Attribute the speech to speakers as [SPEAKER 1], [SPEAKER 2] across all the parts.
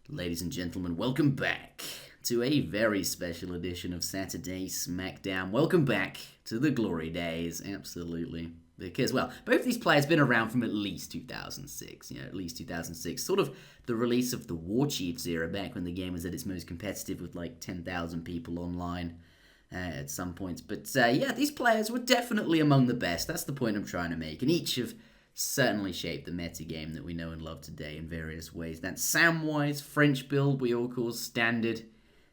[SPEAKER 1] Ladies and gentlemen, welcome back to a very special edition of Saturday Smackdown. Welcome back to the glory days, absolutely. Because, well, both these players have been around from at least 2006, at least 2006. Sort of the release of the War Chiefs era, back when the game was at its most competitive with like 10,000 people online at some points. But yeah, these players were definitely among the best. That's the point I'm trying to make. And each have certainly shaped the meta game that we know and love today in various ways. That Samwise French build we all call standard,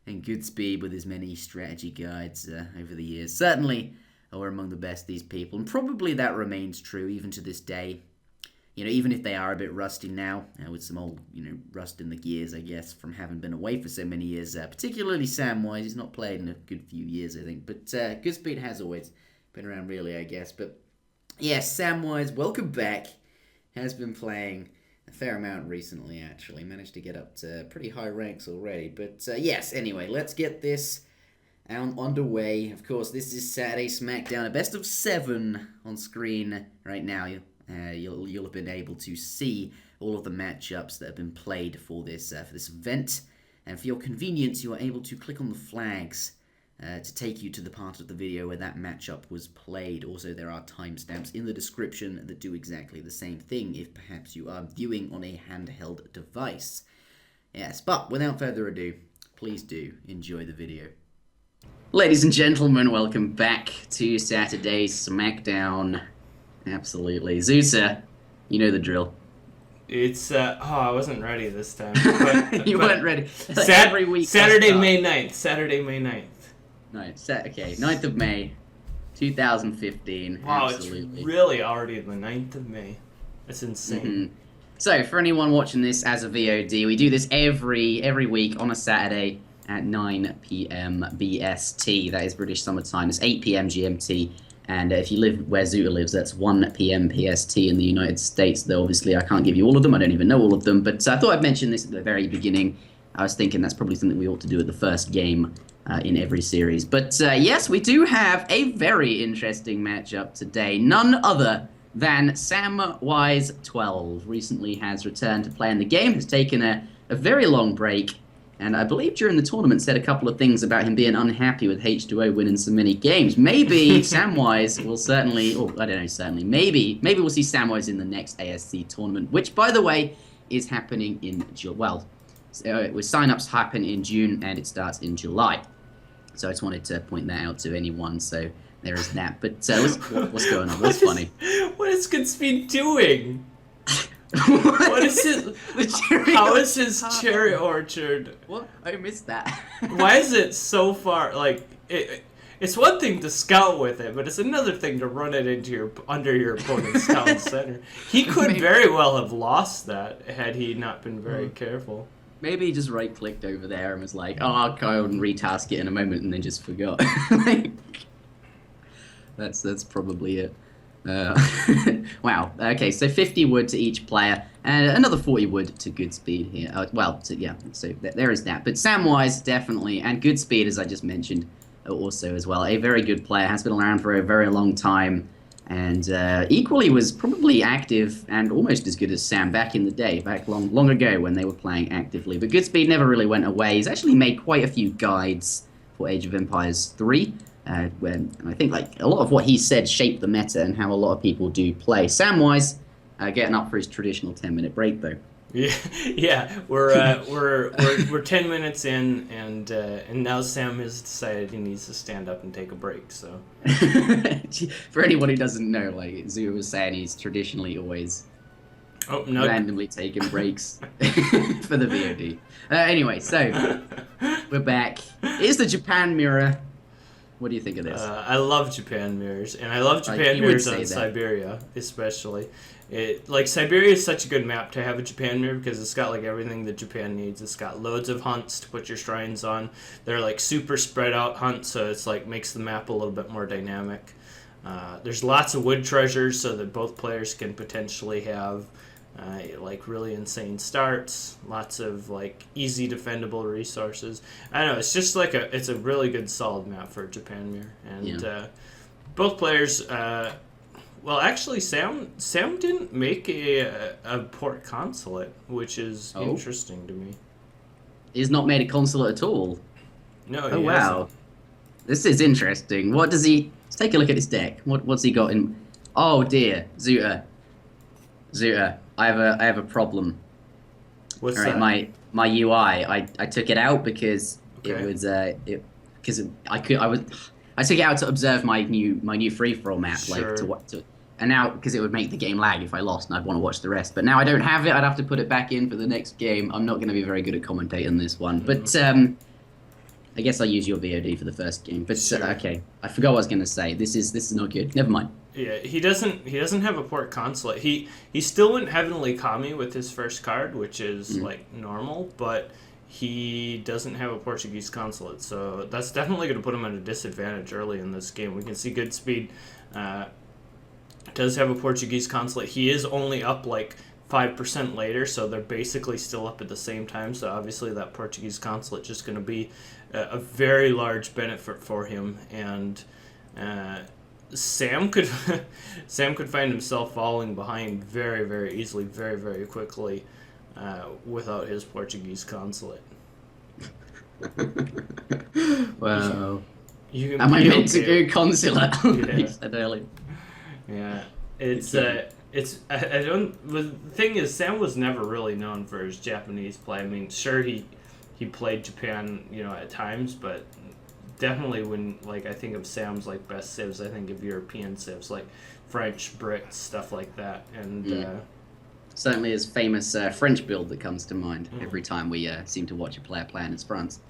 [SPEAKER 1] and GoodSpeed with his many strategy guides over the years certainly are among the best, these people, and probably that remains true even to this day. Even if they are a bit rusty now, with some old, rust in the gears, I guess, from having been away for so many years. Particularly Samwise, he's not played in a good few years, I think. But GoodSpeed has always been around, really, I guess. But yes, Samwise, welcome back. Has been playing a fair amount recently, actually. Managed to get up to pretty high ranks already. But yes, anyway, let's get this underway. Of course, this is Saturday Smackdown, a best of 7 on screen right now. You'll have been able to see all of the matchups that have been played for this event. And for your convenience, you are able to click on the flags to take you to the part of the video where that matchup was played. Also, there are timestamps in the description that do exactly the same thing if perhaps you are viewing on a handheld device. Yes, but without further ado, please do enjoy the video. Ladies and gentlemen, welcome back to Saturday Smackdown. Absolutely. Zuta, you know the drill.
[SPEAKER 2] It's, I wasn't ready this time. But,
[SPEAKER 1] you weren't ready.
[SPEAKER 2] Every week. Saturday, May 9th.
[SPEAKER 1] Okay, 9th of May, 2015.
[SPEAKER 2] Wow,
[SPEAKER 1] absolutely.
[SPEAKER 2] It's really already the 9th of May. That's insane.
[SPEAKER 1] Mm-hmm. So, for anyone watching this as a VOD, we do this every week on a Saturday at 9 p.m. BST. That is British Summer Time. It's 8 p.m. GMT. And if you live where Zuta lives, that's 1 p.m. PST in the United States. Though, obviously, I can't give you all of them. I don't even know all of them. But I thought I'd mention this at the very beginning. I was thinking that's probably something we ought to do at the first game in every series. But yes, we do have a very interesting matchup today. None other than Samwise12 recently has returned to play in the game, has taken a very long break, and I believe during the tournament said a couple of things about him being unhappy with H2O winning so many games. Maybe Samwise will certainly, or I don't know, certainly, maybe we'll see Samwise in the next ASC tournament, which, by the way, is happening in sign-ups happen in June and it starts in July. So I just wanted to point that out to anyone. So there is that. But what's going on? What's funny?
[SPEAKER 2] What is GoodSpeed doing? What is his? How is his cherry orchard?
[SPEAKER 1] What? I missed that.
[SPEAKER 2] Why is it so far? Like it's one thing to scout with it, but it's another thing to run it into under your opponent's town center. He could very well have lost that had he not been very careful.
[SPEAKER 1] Maybe he just right-clicked over there and was like, "Oh, I'll go and retask it in a moment," and then just forgot. That's probably it. Wow. Okay, so 50 wood to each player, and another 40 wood to GoodSpeed here. So there is that. But Samwise definitely, and GoodSpeed, as I just mentioned, also as well, a very good player, has been around for a very long time, and equally was probably active and almost as good as Sam back in the day, back long ago when they were playing actively. But GoodSpeed never really went away. He's actually made quite a few guides for Age of Empires 3. And I think like a lot of what he said shaped the meta and how a lot of people do play. Samwise getting up for his traditional 10-minute break though.
[SPEAKER 2] Yeah, we're 10 minutes in, and now Sam has decided he needs to stand up and take a break. So,
[SPEAKER 1] for anyone who doesn't know, like Zuta was saying, he's traditionally always randomly taking breaks for the VOD. Anyway, so we're back. Here's the Japan mirror. What do you think of this?
[SPEAKER 2] I love Japan mirrors, and I love Japan mirrors on Siberia, especially. Siberia is such a good map to have a Japan mirror because it's got like everything that Japan needs. It's got loads of hunts to put your shrines on. They're like super spread out hunts, so it's like makes the map a little bit more dynamic. There's lots of wood treasures so that both players can potentially have like really insane starts, lots of like easy defendable resources. I don't know, it's just like it's a really good solid map for a Japan mirror, and both players Well, actually, Sam didn't make a port consulate, which is interesting to me.
[SPEAKER 1] He's not made a consulate at all.
[SPEAKER 2] No,
[SPEAKER 1] Oh
[SPEAKER 2] he
[SPEAKER 1] wow,
[SPEAKER 2] hasn't.
[SPEAKER 1] this is interesting. What does he? Let's take a look at his deck. What's he got in? Oh dear, Zuta. I have a problem.
[SPEAKER 2] What's
[SPEAKER 1] All right,
[SPEAKER 2] that?
[SPEAKER 1] my UI. I took it out because it
[SPEAKER 2] Okay.
[SPEAKER 1] was because I took it out to observe my new free for all map like
[SPEAKER 2] Sure.
[SPEAKER 1] to and now because it would make the game lag if I lost and I'd want to watch the rest. But now I don't have it. I'd have to put it back in for the next game. I'm not going to be very good at commentating this one. But I guess I'll use your VOD for the first game. But
[SPEAKER 2] Sure.
[SPEAKER 1] okay, I forgot what I was going to say. This is not good. Never mind.
[SPEAKER 2] Yeah, he doesn't have a port consulate. He still went Heavenly Kami with his first card, which is like normal, but he doesn't have a Portuguese consulate, so that's definitely going to put him at a disadvantage early in this game. We can see GoodSpeed does have a Portuguese consulate. He is only up like 5% later, so they're basically still up at the same time. So obviously that Portuguese consulate just going to be a very large benefit for him, and Sam could Sam could find himself falling behind very, very easily, very, very quickly without his Portuguese consulate.
[SPEAKER 1] Wow.
[SPEAKER 2] You can
[SPEAKER 1] Am I
[SPEAKER 2] be
[SPEAKER 1] meant to
[SPEAKER 2] okay.
[SPEAKER 1] go consulate?
[SPEAKER 2] Yeah.
[SPEAKER 1] You said earlier.
[SPEAKER 2] Yeah, it's I don't. The thing is, Sam was never really known for his Japanese play. I mean, sure he played Japan, at times, but definitely when like I think of Sam's like best civs, I think of European civs like French, Brits, stuff like that, and
[SPEAKER 1] Certainly his famous French build that comes to mind every time we seem to watch a player play in his France.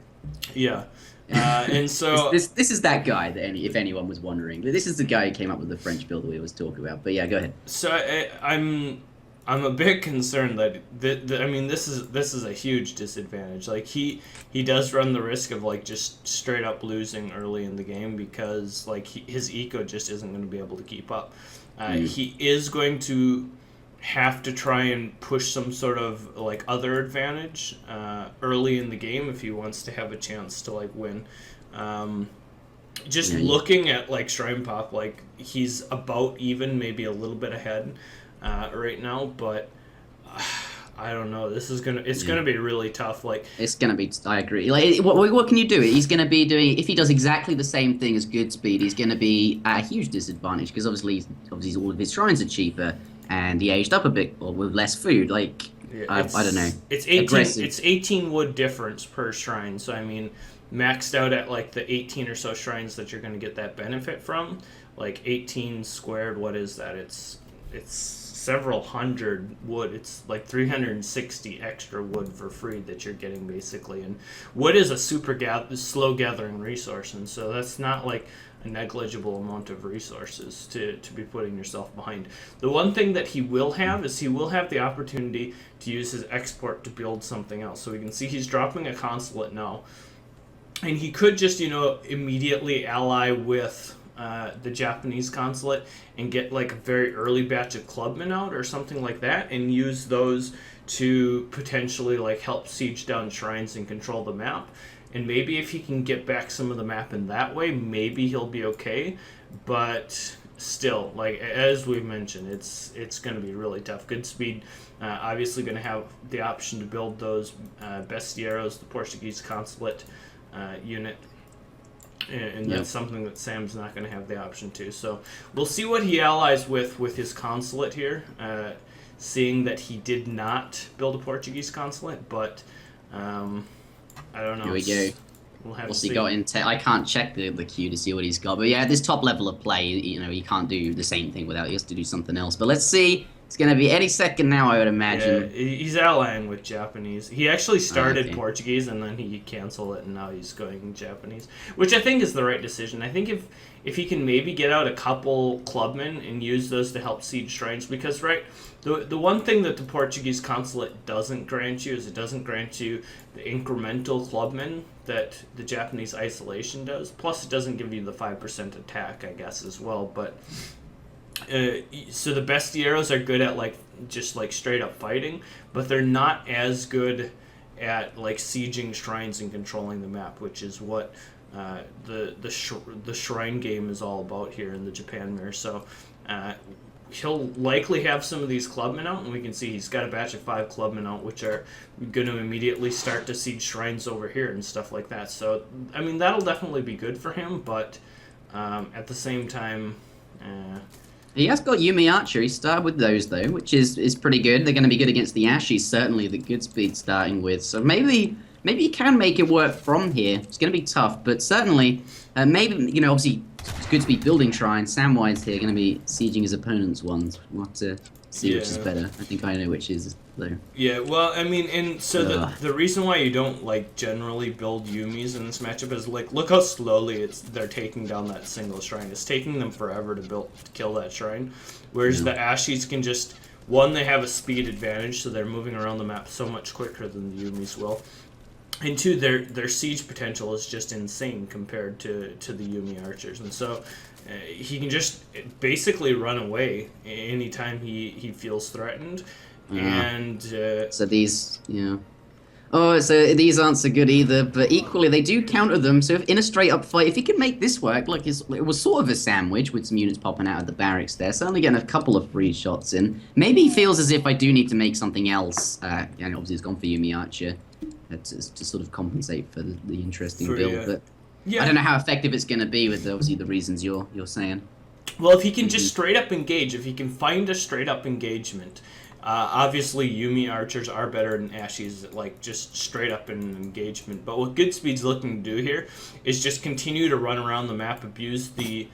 [SPEAKER 2] yeah, and so
[SPEAKER 1] This is that guy that if anyone was wondering, this is the guy who came up with the French build that we always talk about. But yeah, go ahead.
[SPEAKER 2] So I'm a bit concerned that I mean this is a huge disadvantage. Like he does run the risk of like just straight up losing early in the game because like his eco just isn't going to be able to keep up. He is going to have to try and push some sort of like other advantage early in the game if he wants to have a chance to like win. Looking at like Shrine Pop, like he's about even, maybe a little bit ahead right now, but I don't know. It's gonna be really tough. Like
[SPEAKER 1] It's gonna be. I agree. Like, what can you do? He's gonna be doing. If he does exactly the same thing as GoodSpeed, he's gonna be at a huge disadvantage because obviously all of his shrines are cheaper, and he aged up a bit or with less food. Like I don't know.
[SPEAKER 2] It's 18.
[SPEAKER 1] Aggressive.
[SPEAKER 2] It's 18 wood difference per shrine. So I mean, maxed out at like the 18 or so shrines that you're going to get that benefit from, like 18 squared. What is that? It's several hundred wood. It's like 360 extra wood for free that you're getting basically. And wood is a super slow gathering resource, and so that's not like a negligible amount of resources to be putting yourself behind. The one thing that he will have is he will have the opportunity to use his export to build something else. So we can see he's dropping a consulate now, and he could just immediately ally with the Japanese consulate and get like a very early batch of clubmen out or something like that, and use those to potentially like help siege down shrines and control the map. And maybe if he can get back some of the map in that way, maybe he'll be okay. But still, like as we've mentioned, it's going to be really tough. GoodSpeed obviously going to have the option to build those Bestieros, the Portuguese consulate unit. And that's something that Sam's not going to have the option to. So we'll see what he allies with his consulate here, seeing that he did not build a Portuguese consulate, but I don't know.
[SPEAKER 1] Here we go.
[SPEAKER 2] We'll have
[SPEAKER 1] What's
[SPEAKER 2] to
[SPEAKER 1] he
[SPEAKER 2] see.
[SPEAKER 1] got in? I can't check the queue to see what he's got. But yeah, this top level of play, he can't do the same thing without. He has to do something else. But let's see. It's going to be any second now, I would imagine.
[SPEAKER 2] Yeah, he's allying with Japanese. He actually started
[SPEAKER 1] okay.
[SPEAKER 2] Portuguese and then he canceled it, and now he's going Japanese, which I think is the right decision. I think if he can maybe get out a couple clubmen and use those to help siege shrines, because the one thing that the Portuguese consulate doesn't grant you is it doesn't grant you the incremental clubmen that the Japanese isolation does. Plus, it doesn't give you the 5% attack, I guess, as well. But so the Bestieros are good at like just like straight up fighting, but they're not as good at like sieging shrines and controlling the map, which is what the shrine game is all about here in the Japan mirror. So he'll likely have some of these clubmen out, and we can see he's got a batch of 5 clubmen out, which are going to immediately start to siege shrines over here and stuff like that. So, I mean, that'll definitely be good for him, but at the same time...
[SPEAKER 3] He has got Yumi Archer. He started with those, though, which is pretty good. They're going to be good against the Ashies, certainly, that GoodSpeed's starting with. So maybe you can make it work from here. It's going to be tough, but certainly, maybe, you know, obviously, GoodSpeed building shrines. Samwise here going to be sieging his opponent's ones. We'll have to see which is better. I think I know which is, though.
[SPEAKER 2] Yeah, well, I mean, and so the reason why you don't, like, generally build Yumis in this matchup is, like, look how slowly they're taking down that single shrine. It's taking them forever to kill that shrine. Whereas the Ashies can just, one, they have a speed advantage, so they're moving around the map so much quicker than the Yumis will. And 2, their siege potential is just insane compared to the Yumi archers. And so he can just basically run away anytime he feels threatened. And
[SPEAKER 3] so these, oh, so these aren't so good either, but equally they do counter them. So if in a straight up fight, if he can make this work, like it was sort of a sandwich with some units popping out of the barracks there, certainly getting a couple of free shots in. Maybe he feels as if I do need to make something else, and obviously he's gone for Yumi Archer to sort of compensate for the interesting build, but I don't know how effective it's going to be with obviously the reasons you're saying.
[SPEAKER 2] Well, if he can just straight up engage, if he can find a straight up engagement, obviously Yumi archers are better than Ashies, like just straight up in engagement. But what GoodSpeed's looking to do here is just continue to run around the map, abuse the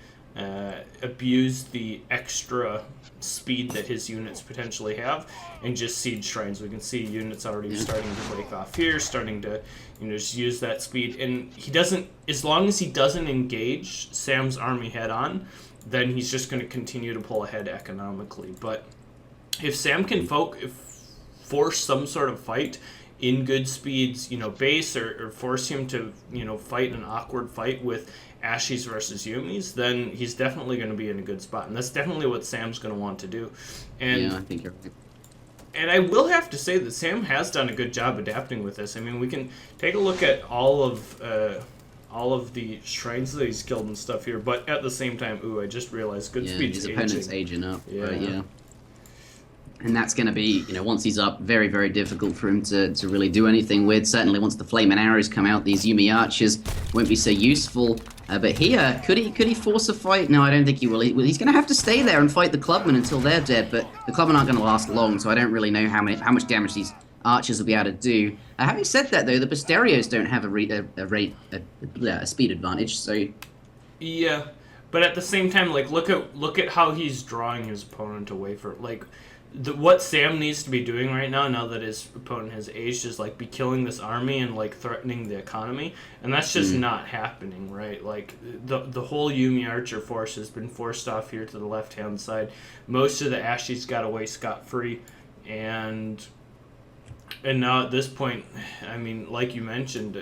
[SPEAKER 2] extra speed that his units potentially have, and just siege shrines. We can see units already starting to break off here, starting to just use that speed. And he doesn't, as long as he doesn't engage Sam's army head on, then he's just going to continue to pull ahead economically. But if Sam can force some sort of fight in GoodSpeed's base, or force him to fight an awkward fight with Ashies versus Yumis, then he's definitely going to be in a good spot, and that's definitely what Sam's going to want to do. And
[SPEAKER 3] I think you're right.
[SPEAKER 2] And I will have to say that Sam has done a good job adapting with this. I mean, we can take a look at all of the shrines that he's killed and stuff here, but at the same time, I just realized GoodSpeed's
[SPEAKER 3] his opponent's aging up.
[SPEAKER 2] Yeah.
[SPEAKER 3] Right, and that's going to be, once he's up, very, very difficult for him to really do anything with. Certainly once the flaming arrows come out, these Yumi archers won't be so useful. But here, could he force a fight? No, I don't think he will. He's going to have to stay there and fight the clubmen until they're dead, but the clubmen aren't going to last long, so I don't really know how much damage these archers will be able to do. Having said that, though, the Posterios don't have a speed advantage, so...
[SPEAKER 2] Yeah, but at the same time, like, look at how he's drawing his opponent away from, like... what Sam needs to be doing right now that his opponent has aged, is like be killing this army and like threatening the economy, and that's just not happening, right? Like the whole Yumi Archer force has been forced off here to the left hand side. Most of the Ashies got away scot-free, and now at this point, I mean, like you mentioned,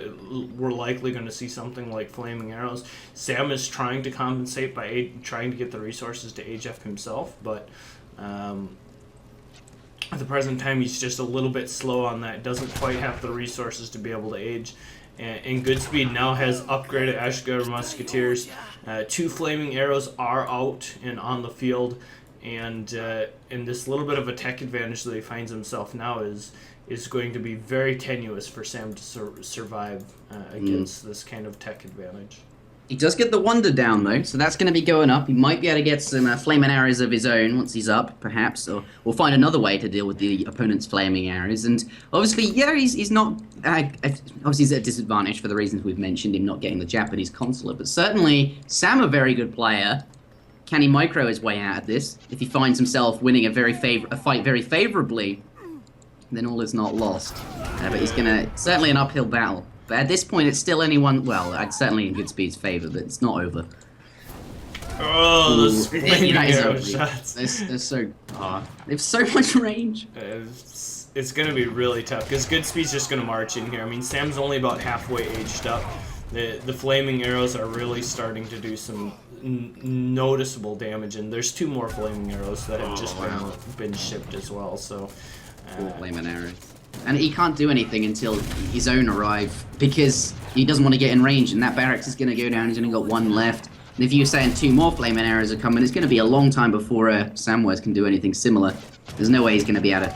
[SPEAKER 2] we're likely going to see something like flaming arrows. Sam is trying to compensate by trying to get the resources to HF himself, but at the present time, he's just a little bit slow on that. Doesn't quite have the resources to be able to age. And GoodSpeed now has upgraded Ashgar Musketeers. 2 flaming arrows are out and on the field. And this little bit of a tech advantage that he finds himself now is going to be very tenuous for Sam to survive against this kind of tech advantage.
[SPEAKER 3] He does get the Wonder down, though, so that's going to be going up. He might be able to get some flaming arrows of his own once he's up, perhaps, or we'll find another way to deal with the opponent's flaming arrows. And obviously, he's not... obviously, he's at a disadvantage for the reasons we've mentioned, him not getting the Japanese consulate, but certainly, Sam, a very good player. Can he micro his way out of this? If he finds himself winning a fight very favorably, then all is not lost. But he's going to... certainly an uphill battle. But at this point, it's still anyone... well, I'd certainly in GoodSpeed's favour, but it's not over.
[SPEAKER 2] Oh, those flaming arrow shots.
[SPEAKER 3] They're so... they have so much range.
[SPEAKER 2] It's going to be really tough, because GoodSpeed's just going to march in here. I mean, Sam's only about halfway aged up. The flaming arrows are really starting to do some noticeable damage, and there's 2 more flaming arrows that have just been shipped as well, so...
[SPEAKER 3] 4 flaming arrows. And he can't do anything until his own arrive, because he doesn't want to get in range, and that barracks is going to go down. He's only got 1 left. And if you're saying 2 more flaming arrows are coming, it's going to be a long time before Samwise can do anything similar. There's no way he's going to be able to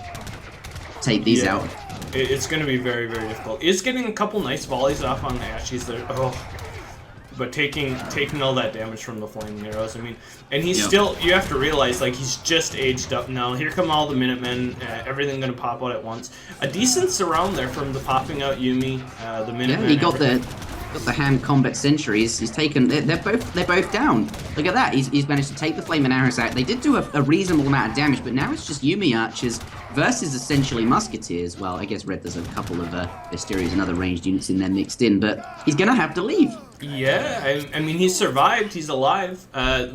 [SPEAKER 3] take these out.
[SPEAKER 2] It's going to be very, very difficult. He's getting a couple nice volleys off on the Ashies there. Oh. But taking all that damage from the flaming arrows, I mean, and he's still, you have to realize, like, he's just aged up now. Here come all the Minutemen, everything gonna pop out at once. A decent surround there from the popping out Yumi, the Minutemen.
[SPEAKER 3] Yeah, he got the hand combat sentries. He's taken, they're both down. Look at that, he's managed to take the flaming arrows out. They did do a reasonable amount of damage, but now it's just Yumi archers versus essentially musketeers. Well, I guess Red, there's a couple of Mysterios and other ranged units in there mixed in, but he's gonna have to leave.
[SPEAKER 2] Yeah, I mean, he's survived. He's alive.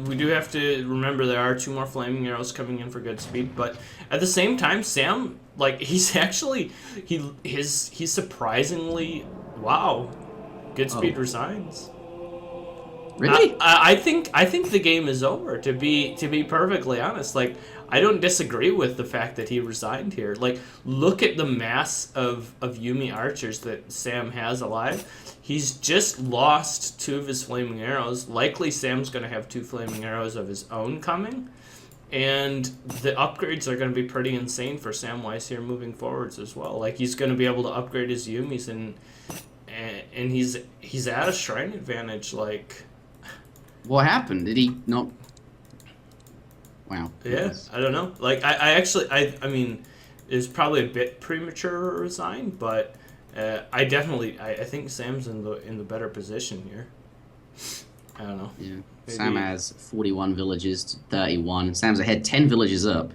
[SPEAKER 2] We do have to remember there are 2 more flaming arrows coming in for GoodSpeed, but at the same time, Sam, like, he's actually he's surprisingly GoodSpeed resigns.
[SPEAKER 3] Really?
[SPEAKER 2] I think the game is over. To be perfectly honest, like, I don't disagree with the fact that he resigned here. Like, look at the mass of Yumi archers that Sam has alive. He's just lost 2 of his flaming arrows. Likely Sam's going to have 2 flaming arrows of his own coming. And the upgrades are going to be pretty insane for Samwise here moving forwards as well. Like, he's going to be able to upgrade his Yumis, and he's at a shrine advantage. Like,
[SPEAKER 3] what happened? Did he not? Wow.
[SPEAKER 2] Yeah, I don't know. Like, I mean, it was probably a bit premature to resign, but I think Sam's in the better position here. I don't know.
[SPEAKER 3] Yeah. Maybe. Sam has 41 villages to 31. Sam's ahead 10 villages up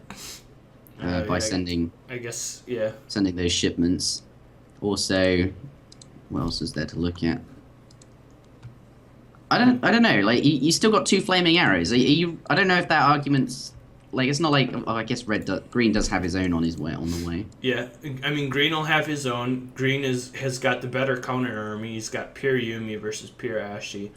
[SPEAKER 3] by sending.
[SPEAKER 2] I guess, yeah.
[SPEAKER 3] Sending those shipments. Also, what else is there to look at? I don't know. Like, you still got 2 flaming arrows. I don't know if that argument's like, it's not like, I guess Green does have his own on the way.
[SPEAKER 2] Yeah, I mean, Green will have his own. Green has got the better counter army. He's got pure Yumi versus pure Ashi,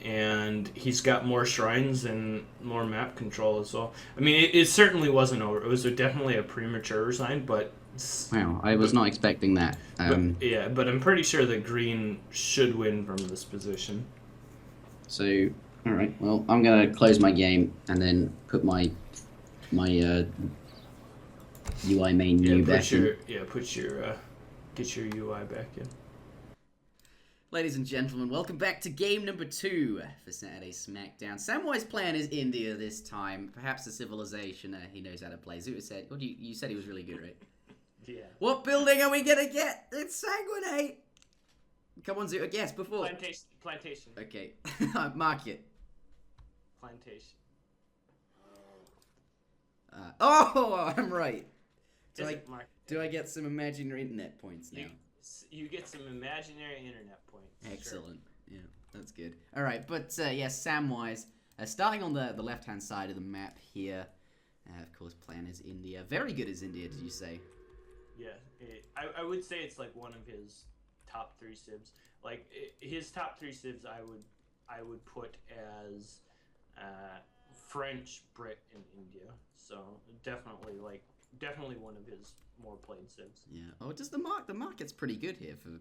[SPEAKER 2] and he's got more shrines and more map control as well. I mean, it certainly wasn't over. It was definitely a premature resign, but.
[SPEAKER 3] Wow, I was not expecting that.
[SPEAKER 2] But I'm pretty sure that Green should win from this position.
[SPEAKER 3] So, all right. Well, I'm gonna close my game and then put my UI main new back in.
[SPEAKER 2] Get your UI back in.
[SPEAKER 1] Ladies and gentlemen, welcome back to game number 2 for Saturday Smackdown. Samwise plan is India this time. Perhaps a civilization he knows how to play. Zuta said, you said he was really good, right?
[SPEAKER 2] Yeah.
[SPEAKER 1] What building are we gonna get? It's Sanguinate! Come on, Zuta, guess before.
[SPEAKER 2] Plantation.
[SPEAKER 1] Okay. Mark it.
[SPEAKER 2] Plantation.
[SPEAKER 1] I'm right. Do I get some imaginary internet points now?
[SPEAKER 2] You get some imaginary internet points.
[SPEAKER 1] Excellent. Sure. Yeah, that's good. All right, but yes, Samwise, starting on the left-hand side of the map here. Of course, plan is India. Very good as India, did you say?
[SPEAKER 2] Yeah, I would say it's like one of his top 3 civs. Like, his top 3 civs, I would put as French, Brit, and India. So definitely one of his more played civs.
[SPEAKER 1] Yeah. Oh, does the market's pretty good here for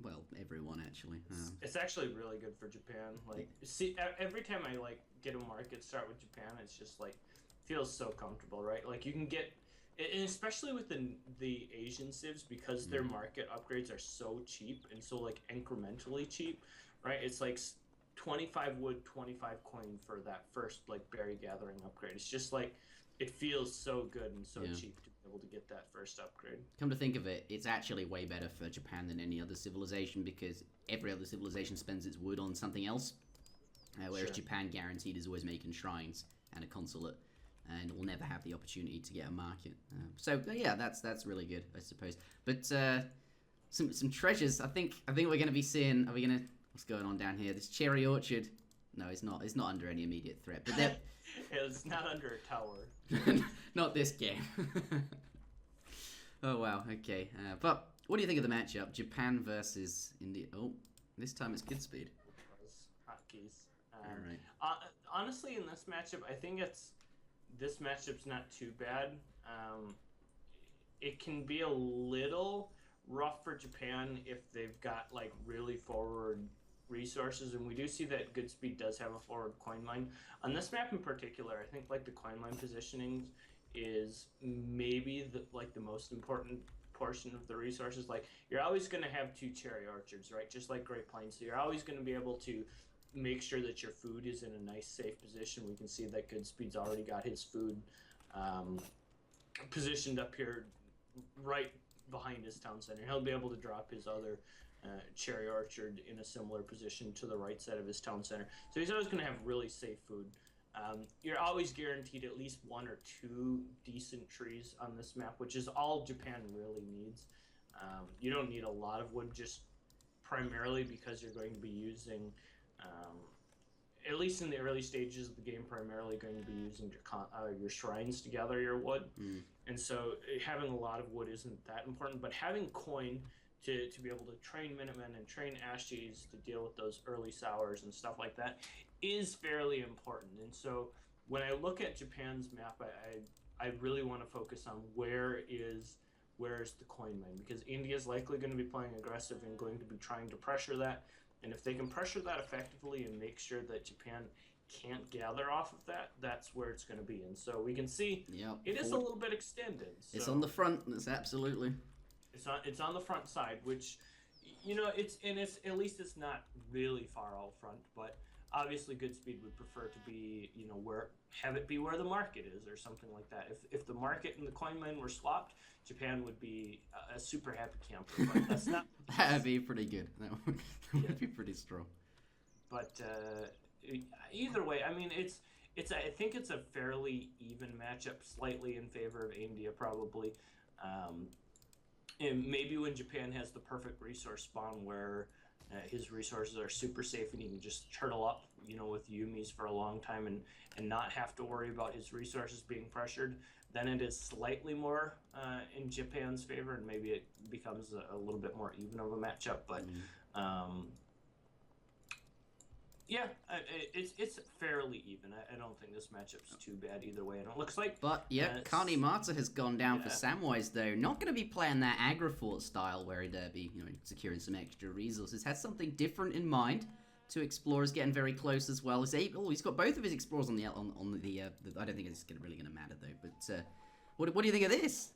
[SPEAKER 1] well, everyone actually.
[SPEAKER 2] It's actually really good for Japan. Like, see, every time I get a market start with Japan, it's just like feels so comfortable, right? Like, you can get. And especially with the Asian civs, because their market upgrades are so cheap and so incrementally cheap, right? It's like 25 wood, 25 coin for that first berry gathering upgrade. It's just it feels so good and so cheap to be able to get that first upgrade.
[SPEAKER 1] Come to think of it, it's actually way better for Japan than any other civilization, because every other civilization spends its wood on something else, whereas Japan guaranteed is always making shrines and a consulate. And will never have the opportunity to get a market. So yeah, that's really good, I suppose. But some treasures. I think we're going to be seeing. Are we going to? What's going on down here? This cherry orchard. No, it's not. It's not under any immediate threat. But
[SPEAKER 2] it's not under a tower.
[SPEAKER 1] Not this game. Oh wow. Okay. But what do you think of the matchup? Japan versus India. Oh, this time it's GoodSpeed.
[SPEAKER 2] Hotkeys.
[SPEAKER 1] All right.
[SPEAKER 2] Honestly, in this matchup, I think this matchup's not too bad. It can be a little rough for Japan if they've got really forward resources, and we do see that GoodSpeed does have a forward coin mine. On this map in particular, I think like the coin mine positioning is maybe the most important portion of the resources. Like, you're always going to have 2 cherry orchards, right? Just like Great Plains. So you're always going to be able to make sure that your food is in a nice, safe position. We can see that GoodSpeed's already got his food positioned up here right behind his town center. He'll be able to drop his other cherry orchard in a similar position to the right side of his town center. So he's always going to have really safe food. You're always guaranteed at least 1 or 2 decent trees on this map, which is all Japan really needs. You don't need a lot of wood, just primarily because you're going to be using, at least in the early stages of the game, primarily going to be using your shrines to gather your wood. And so having a lot of wood isn't that important, but having coin to be able to train Minutemen and train Ashies to deal with those early sours and stuff like that is fairly important. And so when I look at Japan's map, I really want to focus on where is the coin mine, because India is likely going to be playing aggressive and going to be trying to pressure that. And if they can pressure that effectively and make sure that Japan can't gather off of that, that's where it's going to be. And so we can see it is a little bit extended. So.
[SPEAKER 1] It's on the front. It's absolutely.
[SPEAKER 2] It's on the front side, which, it's at least it's not really far out front, but obviously GoodSpeed would prefer to be, have it be where the market is or something like that. If the market and the coin mine were swapped, Japan would be a super happy camper, but that's not.
[SPEAKER 1] That'd be pretty good. That would be pretty strong.
[SPEAKER 2] But either way, I mean, I think it's a fairly even matchup, slightly in favor of India probably. And maybe when Japan has the perfect resource spawn where his resources are super safe and he can just turtle up, with Yumis for a long time and not have to worry about his resources being pressured, then it is slightly more in Japan's favor, and maybe it becomes a little bit more even of a matchup. But it's fairly even. I don't think this matchup's too bad either way, and it looks like.
[SPEAKER 1] But Kanimata has gone down for Samwise though. Not going to be playing that Agrifort style where he'd be, securing some extra resources. Has something different in mind. 2 explorers getting very close as well. He's got both of his explorers on the. I don't think it's really going to matter though. But what do you think of this?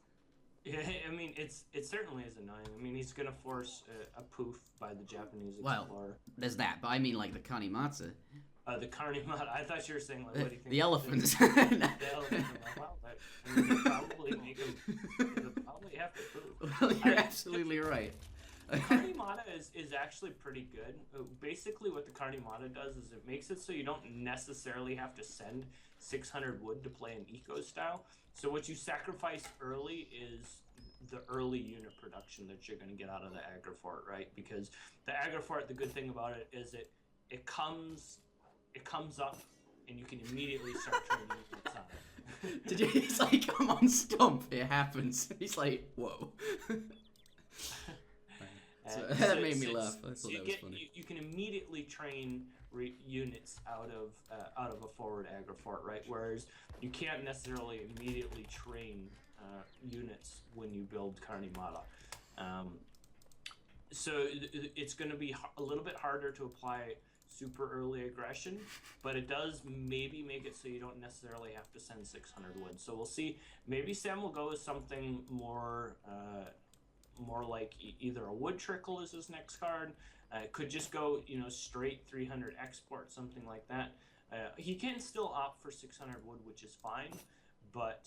[SPEAKER 2] Yeah, I mean, it certainly is annoying. I mean, he's going to force a poof by the Japanese explorer.
[SPEAKER 1] Well, there's that, but I mean, like, the Kanimata.
[SPEAKER 2] The Kanimata. I thought you were saying, like, what do you think?
[SPEAKER 1] The elephants.
[SPEAKER 2] The elephants. Well, they probably make him. They probably have to poof.
[SPEAKER 1] Well, you're absolutely right.
[SPEAKER 2] Kanimata is actually pretty good. Basically, what the Kanimata does is it makes it so you don't necessarily have to send 600 wood to play an eco style. So what you sacrifice early is the early unit production that you're going to get out of the Agrifort, right? Because the Agrifort, the good thing about it is it comes up and you can immediately start training units on it.
[SPEAKER 1] He's like, come on, stomp, it happens. He's like, whoa. So that made me laugh. I thought that was funny.
[SPEAKER 2] You can immediately train units out of a forward Agrifort, right? Whereas you can't necessarily immediately train units when you build Kanimata. So it's going to be a little bit harder to apply super early aggression, but it does maybe make it so you don't necessarily have to send 600 wood. So we'll see. Maybe Sam will go with something more like either a wood trickle is his next card. It could just go, straight 300 export, something like that. He can still opt for 600 wood, which is fine, but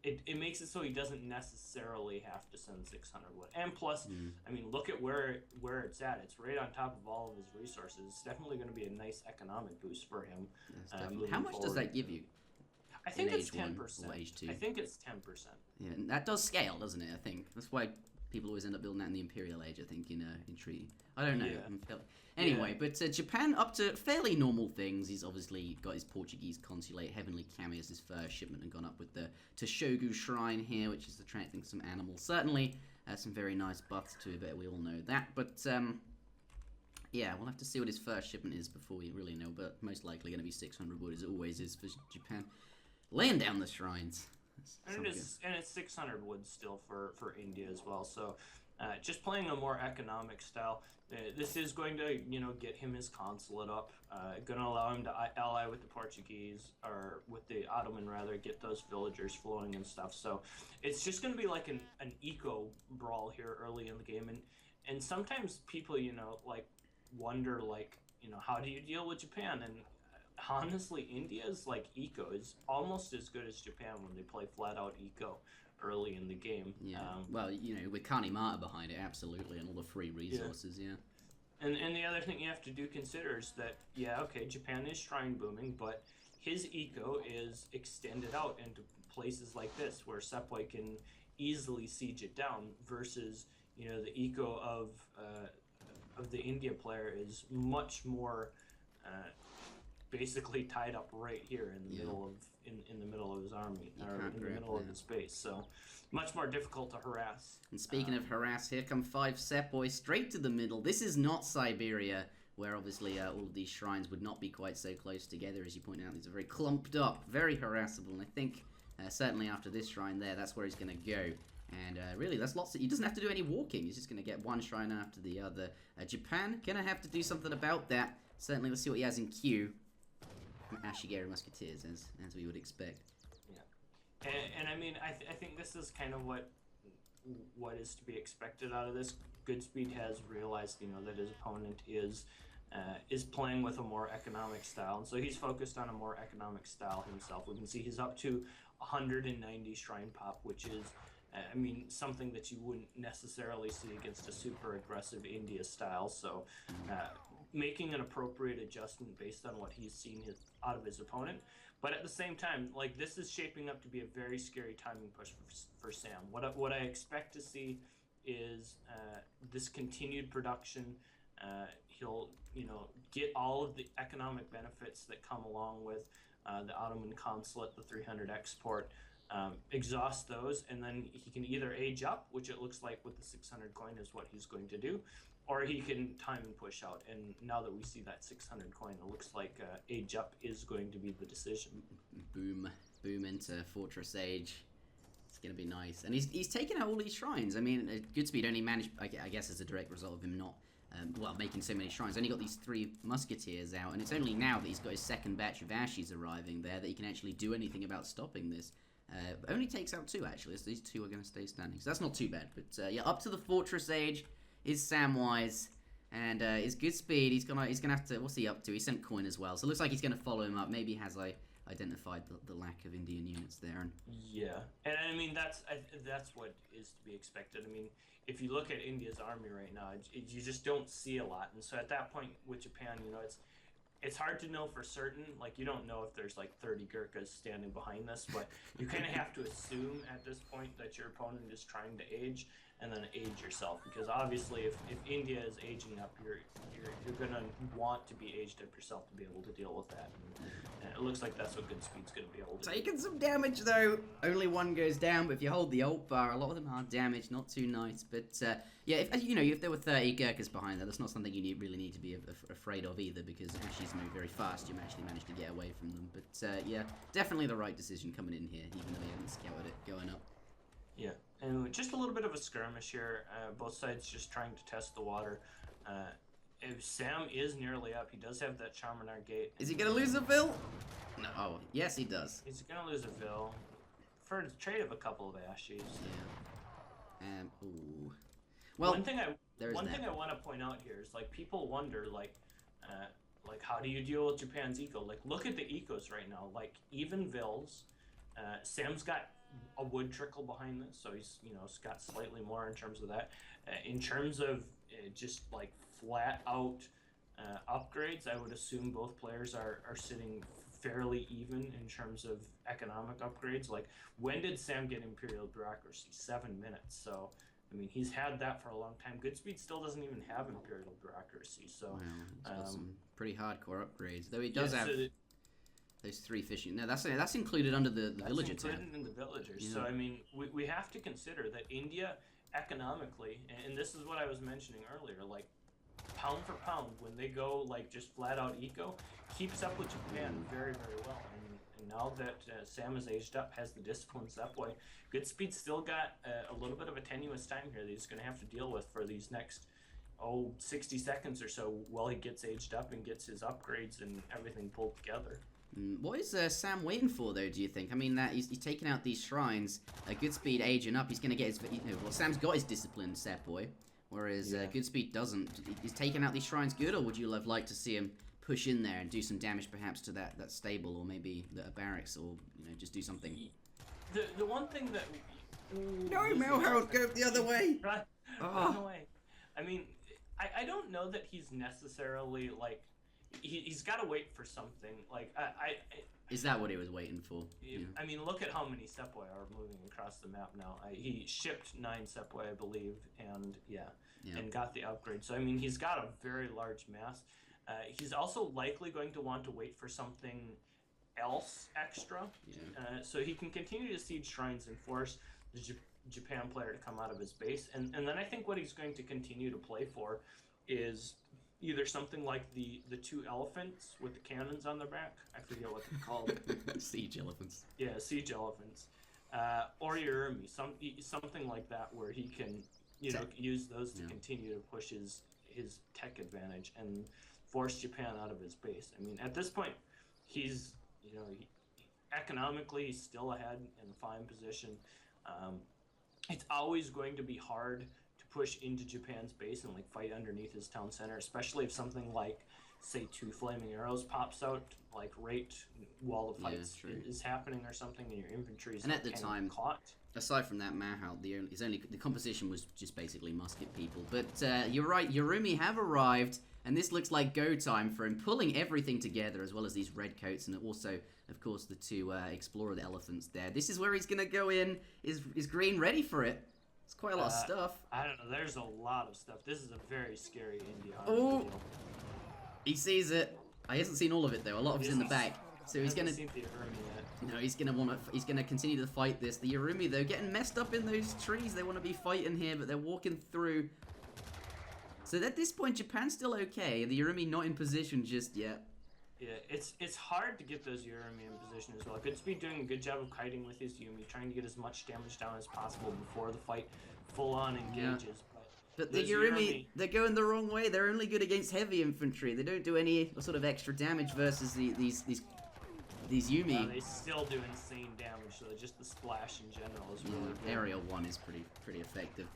[SPEAKER 2] it makes it so he doesn't necessarily have to send 600 wood. And plus, I mean, look at where it's at. It's right on top of all of his resources. It's definitely going to be a nice economic boost for him.
[SPEAKER 1] How much does that give you?
[SPEAKER 2] I think it's
[SPEAKER 1] 10%.
[SPEAKER 2] 10%. I think it's 10%.
[SPEAKER 1] Yeah, and that does scale, doesn't it? I think that's why people always end up building that in the Imperial Age, I think, in Treaty. I don't know.
[SPEAKER 2] Yeah.
[SPEAKER 1] Anyway, but Japan up to fairly normal things. He's obviously got his Portuguese consulate, Heavenly Kami as his first shipment, and gone up with the Toshogu Shrine here, which is attracting some animals. Certainly some very nice buffs to it, but we all know that. But yeah, we'll have to see what his first shipment is before we really know, but most likely going to be 600 wood, as it always is for Japan. Laying down the shrines.
[SPEAKER 2] And it's 600 wood still for India as well. So just playing a more economic style. This is going to, get him his consulate up. Going to allow him to ally with the Portuguese, or with the Ottoman rather, get those villagers flowing and stuff. So it's just going to be like an eco brawl here early in the game. And sometimes people, like wonder, like, how do you deal with Japan? And honestly, India's like eco is almost as good as Japan when they play flat out eco early in the game.
[SPEAKER 1] Yeah. Well, with Kanimata behind it, absolutely, and all the free resources. Yeah.
[SPEAKER 2] And the other thing you have to consider is that Japan is shrine booming, but his eco is extended out into places like this where Sepoy can easily siege it down, versus the eco of the India player is much more basically tied up right here in the middle of in the middle of his army, or in the middle of his base. So much more difficult to harass.
[SPEAKER 1] And speaking of harass, here come 5 Sepoy straight to the middle. This is not Siberia, where obviously all of these shrines would not be quite so close together, as you point out. These are very clumped up, very harassable, and I think certainly after this shrine there, that's where he's going to go. And really, that's lots. He doesn't have to do any walking. He's just going to get one shrine after the other. Japan going to have to do something about that. Certainly, let's see what he has in queue. Ashigari Musketeers, as we would expect.
[SPEAKER 2] Yeah, and I mean, I think this is kind of what is to be expected out of this. GoodSpeed has realized, that his opponent is playing with a more economic style, and so he's focused on a more economic style himself. We can see he's up to 190 shrine pop, which is something that you wouldn't necessarily see against a super aggressive India style. So making an appropriate adjustment based on what he's seen out of his opponent. But at the same time, like, this is shaping up to be a very scary timing push for Sam. What I expect to see is this continued production. He'll get all of the economic benefits that come along with the Ottoman consulate, the 300 export. Exhaust those, and then he can either age up, which it looks like with the 600 coin is what he's going to do, or he can time and push out. And now that we see that 600 coin, it looks like age up is going to be the decision.
[SPEAKER 1] Boom into Fortress Age. It's going to be nice. And he's taken out all these shrines. I mean, GoodSpeed only managed, I guess as a direct result of him not making so many shrines. Only got these 3 musketeers out, and it's only now that he's got his second batch of Ashes arriving there that he can actually do anything about stopping this. Only takes out 2, actually, so these 2 are going to stay standing. So that's not too bad. But up to the Fortress Age is Samwise, and is GoodSpeed. He's gonna have to. What's he up to? He sent coin as well, so it looks like he's going to follow him up. Maybe he has identified the lack of Indian units there. And
[SPEAKER 2] yeah, and I mean that's what is to be expected. I mean, if you look at India's army right now, you just don't see a lot, and so at that point with Japan, it's hard to know for certain. Like, you don't know if there's like 30 Gurkhas standing behind this, but you kind of have to assume at this point that your opponent is trying to age, and then age yourself, because obviously if India is aging up, you're gonna want to be aged up yourself to be able to deal with that. And it looks like that's what GoodSpeed's gonna be able to do.
[SPEAKER 1] Taking some damage though. Only 1 goes down, but if you hold the alt bar, a lot of them are damaged. Not too nice, but if there were 30 Gurkhas behind that, that's not something you really need to be afraid of either, because Ashes move very fast. You actually manage to get away from them. But definitely the right decision coming in here, even though they haven't scouted it going up.
[SPEAKER 2] Yeah, and just a little bit of a skirmish here. Both sides just trying to test the water. If Sam is nearly up, he does have that Charminar gate.
[SPEAKER 1] Is he going to lose a Vil? No. Oh, yes, he does.
[SPEAKER 2] He's going to lose a Vil for a trade of a couple of Ashes.
[SPEAKER 1] Yeah. Ooh. Well,
[SPEAKER 2] one thing I want to point out here is, like, people wonder, like how do you deal with Japan's eco? Like, look at the ecos right now. Like, even Vils. Sam's got a wood trickle behind this, so he's got slightly more in terms of that. In terms of just like flat out upgrades, I would assume both players are sitting fairly even in terms of economic upgrades. Like, when did Sam get Imperial Bureaucracy? 7 minutes. So I mean, he's had that for a long time. GoodSpeed still doesn't even have Imperial Bureaucracy. So
[SPEAKER 1] he's got some pretty hardcore upgrades, though he does have those 3 fishing. No, that's included under the villager tab.
[SPEAKER 2] That's included in the villagers. Yeah. So I mean, we have to consider that India economically, and this is what I was mentioning earlier, like, pound for pound, when they go like just flat out eco, keeps up with Japan very, very well. And now that Sam is aged up, has the discipline step way, GoodSpeed's still got a little bit of a tenuous time here that he's going to have to deal with for these next 60 seconds or so while he gets aged up and gets his upgrades and everything pulled together.
[SPEAKER 1] What is Sam waiting for, though, do you think? I mean, that he's taking out these shrines. GoodSpeed aging up, he's going to get his... well, Sam's got his disciplined set boy, whereas GoodSpeed doesn't. He's taking out these shrines good, or would you have liked to see him push in there and do some damage perhaps to that stable, or maybe a barracks, or, just do something?
[SPEAKER 2] The one thing that...
[SPEAKER 1] No, Melharold, go the other way!
[SPEAKER 2] Run away. I mean, I don't know that he's necessarily, like... He's got to wait for something. Like
[SPEAKER 1] is that what he was waiting for?
[SPEAKER 2] Yeah. I mean, look at how many Sepway are moving across the map now. He shipped 9 Sepway, I believe, and and got the upgrade. So I mean, he's got a very large mass. He's also likely going to want to wait for something else extra, so he can continue to siege shrines and force the Japan player to come out of his base. And then I think what he's going to continue to play for is either something like the 2 elephants with the cannons on their back. I forget what they're called.
[SPEAKER 1] Siege elephants.
[SPEAKER 2] Yeah, siege elephants. Or Urumi, something like that, where he can use those to continue to push his tech advantage and force Japan out of his base. I mean, at this point, he's economically he's still ahead in a fine position. It's always going to be hard to push into Japan's base and fight underneath his town center, especially if something like, say, 2 flaming arrows pops out, right while the fight is happening or something, and your infantry is
[SPEAKER 1] and at the time
[SPEAKER 2] caught.
[SPEAKER 1] Aside from that, Mahal, the composition was just basically musket people. But you're right, Urumi have arrived, and this looks like go time for him, pulling everything together, as well as these red coats, and also, of course, the 2 explorer elephants there. This is where he's gonna go in. Is Green ready for it? It's quite a lot of stuff.
[SPEAKER 2] I don't know. There's a lot of stuff. This is a very scary India.
[SPEAKER 1] Oh, he sees it. He hasn't seen all of it though. A lot of it's in the back. So he's gonna.
[SPEAKER 2] Seen the Urumi yet.
[SPEAKER 1] No, he's gonna continue to fight this. The Urumi though, getting messed up in those trees. They want to be fighting here, but they're walking through. So at this point, Japan's still okay. The Urumi not in position just yet.
[SPEAKER 2] Yeah, it's hard to get those Urumi in position as well. GoodSpeed doing a good job of kiting with his Yumi, trying to get as much damage down as possible before the fight full-on engages.
[SPEAKER 1] Yeah. But the Urumi, they're going the wrong way. They're only good against heavy infantry. They don't do any sort of extra damage versus these Yumi.
[SPEAKER 2] They still do insane damage, so just the splash in general is really good.
[SPEAKER 1] Aerial 1 is pretty effective.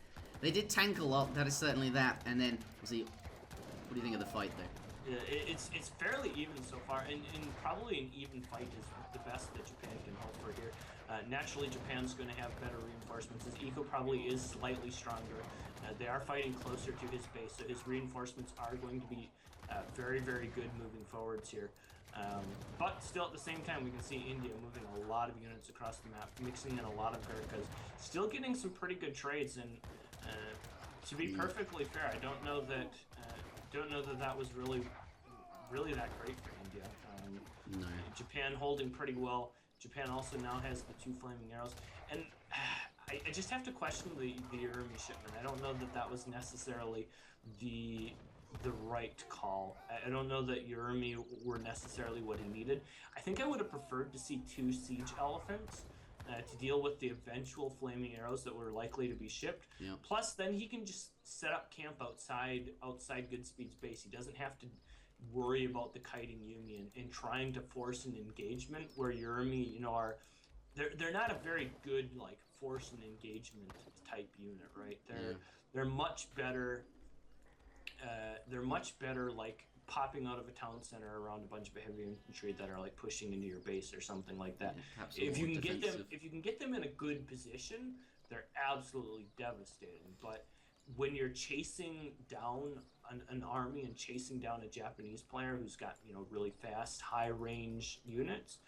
[SPEAKER 1] They did tank a lot, that is certainly that. And then, what do you think of the fight though?
[SPEAKER 2] Yeah, it's fairly even so far, and probably an even fight is the best that Japan can hope for here. Naturally, Japan's going to have better reinforcements. His eco probably is slightly stronger. They are fighting closer to his base, so his reinforcements are going to be very, very good moving forwards here. But still, at the same time, we can see India moving a lot of units across the map, mixing in a lot of Gurkhas, still getting some pretty good trades. And to be perfectly fair, I don't know that that was really that great for India.
[SPEAKER 1] No.
[SPEAKER 2] Japan holding pretty well. Japan also now has the 2 flaming arrows, and I just have to question the Urumi shipment. I don't know that was necessarily the right call. I don't know that Urumi were necessarily what he needed. I think I would have preferred to see 2 siege elephants to deal with the eventual flaming arrows that were likely to be shipped.
[SPEAKER 1] Yep.
[SPEAKER 2] Plus, then he can just set up camp outside GoodSpeed's base. He doesn't have to worry about the kiting Yumi and trying to force an engagement where Urumi, they're not a very good force and engagement type unit, right? They're much better. They're much better popping out of a town center around a bunch of heavy infantry that are pushing into your base or something like that.
[SPEAKER 1] Yeah,
[SPEAKER 2] if you can get them in a good position, they're absolutely devastating. But when you're chasing down an army and chasing down a Japanese player who's got really fast, high range units,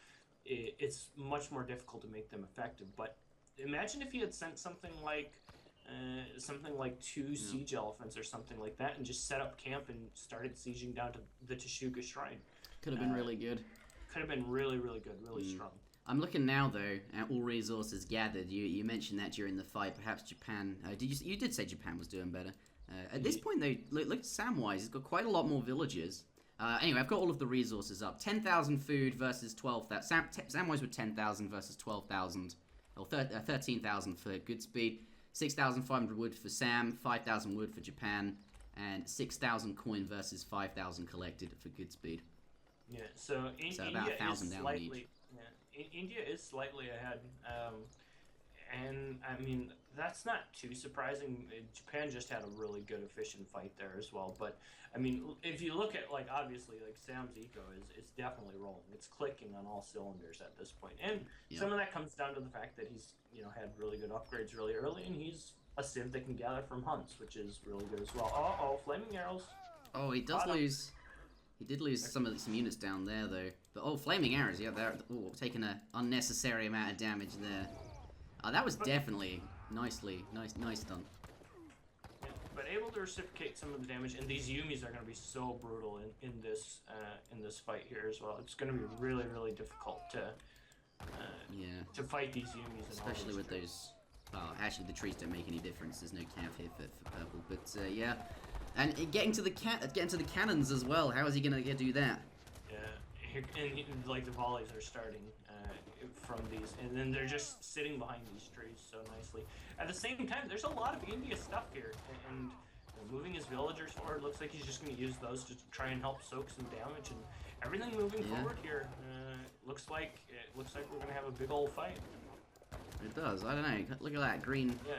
[SPEAKER 2] it's much more difficult to make them effective. But imagine if he had sent something like 2 siege elephants or something like that, and just set up camp and started sieging down to the Tashuga Shrine. Could
[SPEAKER 1] have been really good.
[SPEAKER 2] Could have been really, really good, really strong.
[SPEAKER 1] I'm looking now though at all resources gathered. You mentioned that during the fight. Perhaps Japan. You did say Japan was doing better. At this point though, look at Samwise. He's got quite a lot more villagers. Anyway, I've got all of the resources up. 10,000 food versus 12,000. Samwise with 10,000 versus 12,000. Or 13,000 for GoodSpeed. 6,500 wood for Sam. 5,000 wood for Japan. And 6,000 coin versus 5,000 collected for GoodSpeed.
[SPEAKER 2] Yeah, so
[SPEAKER 1] about
[SPEAKER 2] India
[SPEAKER 1] 1,000
[SPEAKER 2] is
[SPEAKER 1] down
[SPEAKER 2] slightly...
[SPEAKER 1] each.
[SPEAKER 2] Yeah, India is slightly ahead. And, I mean, that's not too surprising. Japan just had a really good, efficient fight there as well. But, I mean, if you look at, like, obviously, like, Sam's eco is definitely rolling. It's clicking on all cylinders at this point. And some of that comes down to the fact that he's, you know, had really good upgrades really early, and he's a civ that can gather from hunts, which is really good as well. Uh-oh, flaming arrows.
[SPEAKER 1] Oh, he does lose... He did lose some units down there, though. But, flaming arrows, yeah, they're taking an unnecessary amount of damage there. That was definitely nice done.
[SPEAKER 2] Yeah, but able to reciprocate some of the damage, and these Yumis are going to be so brutal in this fight here as well. It's going to be really, really difficult to fight these Yumis.
[SPEAKER 1] Especially with those... Well, actually, the trees don't make any difference. There's no cav here for purple, but yeah. And getting to the cannons as well. How is he going to do that?
[SPEAKER 2] Yeah. And like the volleys are starting from these, and then they're just sitting behind these trees so nicely. At the same time, there's a lot of India stuff here, and moving his villagers forward looks like he's just going to use those to try and help soak some damage, and everything moving forward here looks like we're going to have a big old fight.
[SPEAKER 1] It does. I don't know. Look at that green.
[SPEAKER 2] Yeah.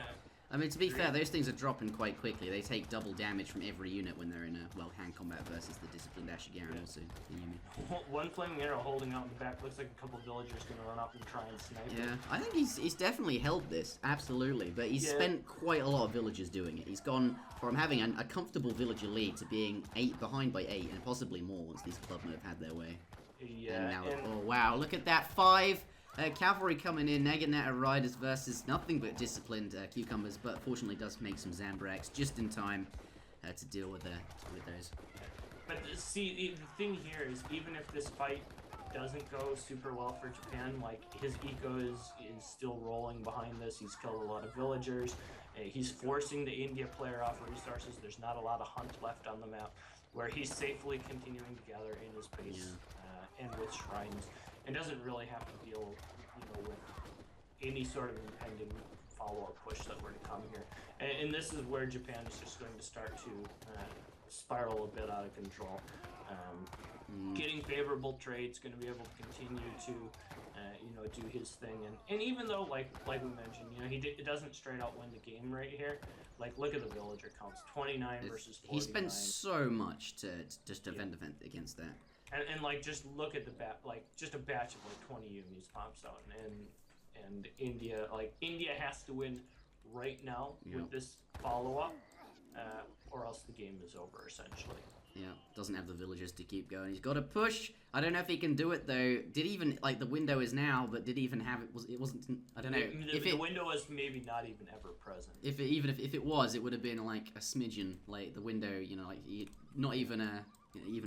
[SPEAKER 1] I mean, to be fair, those things are dropping quite quickly. They take double damage from every unit when they're in a, hand combat versus the disciplined Ashigaru also. The Yumi.
[SPEAKER 2] One flaming arrow holding out in the back. Looks like a couple of villagers going to run up and try and snipe it.
[SPEAKER 1] Yeah, I think he's definitely held this, absolutely. But he's spent quite a lot of villagers doing it. He's gone from having a comfortable villager lead to being 8 behind by 8, and possibly more once these clubmen have had their way.
[SPEAKER 2] Yeah.
[SPEAKER 1] And now, oh wow, look at that 5! Cavalry coming in, Naginata Riders versus nothing but disciplined cucumbers, but fortunately does make some Zambraks just in time to deal with those.
[SPEAKER 2] But see, the thing here is, even if this fight doesn't go super well for Japan, like, his eco is still rolling behind this. He's killed a lot of villagers. He's forcing the India player off resources. There's not a lot of hunt left on the map, where he's safely continuing to gather in his base and with shrines, and doesn't really have to deal, with any sort of impending follow-up push that were to come here. And this is where Japan is just going to start to spiral a bit out of control. Getting favorable trades, going to be able to continue to, do his thing. And even though, like we mentioned, it doesn't straight out win the game right here. Like, look at the villager counts, 29 versus 49.
[SPEAKER 1] He spent so much to just defend against that.
[SPEAKER 2] And like, just look at the just a batch of like 20 Yumis pops out, and India has to win right now with this follow-up, or else the game is over, essentially.
[SPEAKER 1] Yeah, doesn't have the villagers to keep going. He's got to push. I don't know if he can do it though. Did even the window is now, but did he even have it? It wasn't. I don't know.
[SPEAKER 2] The window was maybe not even ever present.
[SPEAKER 1] If it was, it would have been like a smidgen. Like the window, not even a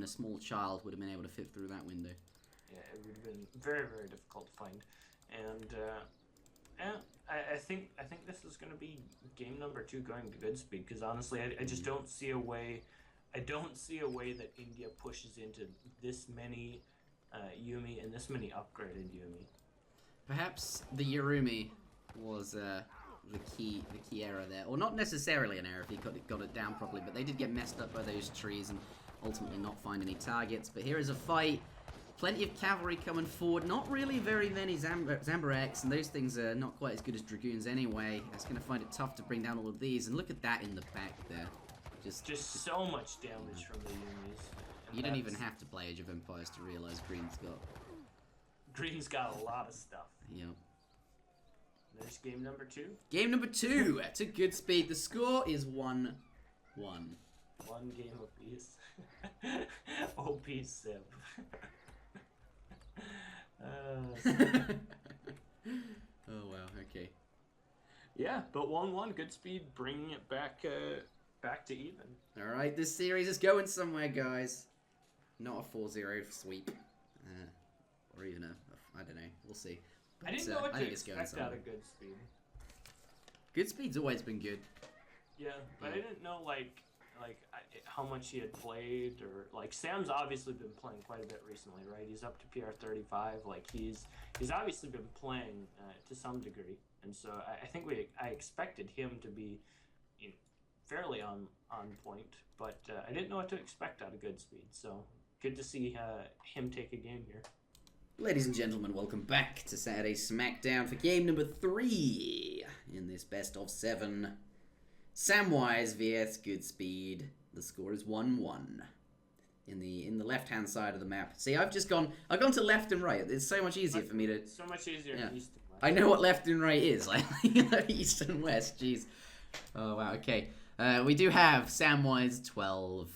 [SPEAKER 1] small child would have been able to fit through that window.
[SPEAKER 2] Yeah, it would have been very, very difficult to find. And I think this is going to be game number 2 going to GoodSpeed, because honestly, I just don't see a way. I don't see a way that India pushes into this many Yumi and this many upgraded Yumi.
[SPEAKER 1] Perhaps the Yorumi was the key error there, or not necessarily an error if he got it down properly, but they did get messed up by those trees and ultimately not find any targets. But here is a fight. Plenty of cavalry coming forward. Not really very many Zambaraks, and those things are not quite as good as Dragoons anyway. It's going to find it tough to bring down all of these. And look at that in the back there. Just
[SPEAKER 2] so much damage from the Yumis.
[SPEAKER 1] You don't even have to play Age of Empires to realize Green's got
[SPEAKER 2] a lot of stuff.
[SPEAKER 1] Yep.
[SPEAKER 2] There's game number 2.
[SPEAKER 1] Game number 2 to GoodSpeed. The score is 1-1.
[SPEAKER 2] One game apiece. OP Civ.
[SPEAKER 1] Oh wow. Okay.
[SPEAKER 2] Yeah, but 1-1. GoodSpeed bringing it back to even.
[SPEAKER 1] All right, this series is going somewhere, guys. Not a 4-0 sweep, or even I don't know. We'll see. But,
[SPEAKER 2] I didn't know what to expect out of GoodSpeed.
[SPEAKER 1] GoodSpeed's always been good.
[SPEAKER 2] Yeah, but I didn't know how much he had played, or like Sam's obviously been playing quite a bit recently, right? He's up to PR 35. Like he's obviously been playing to some degree, and so I think I expected him to be, you know, fairly on point, but I didn't know what to expect out of GoodSpeed. So good to see him take a game here.
[SPEAKER 1] Ladies and gentlemen, welcome back to Saturday Smackdown for game number 3 in this best of 7. Samwise vs GoodSpeed. The score is 1-1. In the left-hand side of the map. See, I've gone to left and right. It's so much easier for me to...
[SPEAKER 2] So much easier than east and west.
[SPEAKER 1] I know what left and right is. Like, east and west, jeez. Oh, wow, okay. We do have Samwise12.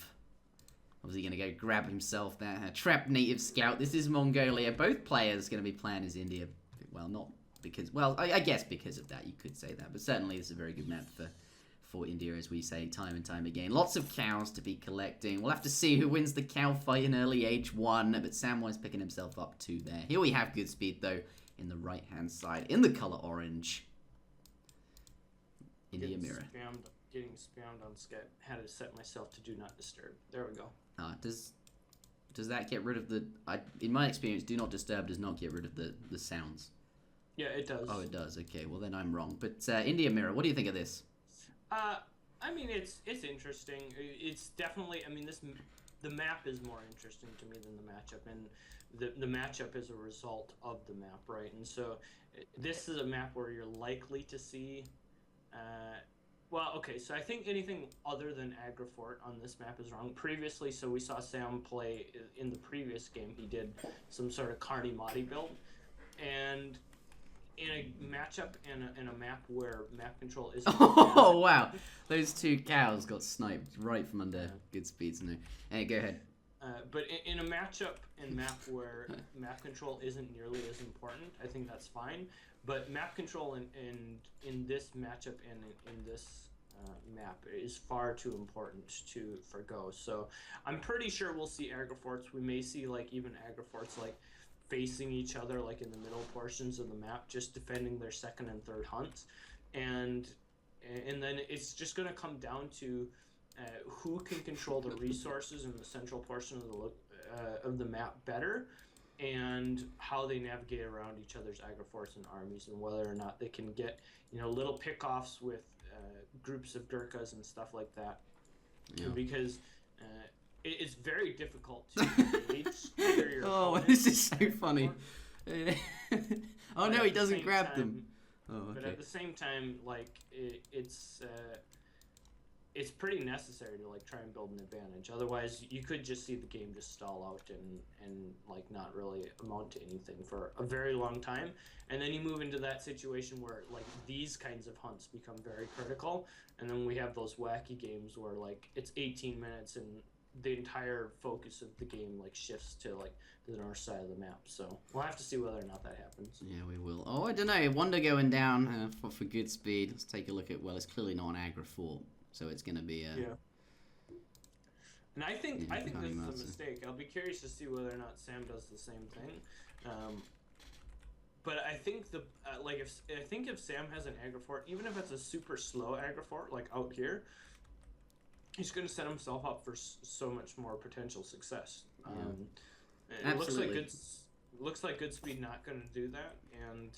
[SPEAKER 1] Obviously going to go grab himself that trapped native scout. This is Mongolia. Both players going to be playing as India. Well, not because... Well, I guess because of that, you could say that. But certainly it's a very good map for India, as we say time and time again. Lots of cows to be collecting. We'll have to see who wins the cow fight in early age 1. But Samwise picking himself up 2 there. Here we have GoodSpeed, though, in the right-hand side. In the colour orange. India mirror.
[SPEAKER 2] Getting spammed on Skype. Had to set myself to do not disturb. There we go.
[SPEAKER 1] Does that get rid of the... in my experience, do not disturb does not get rid of the sounds.
[SPEAKER 2] Yeah, it does.
[SPEAKER 1] Oh, it does. Okay, well then I'm wrong. But India mirror, what do you think of this?
[SPEAKER 2] I mean, it's interesting. It's definitely... I mean, the map is more interesting to me than the matchup, and the matchup is a result of the map, right? And so this is a map where you're likely to see... well, okay, so I think anything other than Agrifort on this map is wrong. Previously, so we saw Sam play in the previous game. He did some sort of Carney Madi build. And in a matchup in a map where map control isn't...
[SPEAKER 1] Oh, wow. Those 2 cows got sniped right from under GoodSpeed's no. Hey, go ahead.
[SPEAKER 2] But in a matchup in map where map control isn't nearly as important, I think that's fine. But map control in this matchup and in this map is far too important to forgo. So I'm pretty sure we'll see Agriforts. We may see like even Agriforts like facing each other like in the middle portions of the map, just defending their second and third hunts, and then it's just going to come down to who can control the resources in the central portion of the map better, and how they navigate around each other's Agriforts and armies, and whether or not they can get, you know, little pickoffs with groups of Gurkhas and stuff like that. Yeah. Because it's very difficult to gauge your
[SPEAKER 1] opponent. This is so funny. Oh no, he doesn't grab them. Oh, okay.
[SPEAKER 2] But at the same time, like it's pretty necessary to like try and build an advantage. Otherwise, you could just see the game just stall out and like not really amount to anything for a very long time. And then you move into that situation where like these kinds of hunts become very critical. And then we have those wacky games where like it's 18 minutes and the entire focus of the game like shifts to like the north side of the map. So we'll have to see whether or not that happens.
[SPEAKER 1] Yeah, we will. Oh, I don't know. Wonder going down for GoodSpeed. Let's take a look at. Well, it's clearly not an Agrifort. So it's going to be a...
[SPEAKER 2] Yeah. And I think this is a mistake. I'll be curious to see whether or not Sam does the same thing. But I think if Sam has an Agrifort, even if it's a super slow Agrifort like out here, he's going to set himself up for so much more potential success. It looks like GoodSpeed not going to do that, and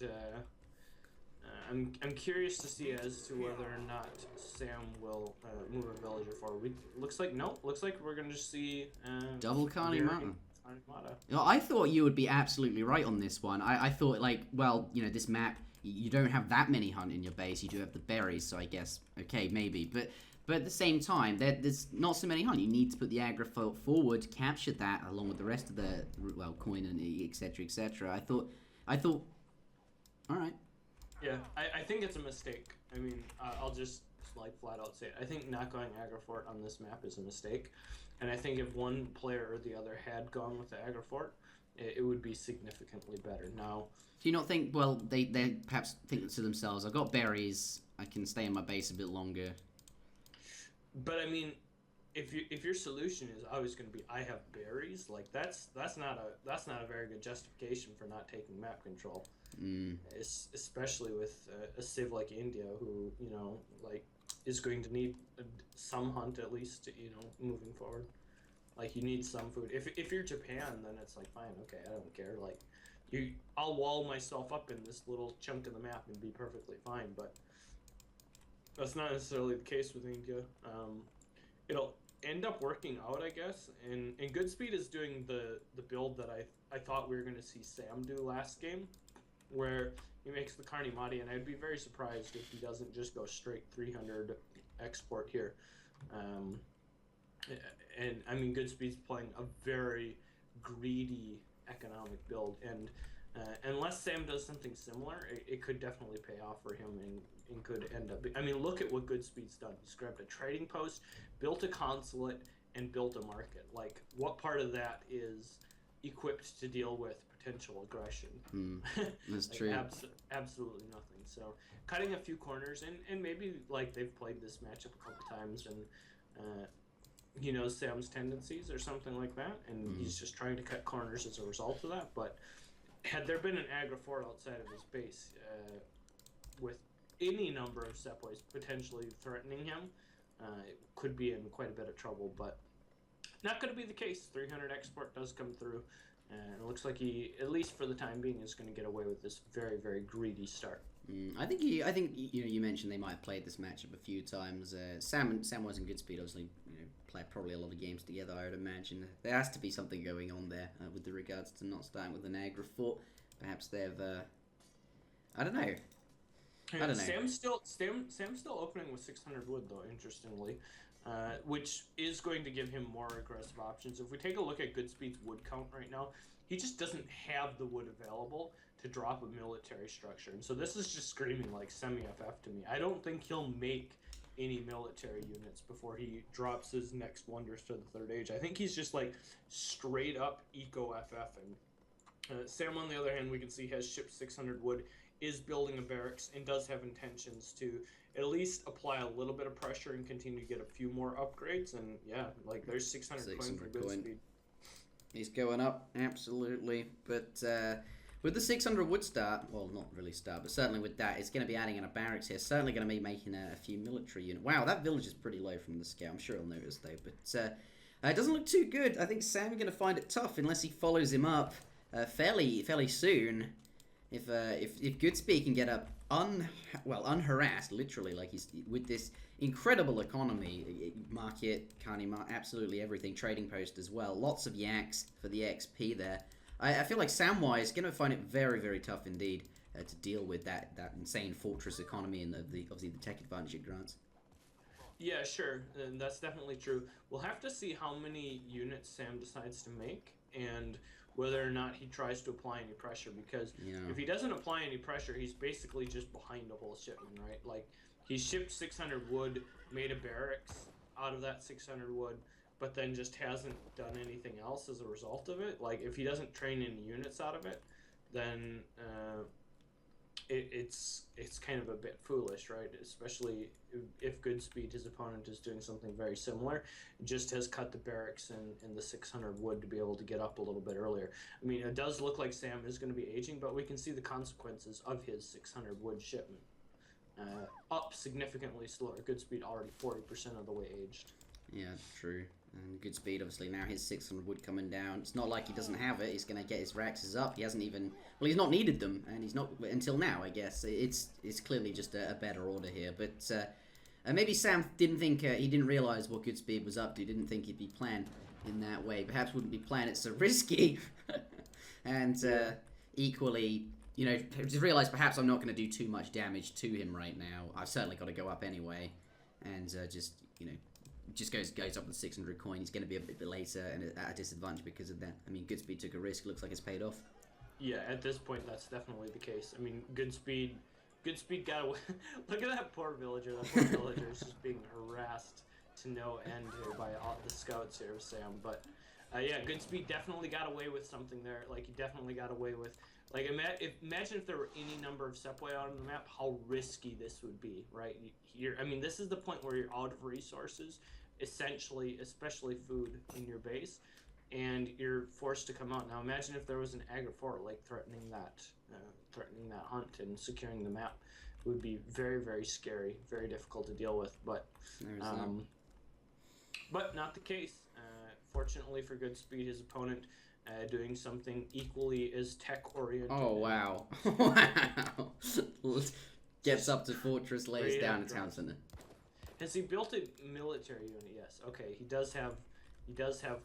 [SPEAKER 2] I'm curious to see as to whether or not Sam will move a villager forward. Looks like we're going to just see
[SPEAKER 1] double Carney Mata. You know, I thought you would be absolutely right on this one. I thought like, well, you know, this map, you don't have that many hunt in your base. You do have the berries, so I guess okay, maybe, but at the same time, there's not so many hunt. You need to put the Agrifort forward, capture that along with the rest of the coin and etc. etc. I thought, all right.
[SPEAKER 2] Yeah, I think it's a mistake. I mean, I'll just like flat out say it. I think not going Agrifort on this map is a mistake, and I think if one player or the other had gone with the Agrifort, it would be significantly better. Now,
[SPEAKER 1] do you not think? Well, they perhaps think to themselves, "I've got berries. I can stay in my base a bit longer."
[SPEAKER 2] But I mean, if your solution is always going to be I have berries, like that's not a very good justification for not taking map control. Especially with a civ like India, who, you know, like is going to need some hunt at least, moving forward. Like, you need some food. If you're Japan, then it's like, fine, okay, I don't care. Like, I'll wall myself up in this little chunk of the map and be perfectly fine, but that's not necessarily the case with India. It'll end up working out, I guess, and GoodSpeed is doing the build that I thought we were going to see Sam do last game, where he makes the Karni Madi, and I'd be very surprised if he doesn't just go straight 300 export here. And I mean, GoodSpeed's playing a very greedy economic build, and unless Sam does something similar, it could definitely pay off for him and could end up. I mean, look at what GoodSpeed's done. He's grabbed a trading post, built a consulate, and built a market. Like, what part of that is equipped to deal with potential aggression?
[SPEAKER 3] That's
[SPEAKER 2] like,
[SPEAKER 3] true.
[SPEAKER 2] Absolutely nothing. So cutting a few corners, and maybe like they've played this matchup a couple times, and he knows Sam's tendencies or something like that, and he's just trying to cut corners as a result of that. But had there been an aggro fort outside of his base, with any number of Sepoys potentially threatening him, it could be in quite a bit of trouble. But not going to be the case. 300 export does come through, and it looks like he, at least for the time being, is going to get away with this very, very greedy start.
[SPEAKER 3] I think you mentioned they might have played this matchup a few times. Samwise and GoodSpeed obviously play probably a lot of games together. I would imagine there has to be something going on there with the regards to not starting with an aggro fort. Perhaps they've I don't know.
[SPEAKER 2] Sam's still opening with 600 wood though, interestingly, which is going to give him more aggressive options. If we take a look at GoodSpeed's wood count right now, he just doesn't have the wood available to drop a military structure. And so this is just screaming like semi-FF to me. I don't think he'll make any military units before he drops his next wonders to the third age. I think he's just like straight up eco-FF. And Sam, on the other hand, we can see has shipped 600 wood, is building a barracks, and does have intentions to at least apply a little bit of pressure and continue to get a few more upgrades. And yeah, like there's 600 coin for GoodSpeed.
[SPEAKER 3] He's going up, absolutely. But with the 600 wood start, well, not really start, but certainly with that, it's going to be adding in a barracks here. Certainly going to be making a few military units. Wow, that village is pretty low from the scale. I'm sure he'll notice though. But it doesn't look too good. I think Sam's going to find it tough unless he follows him up fairly soon. If GoodSpeed can get up unharassed, literally, like he's with this incredible economy, market, absolutely everything, trading post as well, lots of yaks for the XP there. I feel like Samwise is going to find it very, very tough indeed to deal with that insane fortress economy and obviously the tech advantage it grants.
[SPEAKER 2] Yeah, sure, and that's definitely true. We'll have to see how many units Sam decides to make, and whether or not he tries to apply any pressure, because if he doesn't apply any pressure, he's basically just behind a whole shipment, right? Like, he shipped 600 wood, made a barracks out of that 600 wood, but then just hasn't done anything else as a result of it. Like, if he doesn't train any units out of it, then it's kind of a bit foolish, right? Especially if GoodSpeed, his opponent, is doing something very similar, just has cut the barracks and the 600 wood to be able to get up a little bit earlier. I mean, it does look like Sam is going to be aging, but we can see the consequences of his 600 wood shipment. Up significantly slower. GoodSpeed already 40% of the way aged.
[SPEAKER 3] Yeah, true. And GoodSpeed, obviously, now his 600 wood coming down. It's not like he doesn't have it. He's going to get his Raxes up. He hasn't even... Well, he's not needed them, and he's not... Until now, I guess. It's clearly just a better order here. But maybe Sam didn't think... he didn't realise what GoodSpeed was up to. Didn't think he'd be playing in that way. Perhaps wouldn't be playing it so risky. And equally... just realised perhaps I'm not going to do too much damage to him right now. I've certainly got to go up anyway. And just goes up with 600 coin. He's going to be a bit later and at a disadvantage because of that. I mean, GoodSpeed took a risk. Looks like it's paid off.
[SPEAKER 2] Yeah, at this point, that's definitely the case. I mean, GoodSpeed got away. Look at that poor villager. That poor villager is just being harassed to no end here by all the scouts here of Sam. But yeah, GoodSpeed definitely got away with something there. Like, he definitely got away with... Like, imagine if there were any number of Sepoy out on the map, how risky this would be, right? I mean, this is the point where you're out of resources, essentially, especially food in your base, and you're forced to come out. Now, imagine if there was an aggro fort, like, threatening that hunt and securing the map. would be very, very scary, very difficult to deal with. But not the case. Fortunately for GoodSpeed, his opponent doing something equally as tech-oriented.
[SPEAKER 1] Oh, wow. Wow. Gets up to Fortress, lays down a town center.
[SPEAKER 2] Has he built a military unit? Yes. Okay, he does have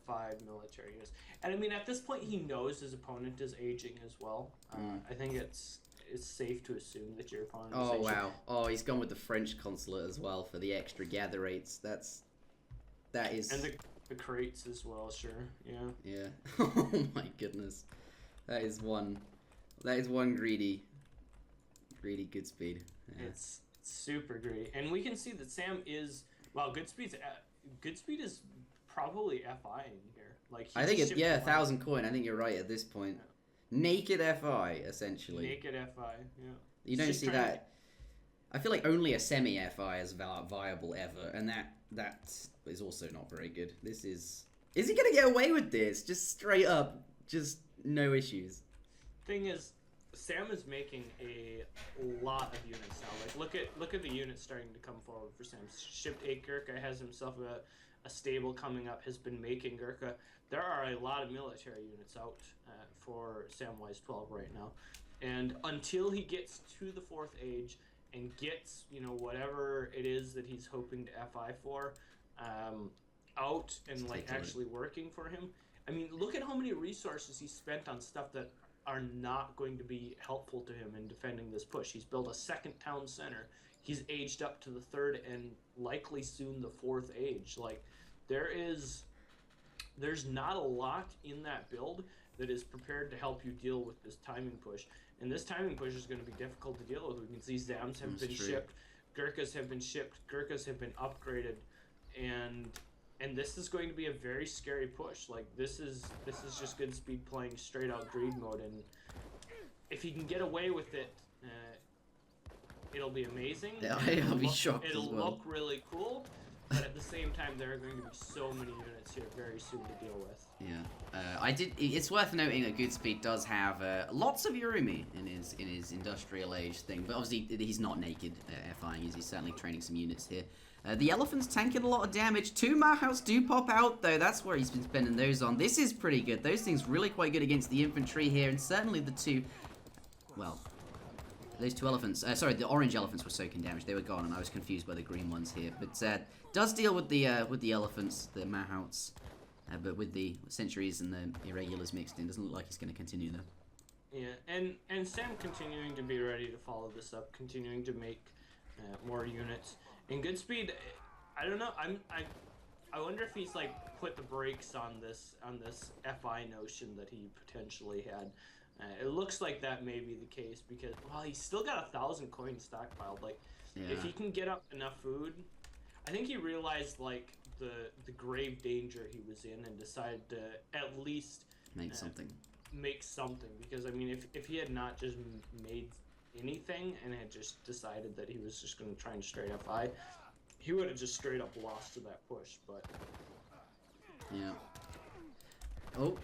[SPEAKER 2] 5 military units. And I mean, at this point, he knows his opponent is aging as well. I think it's safe to assume that your opponent is aging.
[SPEAKER 1] Wow. Oh, he's gone with the French consulate as well for the extra gather rates. That is...
[SPEAKER 2] And the crates as well, sure. Yeah.
[SPEAKER 1] Yeah. Oh my goodness. That is one greedy GoodSpeed. Yeah.
[SPEAKER 2] It's super greedy. And we can see that Sam is... Wow, GoodSpeed is probably FIing here. Like,
[SPEAKER 1] I think it's 1,000 coin. I think you're right at this point. Yeah. Naked FI, essentially.
[SPEAKER 2] Naked FI, yeah.
[SPEAKER 1] You don't see that. I feel like only a semi FI is viable ever, and that is also not very good. This is he gonna get away with this? Just straight up, just no issues.
[SPEAKER 2] Thing is, Sam is making a lot of units now. Like, look at the units starting to come forward for Sam. Shipped 8 Gurkha, has himself a stable coming up, has been making Gurkha. There are a lot of military units out for Samwise12 right now. And until he gets to the 4th age and gets, whatever it is that he's hoping to FI for out and like actually working for him. I mean, look at how many resources he spent on stuff that are not going to be helpful to him in defending this push. He's built a 2nd town center. He's aged up to the 3rd and likely soon the 4th age. Like, there's not a lot in that build that is prepared to help you deal with this timing push. And this timing push is going to be difficult to deal with. We can see Zams have been shipped, Gurkhas have been shipped, Gurkhas have been upgraded, and this is going to be a very scary push. Like, this is just GoodSpeed playing straight out greed mode, and if he can get away with it, it'll be amazing.
[SPEAKER 1] Yeah, I'll be shocked as well.
[SPEAKER 2] It'll look really cool, but at the same time, there are going to be so many units here very soon to deal with.
[SPEAKER 1] Yeah, it's worth noting that GoodSpeed does have lots of Urumi in his industrial age thing, but obviously he's not naked FIing. He's certainly training some units here. The elephant's tanking a lot of damage. 2 Mahouts do pop out, though. That's where he's been spending those on. This is pretty good. Those things really quite good against the infantry here, and certainly the 2... Well, those 2 elephants... sorry, the orange elephants were soaking damage. They were gone, and I was confused by the green ones here. But does deal with the elephants, the Mahouts, but with the centuries and the irregulars mixed in. Doesn't look like he's going to continue, though.
[SPEAKER 2] Yeah, and Sam continuing to be ready to follow this up, continuing to make more units. And GoodSpeed, I don't know. I wonder if he's like put the brakes on this FI notion that he potentially had. It looks like that may be the case because he's still got 1,000 coins stockpiled. Like, if he can get up enough food, I think he realized like the grave danger he was in and decided to at least
[SPEAKER 1] make something.
[SPEAKER 2] Make something, because I mean, if he had not just made anything and had just decided that he was just going to try and straight FI, he would have just straight up lost to that push. But
[SPEAKER 1] yeah. Oh,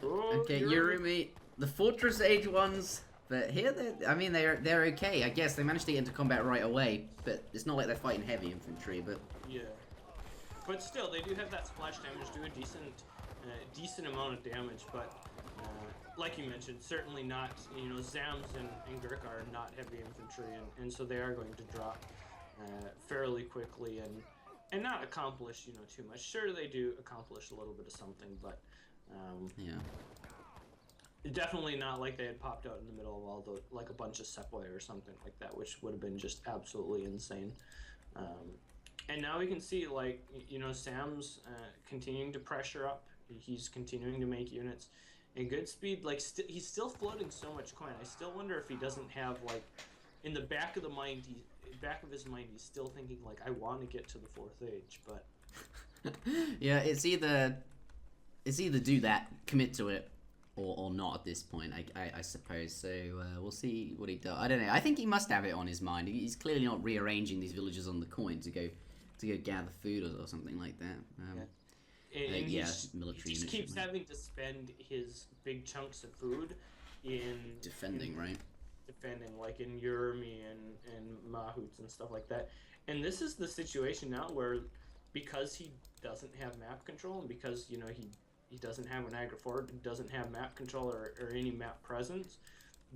[SPEAKER 1] okay, Urumi. The Fortress Age ones, but here they're okay. I guess they managed to get into combat right away, but it's not like they're fighting heavy infantry. But
[SPEAKER 2] yeah, but still, they do have that splash damage, do a decent amount of damage, but. Like you mentioned, certainly not, Zams and Gurkha are not heavy infantry, and so they are going to drop fairly quickly and not accomplish, too much. Sure, they do accomplish a little bit of something, but
[SPEAKER 1] yeah,
[SPEAKER 2] definitely not like they had popped out in the middle of all the, like a bunch of Sepoy or something like that, which would have been just absolutely insane. And now we can see, like, Sam's continuing to pressure up. He's continuing to make units. And GoodSpeed, like, he's still floating so much coin. I still wonder if he doesn't have, like, in the back of his mind, he's still thinking, like, I want to get to the 4th age, but...
[SPEAKER 1] Yeah, it's either do that, commit to it, or not at this point, I suppose. So we'll see what he does. I don't know. I think he must have it on his mind. He's clearly not rearranging these villages on the coin to go gather food or something like that.
[SPEAKER 2] And
[SPEAKER 1] military
[SPEAKER 2] he just keeps having to spend his big chunks of food in
[SPEAKER 1] defending, right?
[SPEAKER 2] defending, like in Urmi and Mahouts and stuff like that. And this is the situation now where, because he doesn't have map control, and because, you know, he doesn't have an Agra Fort, doesn't have map control or any map presence,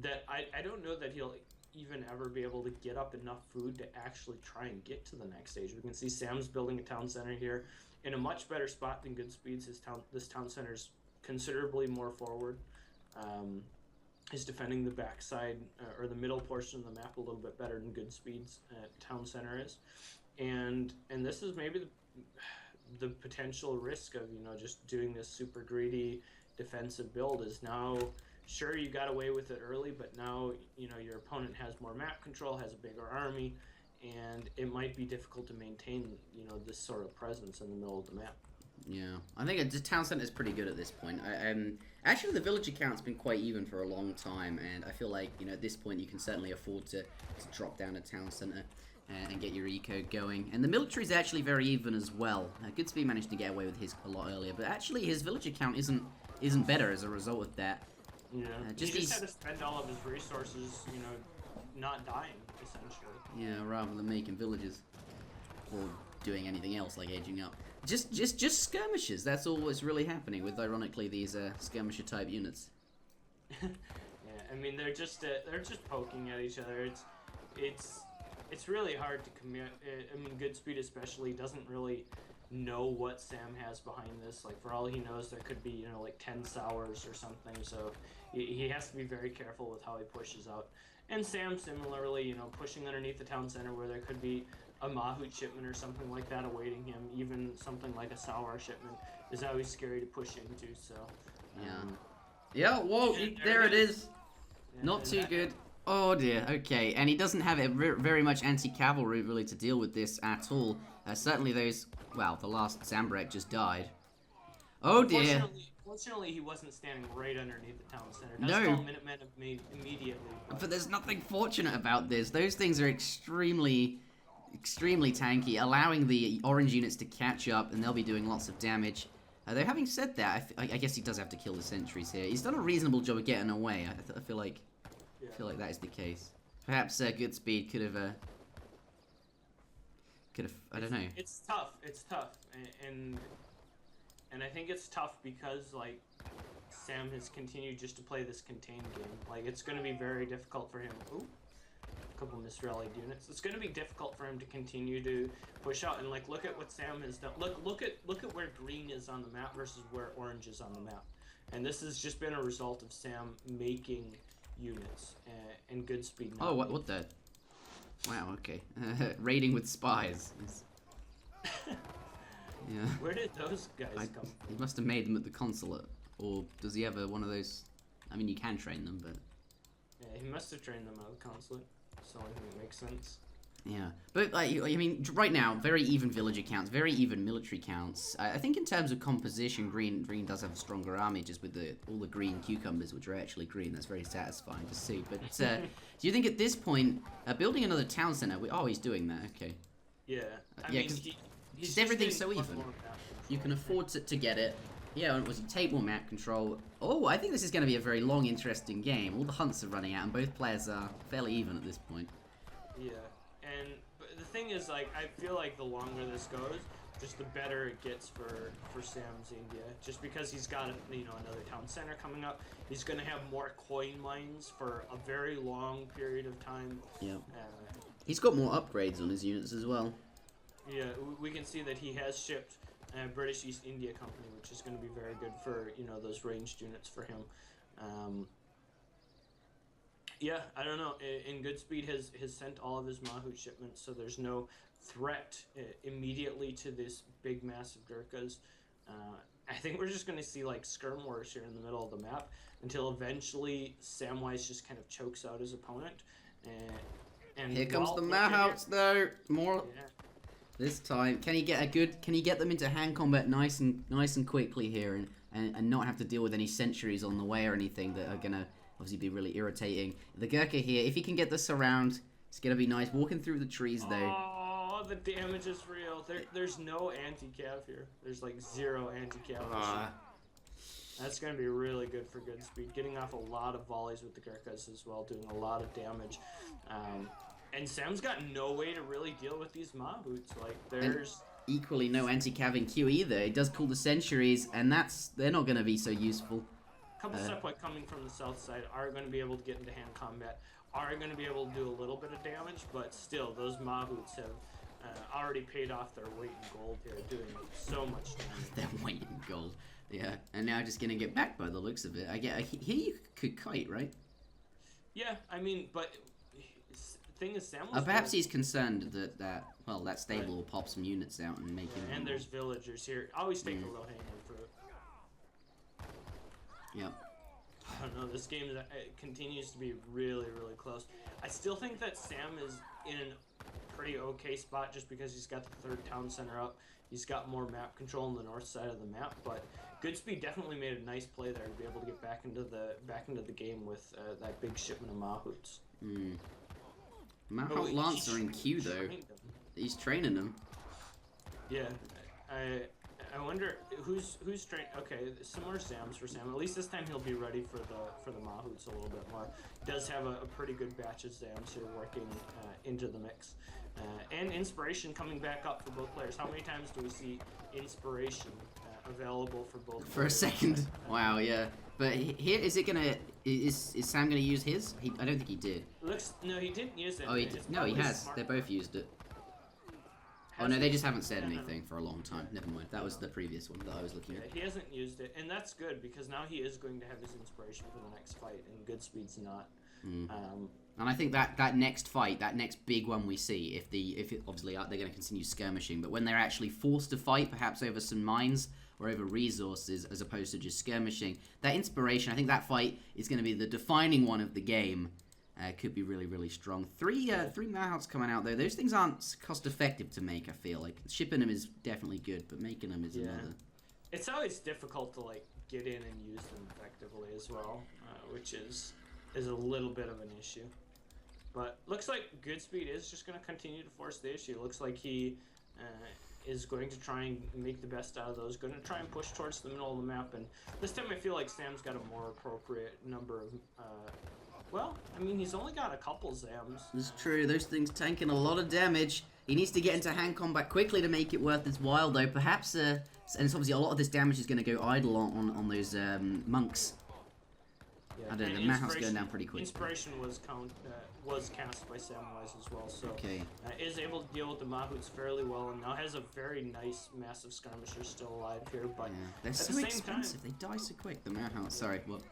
[SPEAKER 2] that I don't know that he'll even ever be able to get up enough food to actually try and get to the next stage. We can see Sam's building a town center here in a much better spot than GoodSpeed's. This town center's considerably more forward. Is defending the backside or the middle portion of the map a little bit better than GoodSpeed's town center is, and this is maybe the potential risk of, you know, just doing this super greedy defensive build. Is now, sure, you got away with it early, but now, you know, your opponent has more map control, has a bigger army, and it might be difficult to maintain, you know, this sort of presence in the middle of the map.
[SPEAKER 1] Yeah, I think the town centre is pretty good at this point. Actually, the villager count's been quite even for a long time, and I feel like, you know, at this point you can certainly afford to drop down a town centre and get your eco going. And the military is actually very even as well. GoodSpeed managed to get away with his a lot earlier, but actually his villager count isn't better as a result of that.
[SPEAKER 2] Yeah, he just had to spend all of his resources, you know, not dying, essentially.
[SPEAKER 1] Yeah, rather than making villages or doing anything else like aging up. Just skirmishes. That's all that's really happening with, ironically, these skirmisher type units.
[SPEAKER 2] Yeah, I mean, they're just poking at each other. It's really hard to commit. I mean, GoodSpeed especially doesn't really know what Sam has behind this. Like, for all he knows, there could be, you know, like 10 sours or something. So he has to be very careful with how he pushes out. And Sam, similarly, you know, pushing underneath the town center where there could be a Mahout shipment or something like that awaiting him. Even something like a sour shipment is always scary to push into. So
[SPEAKER 1] yeah. Whoa! There it is. Yeah, not too good. Oh dear, okay, and he doesn't have very much anti-cavalry really to deal with this at all. Certainly those, well, the last Zambrek just died. Oh dear.
[SPEAKER 2] Fortunately, he wasn't standing right underneath the town center.
[SPEAKER 1] No.
[SPEAKER 2] Call Minutemen immediately.
[SPEAKER 1] But there's nothing fortunate about this. Those things are extremely tanky, allowing the orange units to catch up, and they'll be doing lots of damage. Though having said that, I guess he does have to kill the sentries here. He's done a reasonable job of getting away. I feel like that is the case. Perhaps GoodSpeed could have, I don't know.
[SPEAKER 2] It's tough, and I think it's tough because, like, Sam has continued just to play this contained game. Like, it's going to be very difficult for him. Ooh, a couple misrallied units. It's going to be difficult for him to continue to push out. And, like, look at what Sam has done. Look at where green is on the map versus where orange is on the map. And this has just been a result of Sam making units and GoodSpeed.
[SPEAKER 1] Oh, what the? Wow, okay. Raiding with spies. Yeah.
[SPEAKER 2] Where did those guys come from?
[SPEAKER 1] He must have made them at the consulate. Or does he have one of those? I mean, you can train them, but...
[SPEAKER 2] Yeah, he must have trained them at the consulate. So I think it makes sense.
[SPEAKER 1] Yeah. But, like, I mean, right now, very even villager counts, very even military counts. I think in terms of composition, green does have a stronger army, just with all the green cucumbers, which are actually green. That's very satisfying to see. But do you think at this point, building another town centre... Oh, he's doing that, okay.
[SPEAKER 2] Yeah. I
[SPEAKER 1] mean,
[SPEAKER 2] he's
[SPEAKER 1] everything's so even. You can afford to get it. Yeah, was he take more map control? Oh, I think this is going to be a very long, interesting game. All the hunts are running out, and both players are fairly even at this point.
[SPEAKER 2] Yeah, but the thing is, like, I feel like the longer this goes, just the better it gets for Sam's India. Just because he's got, you know, another town center coming up, he's going to have more coin mines for a very long period of time.
[SPEAKER 1] Yeah. He's got more upgrades on his units as well.
[SPEAKER 2] Yeah, we can see that he has shipped British East India Company, which is going to be very good for, you know, those ranged units for him. Yeah, I don't know. And GoodSpeed has sent all of his Mahout shipments, so there's no threat immediately to this big, massive Gurkhas. I think we're just going to see, like, skirm wars here in the middle of the map until eventually Samwise just kind of chokes out his opponent. And
[SPEAKER 1] here comes the Mahouts, though. More. Yeah. This time, can he get them into hand combat nice and quickly here, and not have to deal with any sentries on the way or anything that are gonna obviously be really irritating. The Gurkha here, if he can get this around, it's gonna be nice. Walking through the trees though.
[SPEAKER 2] Oh, the damage is real. There's no anti-cav here. There's like zero anti-cav. That's going to be really good for GoodSpeed. Getting off a lot of volleys with the Gurkhas as well, doing a lot of damage. And Sam's got no way to really deal with these Mahouts. Like, there's...
[SPEAKER 1] And equally no anti-caving Q either. It does call the sentries, and they're not going to be so useful.
[SPEAKER 2] A couple Sepway coming from the south side are going to be able to get into hand combat, are going to be able to do a little bit of damage, but still, those Mahouts have already paid off their weight in gold here, doing so much damage.
[SPEAKER 1] Their weight in gold. Yeah, and now just going to get backed by the looks of it. I hear you could kite, right?
[SPEAKER 2] Yeah, I mean, but thing is, Sam
[SPEAKER 1] perhaps he's concerned that stable will pop some units out and make him...
[SPEAKER 2] And there's villagers here. Always take the low-hanging fruit.
[SPEAKER 1] Yep.
[SPEAKER 2] I don't know, this game continues to be really, really close. I still think that Sam is in a pretty okay spot just because he's got the third town center up. He's got more map control on the north side of the map, but GoodSpeed definitely made a nice play there to be able to get back into the game with that big shipment of Mahouts.
[SPEAKER 1] Mahout Lancer in Q though. He's training them.
[SPEAKER 2] Yeah, I wonder who's trained. Okay, similar Sam's for Sam. At least this time he'll be ready for the Mahouts a little bit more. He does have a pretty good batch of Zams here working into the mix, and inspiration coming back up for both players. How many times do we see inspiration available for both?
[SPEAKER 1] For a second, wow, yeah. But here, is Sam gonna use his? I don't think he did.
[SPEAKER 2] No, he didn't use it.
[SPEAKER 1] Oh, he did. No, he has. Smart. They both used it. Oh no, they just haven't said anything for a long time. Never mind. That was the previous one that I was looking at.
[SPEAKER 2] He hasn't used it, and that's good because now he is going to have his inspiration for the next fight, and GoodSpeed's not.
[SPEAKER 1] And I think that next fight, that next big one we see, if obviously they're going to continue skirmishing, but when they're actually forced to fight, perhaps over some mines or over resources as opposed to just skirmishing, that inspiration, I think that fight is going to be the defining one of the game. Could be really, really strong. Three Mahouts coming out though. Those things aren't cost effective to make. I feel like shipping them is definitely good, but making them is another.
[SPEAKER 2] It's always difficult to like get in and use them effectively as well, which is a little bit of an issue. But looks like GoodSpeed is just going to continue to force the issue. Looks like he is going to try and make the best out of those. Going to try and push towards the middle of the map. And this time I feel like Sam's got a more appropriate number of... well, I mean, he's only got a couple Zams.
[SPEAKER 1] It's true. Those things tanking a lot of damage. He needs to get into hand combat quickly to make it worth his while, though. Perhaps, and it's obviously a lot of this damage is going to go idle on those monks.
[SPEAKER 2] Yeah,
[SPEAKER 1] I don't know, the Mahout's going down pretty quick.
[SPEAKER 2] Inspiration was cast by Samwise as well, so
[SPEAKER 1] okay.
[SPEAKER 2] Is able to deal with the Mahouts fairly well, and now has a very nice, massive skirmisher still alive here, but
[SPEAKER 1] they're so expensive, they die so quick, the Mahouts. Sorry, what?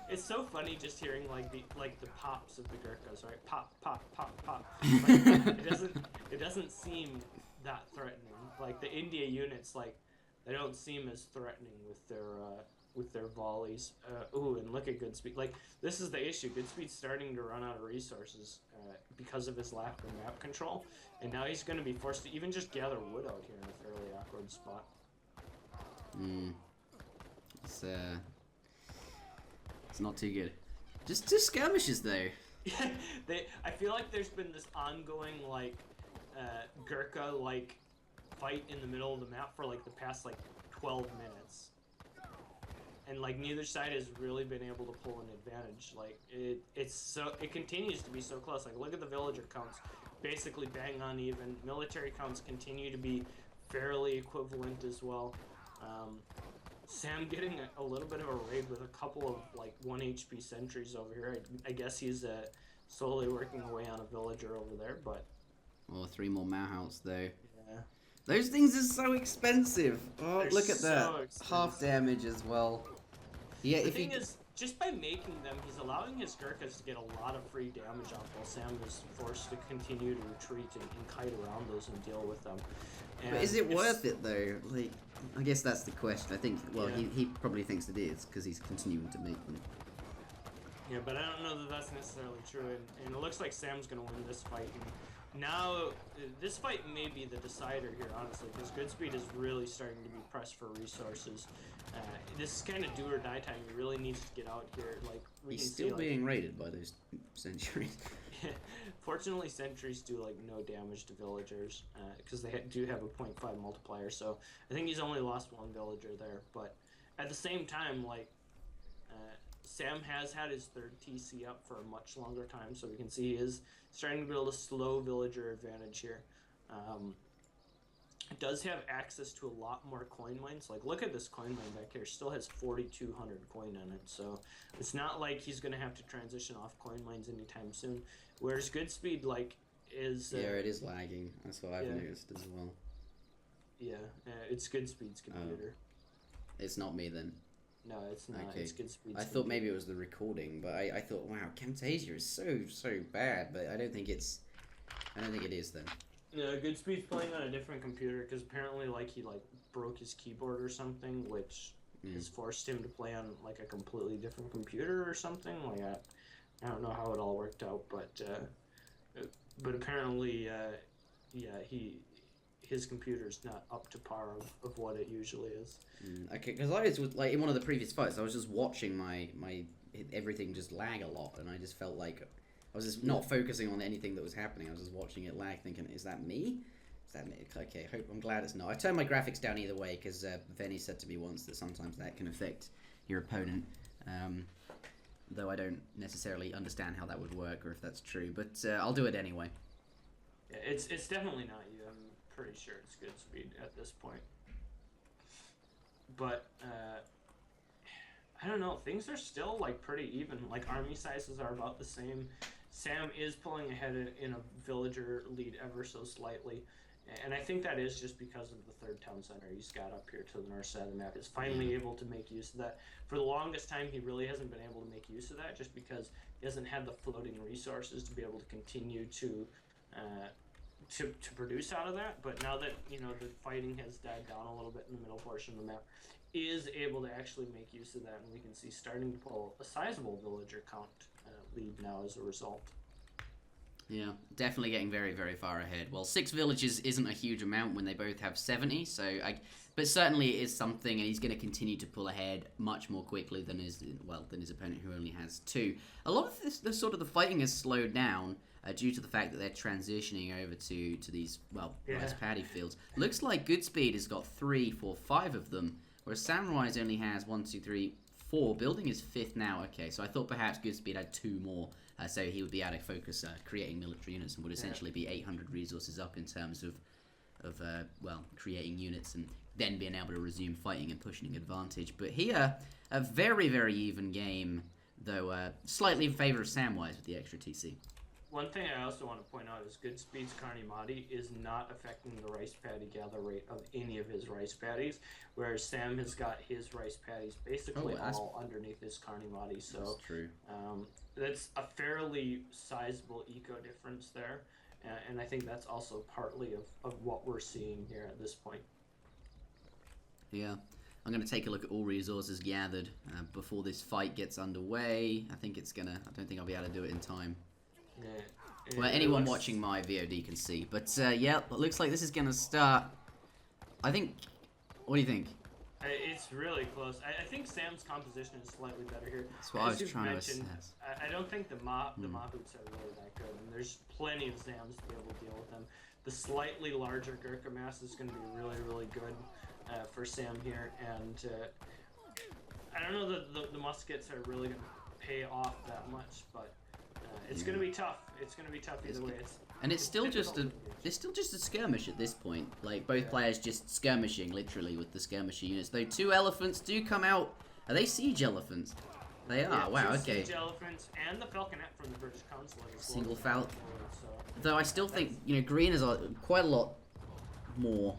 [SPEAKER 2] It's so funny just hearing like the pops of the Gurkhas, right? Pop, pop, pop, pop. Like, it doesn't seem that threatening. Like the India units, like they don't seem as threatening with their volleys. Ooh, and look at GoodSpeed. Like this is the issue. GoodSpeed's starting to run out of resources because of his lack of map control, and now he's going to be forced to even just gather wood out here in a fairly awkward spot.
[SPEAKER 1] It's not too good. Just skirmishes though.
[SPEAKER 2] Yeah, I feel like there's been this ongoing like Gurkha like fight in the middle of the map for like the past like 12 minutes, and like neither side has really been able to pull an advantage. Like it continues to be so close. Like look at the villager counts, basically bang on even. Military counts continue to be fairly equivalent as well. Sam getting a little bit of a raid with a couple of like 1 HP sentries over here. I guess he's slowly working away on a villager over there, but...
[SPEAKER 1] Oh, 3 more Mahouts though.
[SPEAKER 2] Yeah.
[SPEAKER 1] Those things are so expensive. Oh,
[SPEAKER 2] They're
[SPEAKER 1] look at
[SPEAKER 2] so
[SPEAKER 1] that.
[SPEAKER 2] expensive.
[SPEAKER 1] Half damage as well. Yeah,
[SPEAKER 2] the thing is, just by making them, he's allowing his Gurkhas to get a lot of free damage off while Sam is forced to continue to retreat and kite around those and deal with them. And
[SPEAKER 1] but is it worth it though? Like, I guess that's the question. I think, well,
[SPEAKER 2] yeah.
[SPEAKER 1] he probably thinks it is because he's continuing to make them.
[SPEAKER 2] Yeah, but I don't know that that's necessarily true, and it looks like Sam's going to win this fight. And now, this fight may be the decider here, honestly, because GoodSpeed is really starting to be pressed for resources. This is kind of do or die time. He really needs to get out here. Like
[SPEAKER 1] he's still being raided by those sentries.
[SPEAKER 2] Yeah. Fortunately, sentries do like no damage to villagers because they do have a 0.5 multiplier. So I think he's only lost 1 villager there, but. at the same time, like, Sam has had his third TC up for a much longer time, so we can see he is starting to build a slow villager advantage here. It does have access to a lot more coin mines. Like, look at this coin mine back here. Still has 4,200 coin on it, so it's not like he's going to have to transition off coin mines anytime soon. Whereas GoodSpeed, like, is...
[SPEAKER 1] yeah, it is lagging. That's what I've noticed as well.
[SPEAKER 2] Yeah, it's GoodSpeed's computer.
[SPEAKER 1] It's not me then.
[SPEAKER 2] No, it's not. Okay. It's GoodSpeed's
[SPEAKER 1] I thought maybe it was the recording, but I thought, wow, Camtasia is so bad, but I don't think it is then.
[SPEAKER 2] No, GoodSpeed's playing on a different computer because apparently, like, he broke his keyboard or something, which has forced him to play on like a completely different computer or something. Like, I don't know how it all worked out, but apparently, his computer's not up to par of what it usually is.
[SPEAKER 1] Okay, because I was like in one of the previous fights, I was just watching my everything just lag a lot, and I just felt like I was just not focusing on anything that was happening. I was just watching it lag, thinking, "Is that me? Is that me?" Okay, I'm glad it's not. I turned my graphics down either way because Venny said to me once that sometimes that can affect your opponent. Though I don't necessarily understand how that would work or if that's true, but I'll do it anyway.
[SPEAKER 2] Yeah, it's definitely not you. I'm pretty sure it's GoodSpeed at this point. But I don't know. Things are still like pretty even. Like, army sizes are about the same. Sam is pulling ahead in a villager lead ever so slightly, and I think that is just because of the third town center he's got up here to the north side of the map. Is finally able to make use of that. For the longest time, he really hasn't been able to make use of that, just because he hasn't had the floating resources to be able to continue to produce out of that. But now that, you know, the fighting has died down a little bit in the middle portion of the map, is able to actually make use of that, and we can see starting to pull a sizable villager count lead now as a result.
[SPEAKER 1] Yeah, definitely getting very, very far ahead. Well, 6 villages isn't a huge amount when they both have 70, but certainly it is something, and he's going to continue to pull ahead much more quickly than his opponent, who only has 2. A lot of the fighting has slowed down due to the fact that they're transitioning over to these rice paddy fields. Looks like GoodSpeed has got 3, 4, 5 of them, whereas Samwise only has 1, 2, 3, 4. Building his 5th now. Okay, so I thought perhaps GoodSpeed had 2 more, so he would be able to focus creating military units and would essentially be 800 resources up in terms of creating units and then being able to resume fighting and pushing an advantage. But here, a very, very even game, though slightly in favor of Samwise with the extra TC.
[SPEAKER 2] One thing I also want to point out is GoodSpeed's Carney Madi is not affecting the rice paddy gather rate of any of his rice paddies, whereas Sam has got his rice paddies basically all underneath his Carney Madi. So
[SPEAKER 1] that's true.
[SPEAKER 2] That's a fairly sizable eco difference there, and I think that's also partly of what we're seeing here at this point.
[SPEAKER 1] Yeah. I'm going to take a look at all resources gathered before this fight gets underway. I don't think I'll be able to do it in time.
[SPEAKER 2] Yeah.
[SPEAKER 1] Well, anyone watching my VOD can see. But, yeah, it looks like this is going to start... I think... What do you think?
[SPEAKER 2] It's really close. I think Sam's composition is slightly better here.
[SPEAKER 1] That's what I was trying to assess.
[SPEAKER 2] I don't think the Mahouts are really that good, and there's plenty of Zams to be able to deal with them. The slightly larger Gurkha mass is going to be really, really good for Sam here, and I don't know that the muskets are really going to pay off that much, but it's going to be tough. It's going to be tough either way.
[SPEAKER 1] It's still just a skirmish at this point. Like, both players just skirmishing, literally, with the skirmisher units. Though 2 elephants do come out. Are they siege elephants? They are.
[SPEAKER 2] Yeah,
[SPEAKER 1] wow. Okay.
[SPEAKER 2] Siege elephants and the falconet from the British Consulate.
[SPEAKER 1] Single falcon. Though I still think green is quite a lot more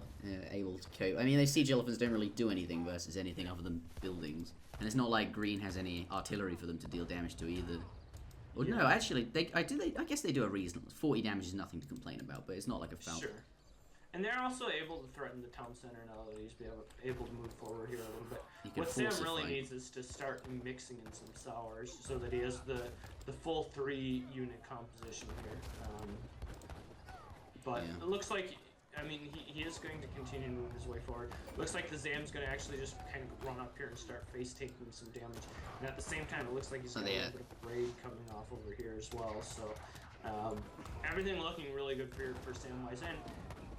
[SPEAKER 1] able to cope. I mean, those siege elephants don't really do anything versus anything other than buildings, and it's not like green has any artillery for them to deal damage to either. Well, no, actually, I guess they do a reasonable. 40 damage is nothing to complain about, but it's not like a falcon.
[SPEAKER 2] Sure. And they're also able to threaten the town center now that he's able to move forward here a little bit. What Sam really needs is to start mixing in some sours so that he has the full 3-unit composition here. But it looks like, I mean, he is going to continue to move his way forward. Looks like the Zam's going to actually just kind of run up here and start face-taking some damage. And at the same time, it looks like he's got a little bit of a raid coming off over here as well. So everything looking really good for Samwise. And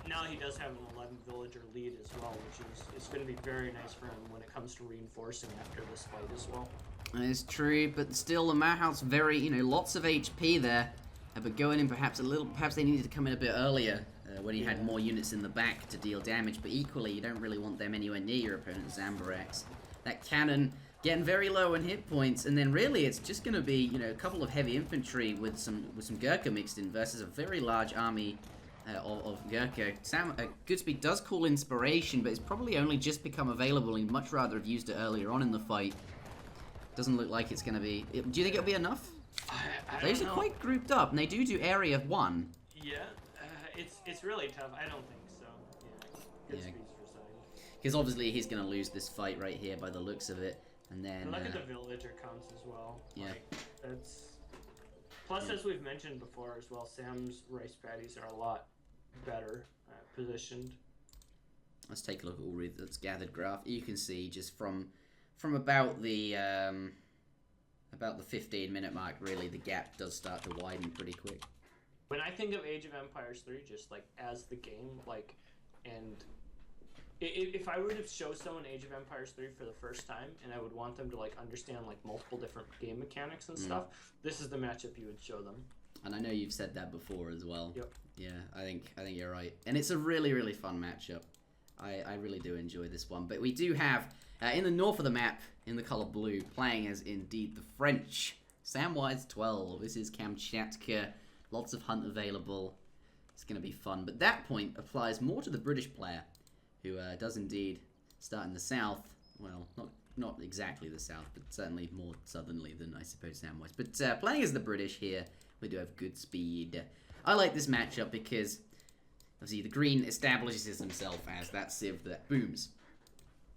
[SPEAKER 2] now he does have an 11 villager lead as well, which is going to be very nice for him when it comes to reinforcing after this fight as well.
[SPEAKER 3] It's true, but still the Madhouse very, lots of HP there. But going in perhaps they needed to come in a bit earlier when he had more units in the back to deal damage. But equally, you don't really want them anywhere near your opponent Zambarex. That cannon getting very low on hit points, and then really it's just going to be, a couple of heavy infantry with some Gurkha mixed in versus a very large army of Gurkha. GoodSpeed does call Inspiration, but it's probably only just become available. He'd much rather have used it earlier on in the fight. Doesn't look like it's going to be... Do you think it'll be enough? Those are quite grouped up, and they do area 1.
[SPEAKER 2] Yeah, it's really tough. I don't think so. Yeah, GoodSpeed's resigning.
[SPEAKER 1] Because obviously he's going to lose this fight right here by the looks of it. And then...
[SPEAKER 2] And look at the villager counts as well.
[SPEAKER 1] Yeah.
[SPEAKER 2] Like, that's... Plus, as we've mentioned before as well, Sam's rice paddies are a lot better positioned.
[SPEAKER 1] Let's take a look at Ulrith's gathered graph. You can see just from about the 15-minute mark, really, the gap does start to widen pretty quick.
[SPEAKER 2] When I think of Age of Empires 3, just like as the game, like, and if I were to show someone Age of Empires 3 for the first time, and I would want them to like understand like multiple different game mechanics and stuff, this is the matchup you would show them.
[SPEAKER 1] And I know you've said that before as well.
[SPEAKER 2] Yep.
[SPEAKER 1] Yeah, I think you're right, and it's a really, really fun matchup. I really do enjoy this one. But we do have, in the north of the map, in the color blue, playing as indeed the French. Samwise12. This is Kamchatka. Lots of hunt available. It's going to be fun. But that point applies more to the British player, who does indeed start in the south. Well, not exactly the south, but certainly more southerly than, I suppose, Samwise. But playing as the British here, we do have GoodSpeed. I like this matchup because... Obviously, the green establishes himself as that civ that booms.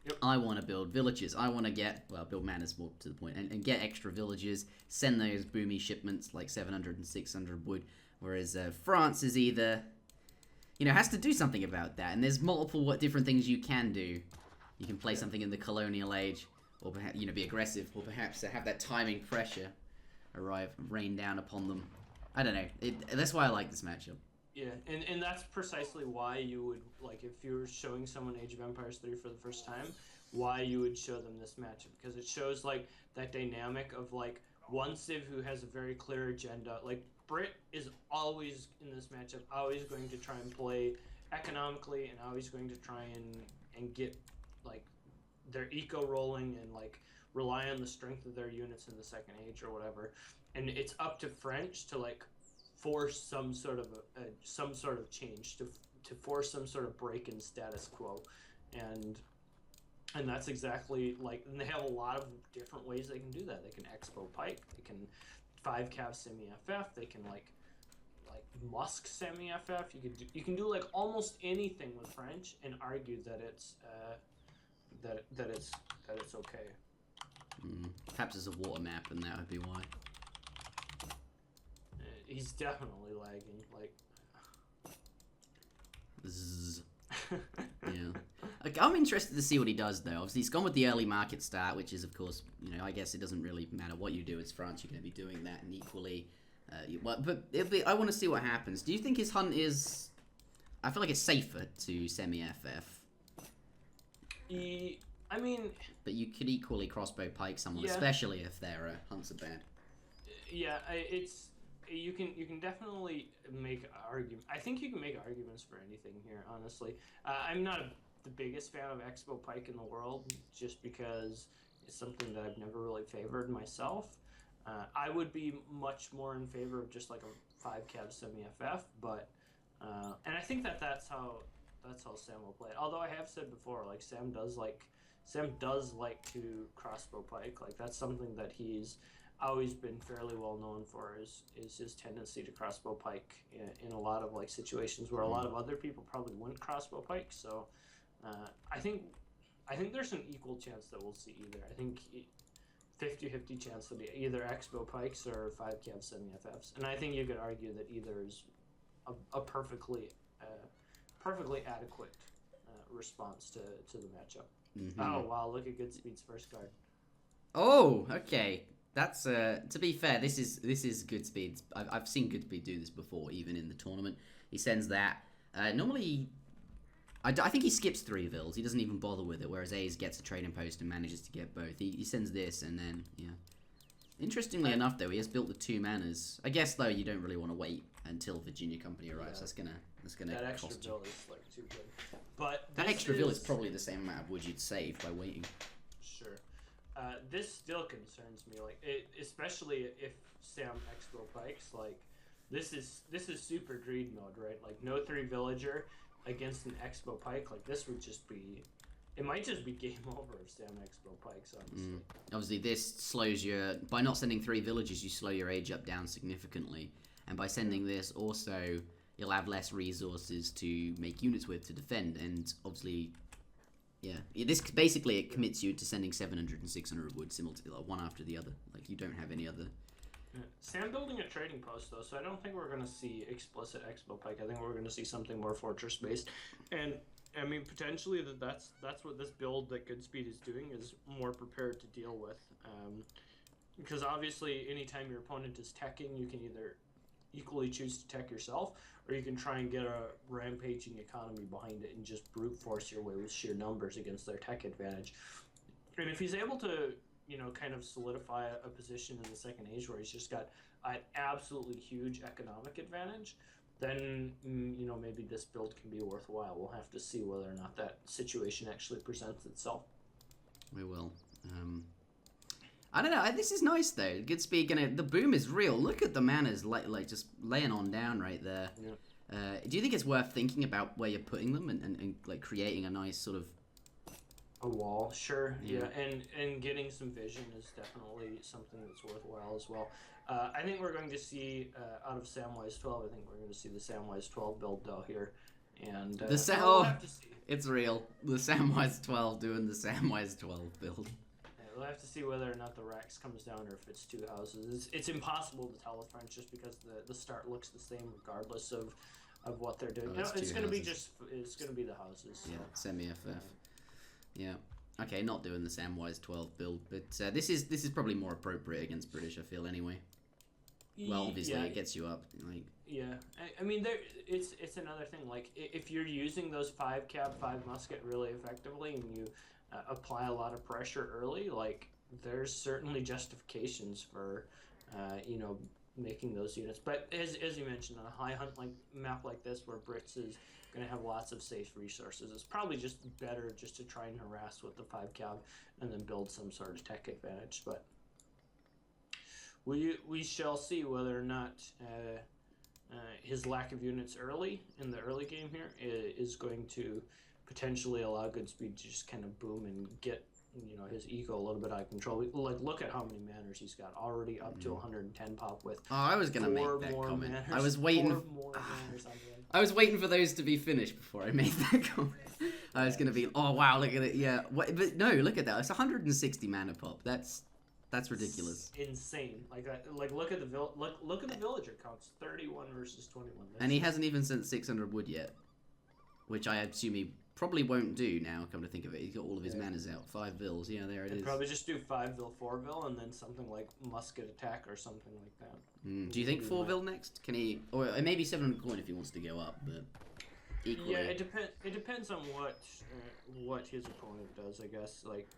[SPEAKER 2] Yep.
[SPEAKER 1] I want to build villages. I want to get, build manors more to the point, and get extra villages, send those boomy shipments like 700 and 600 wood, whereas France is either, has to do something about that, and there's multiple different things you can do. You can play something in the colonial age, or perhaps, be aggressive, or perhaps have that timing pressure rain down upon them. I don't know. That's why I like this matchup.
[SPEAKER 2] Yeah, and that's precisely why you would, like, if you were showing someone Age of Empires 3 for the first time, why you would show them this matchup. Because it shows, like, that dynamic of, like, one civ who has a very clear agenda. Like, Brit is always, in this matchup, always going to try and play economically and always going to try and get, like, their eco rolling and, like, rely on the strength of their units in the Second Age or whatever. And it's up to French to, like, force some sort of change, to force some sort of break in status quo, and that's exactly like, and they have a lot of different ways they can do that. They can expo pike, they can 5 cav semi FF, they can like musk semi FF. You can do like almost anything with French and argue that it's that it's okay.
[SPEAKER 1] Perhaps it's a water map, and that would be why.
[SPEAKER 2] He's definitely lagging, like...
[SPEAKER 1] Zzz. Yeah. Okay, I'm interested to see what he does, though. Obviously, he's gone with the early market start, which is, of course, I guess it doesn't really matter what you do as France. You're going to be doing that, and equally... but I want to see what happens. Do you think his hunt is... I feel like it's safer to semi-FF.
[SPEAKER 2] I mean...
[SPEAKER 1] But you could equally crossbow pike someone, especially if their hunts are bad.
[SPEAKER 2] Yeah, you can definitely make arguments. I think you can make arguments for anything here, honestly. I'm not the biggest fan of Expo Pike in the world, just because it's something that I've never really favored myself. I would be much more in favor of just like a 5 cav semi FF, but and I think that's how Sam will play it. Although I have said before, like Sam does like to crossbow pike. Like that's something that he's always been fairly well known for, is his tendency to crossbow pike in a lot of like situations where a lot of other people probably wouldn't crossbow pike. So I think there's an equal chance that we'll see either. I think 50-50 chance that either expo pikes or 5 cav semi FFs, and I think you could argue that either is a perfectly adequate response to the matchup. Oh wow! Look at GoodSpeed's first card.
[SPEAKER 1] Oh, okay. That's to be fair, this is GoodSpeed. I've seen GoodSpeed do this before, even in the tournament. He sends that
[SPEAKER 3] Normally, I think he skips 3 vills. He doesn't even bother with it, whereas A's gets a trading post and manages to get both. He sends this and then, yeah. Interestingly enough, though, he has built the 2 manas. I guess, though, you don't really want to wait until Virginia Company arrives. Yeah. That's gonna
[SPEAKER 2] that
[SPEAKER 3] cost
[SPEAKER 2] extra
[SPEAKER 3] you.
[SPEAKER 2] bill is like too good. But
[SPEAKER 3] that extra bill is probably the same amount of wood you'd save by waiting.
[SPEAKER 2] Sure. This still concerns me, like especially if Sam Expo pikes. Like this is super greed mode, right? Like no 3 villager against an Expo pike. Like this would just be. It might just be game over if Sam Expo pikes, honestly.
[SPEAKER 3] Obviously, this slows your... By not sending 3 villages, you slow your age up down significantly. And by sending this, also, you'll have less resources to make units with to defend. And obviously, yeah. This basically, it commits you to sending 700 and 600 wood simultaneously, like one after the other. Like, you don't have any other...
[SPEAKER 2] Yeah. Sam building a trading post, though, so I don't think we're going to see explicit Expo pike. I think we're going to see something more fortress-based. And... I mean, potentially that's what this build that GoodSpeed is doing is more prepared to deal with. Because obviously, anytime your opponent is teching, you can either equally choose to tech yourself, or you can try and get a rampaging economy behind it and just brute force your way with sheer numbers against their tech advantage. And if he's able to, kind of solidify a position in the second age where he's just got an absolutely huge economic advantage, then, maybe this build can be worthwhile. We'll have to see whether or not that situation actually presents itself.
[SPEAKER 3] We will. I don't know. This is nice, though. GoodSpeed, the boom is real. Look at the manas, like just laying on down right there. Yeah. Do you think it's worth thinking about where you're putting them and like, creating a nice sort of...
[SPEAKER 2] A wall, sure, yeah. And getting some vision is definitely something that's worthwhile as well. I think we're going to see, out of Samwise12, I think we're going to see the Samwise12 build, though, here. And we'll have to see.
[SPEAKER 3] It's real. The Samwise12 doing the Samwise12 build.
[SPEAKER 2] Yeah, we'll have to see whether or not the Rex comes down or if it's 2 houses. It's impossible to tell with French just because the start looks the same regardless of what they're doing. It's going to be it's going to be the houses.
[SPEAKER 3] Yeah, semi-FF. Yeah. Okay, not doing the Samwise12 build, but this is probably more appropriate against British, I feel, anyway. Well, obviously, it gets you up. Like.
[SPEAKER 2] Yeah. I mean, it's another thing. Like, if you're using those 5 cab, 5 musket really effectively and you apply a lot of pressure early, like, there's certainly justifications for, making those units. But as you mentioned, on a high hunt map like this where Brits is going to have lots of safe resources, it's probably just better just to try and harass with the 5 cab and then build some sort of tech advantage. But we shall see whether or not his lack of units early in the early game here is going to potentially allow GoodSpeed to just kind of boom and get his ego a little bit out of control. Like, look at how many manners he's got already, up to 110 pop with.
[SPEAKER 3] Oh, I was gonna make that comment.
[SPEAKER 2] Manners,
[SPEAKER 3] I was waiting. I was waiting for those to be finished before I made that comment. I was gonna be, oh wow, look at it, yeah. But no, look at that. It's 160 mana pop. That's ridiculous.
[SPEAKER 2] It's insane. Like that. Like look at the villager counts. 31 versus 21.
[SPEAKER 3] And he hasn't even sent 600 wood yet, which I assume he probably won't do now, come to think of it. He's got all of his manas out. 5 vills. Yeah, there it is.
[SPEAKER 2] Probably just do 5 vill, 4 vill, and then something like musket attack or something like that.
[SPEAKER 3] Do you think 4 vill next? Can he... Or maybe 700 coin if he wants to go up, but... Equally.
[SPEAKER 2] Yeah, it depends on what his opponent does, I guess. Like,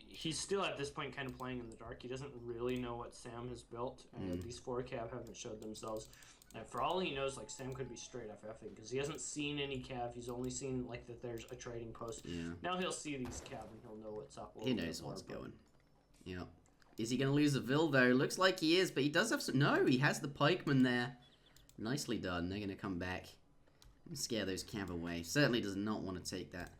[SPEAKER 2] he's still at this point kind of playing in the dark. He doesn't really know what Sam has built. These 4 cab haven't showed themselves. For all he knows, like, Sam could be straight FFing because he hasn't seen any cav. He's only seen like that there's a trading post.
[SPEAKER 3] Yeah.
[SPEAKER 2] Now he'll see these cav and he'll know what's up.
[SPEAKER 3] He knows what's going. Yeah. Is he going to lose a vill though? Looks like he is, but he does have some. No, he has the pikemen there. Nicely done. They're going to come back and scare those cav away. Certainly does not want to take that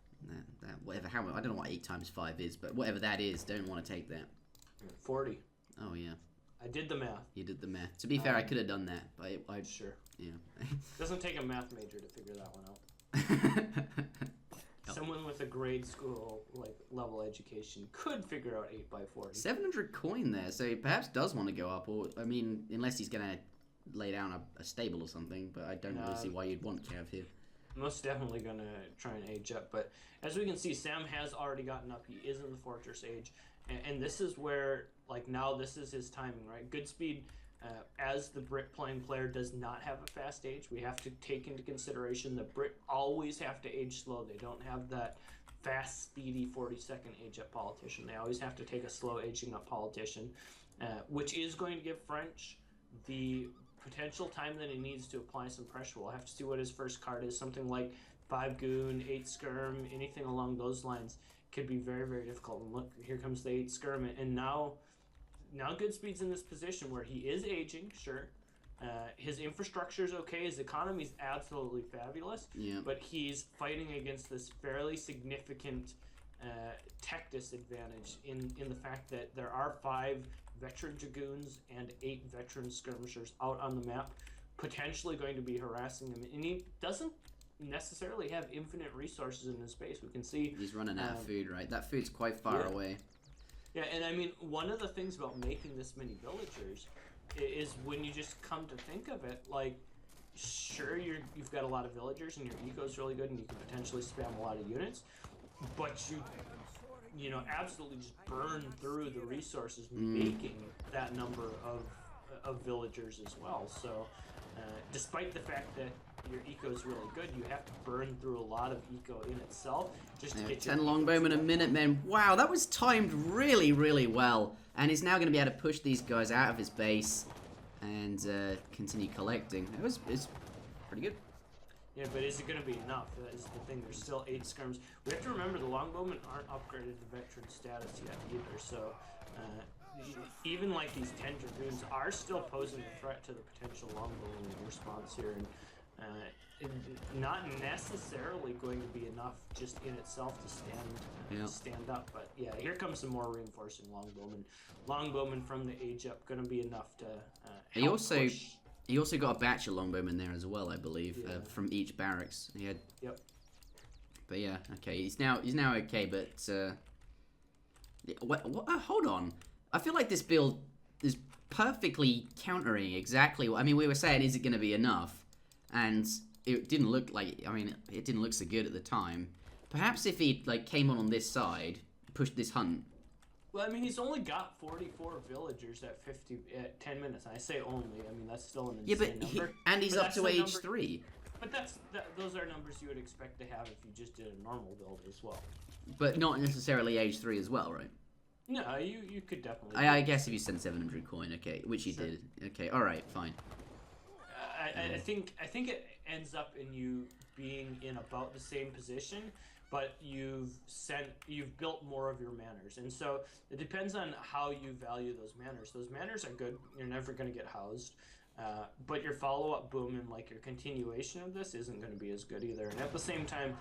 [SPEAKER 3] whatever. How I don't know what 8 times 5 is, but whatever that is, don't want to take that.
[SPEAKER 2] 40.
[SPEAKER 3] Oh yeah.
[SPEAKER 2] I did the math.
[SPEAKER 3] You did the math. To be fair, I could have done that, but I
[SPEAKER 2] sure.
[SPEAKER 3] Yeah.
[SPEAKER 2] Doesn't take a math major to figure that one out. Someone with a grade school level education could figure out 8 by 40.
[SPEAKER 3] 700 coin there, so he perhaps does want to go up, or I mean, unless he's gonna lay down a stable or something. But I don't really see why you'd want cav here.
[SPEAKER 2] Most definitely gonna try and age up, but as we can see, Sam has already gotten up. He is in the fortress age, and this is where, like, now this is his timing, right? GoodSpeed as the Brit playing player does not have a fast age, we have to take into consideration that Brit always have to age slow. They don't have that fast, speedy 40-second age up politician. They always have to take a slow aging up politician, which is going to give French the potential time that he needs to apply some pressure. We'll have to see what his first card is. Something like 5 Goon, 8 Skirm, anything along those lines could be very, very difficult. And look, here comes the 8 Skirm, and now GoodSpeed's in this position where he is aging, sure. His infrastructure is okay. His economy is absolutely fabulous.
[SPEAKER 1] Yeah.
[SPEAKER 2] But he's fighting against this fairly significant tech disadvantage in the fact that there are 5 veteran dragoons and 8 veteran skirmishers out on the map, potentially going to be harassing him. And he doesn't necessarily have infinite resources in his base. We can see
[SPEAKER 1] he's running out of food, right? That food's quite far away.
[SPEAKER 2] Yeah, and I mean, one of the things about making this many villagers is when you just come to think of it, like, sure, you've got a lot of villagers and your eco's really good and you can potentially spam a lot of units, but you know, absolutely just burn through the resources making that number of villagers as well. So, despite the fact that your eco is really good, you have to burn through a lot of eco in itself just to get
[SPEAKER 1] 10 longbowmen a minute, men. Wow, that was timed really, really well. And he's now going to be able to push these guys out of his base and continue collecting. It's pretty good.
[SPEAKER 2] Yeah, but is it going to be enough? That is the thing. There's still 8 skirms. We have to remember the longbowmen aren't upgraded to veteran status yet either. So even like these 10 dragoons are still posing a threat to the potential longbowman response here. And not necessarily going to be enough just in itself to stand up. But yeah, here comes some more reinforcing longbowmen. Longbowmen from the age up going to be enough to help push.
[SPEAKER 1] He also got a batch of longbowmen there as well, I believe, from each barracks. He had.
[SPEAKER 2] Yep.
[SPEAKER 1] But yeah, okay, he's now okay, but hold on. I feel like this build is perfectly countering exactly what I mean. We were saying, is it going to be enough? And it didn't look like. I mean, it didn't look so good at the time. Perhaps if he like came on this side, pushed this hunt.
[SPEAKER 2] Well, I mean, he's only got 44 villagers at 10 minutes. And I say only. I mean, that's still an insane number.
[SPEAKER 1] And he's up to age 3.
[SPEAKER 2] But those are numbers you would expect to have if you just did a normal build as well.
[SPEAKER 1] But not necessarily age 3 as well, right?
[SPEAKER 2] No, you could definitely.
[SPEAKER 1] I guess if you send 700 coin, okay, which he did. Okay, all right, fine.
[SPEAKER 2] I think it ends up in you being in about the same position, but you've built more of your manners, and so it depends on how you value those manners. Those manners are good. You're never going to get housed, but your follow-up boom and like your continuation of this isn't going to be as good either. And at the same time,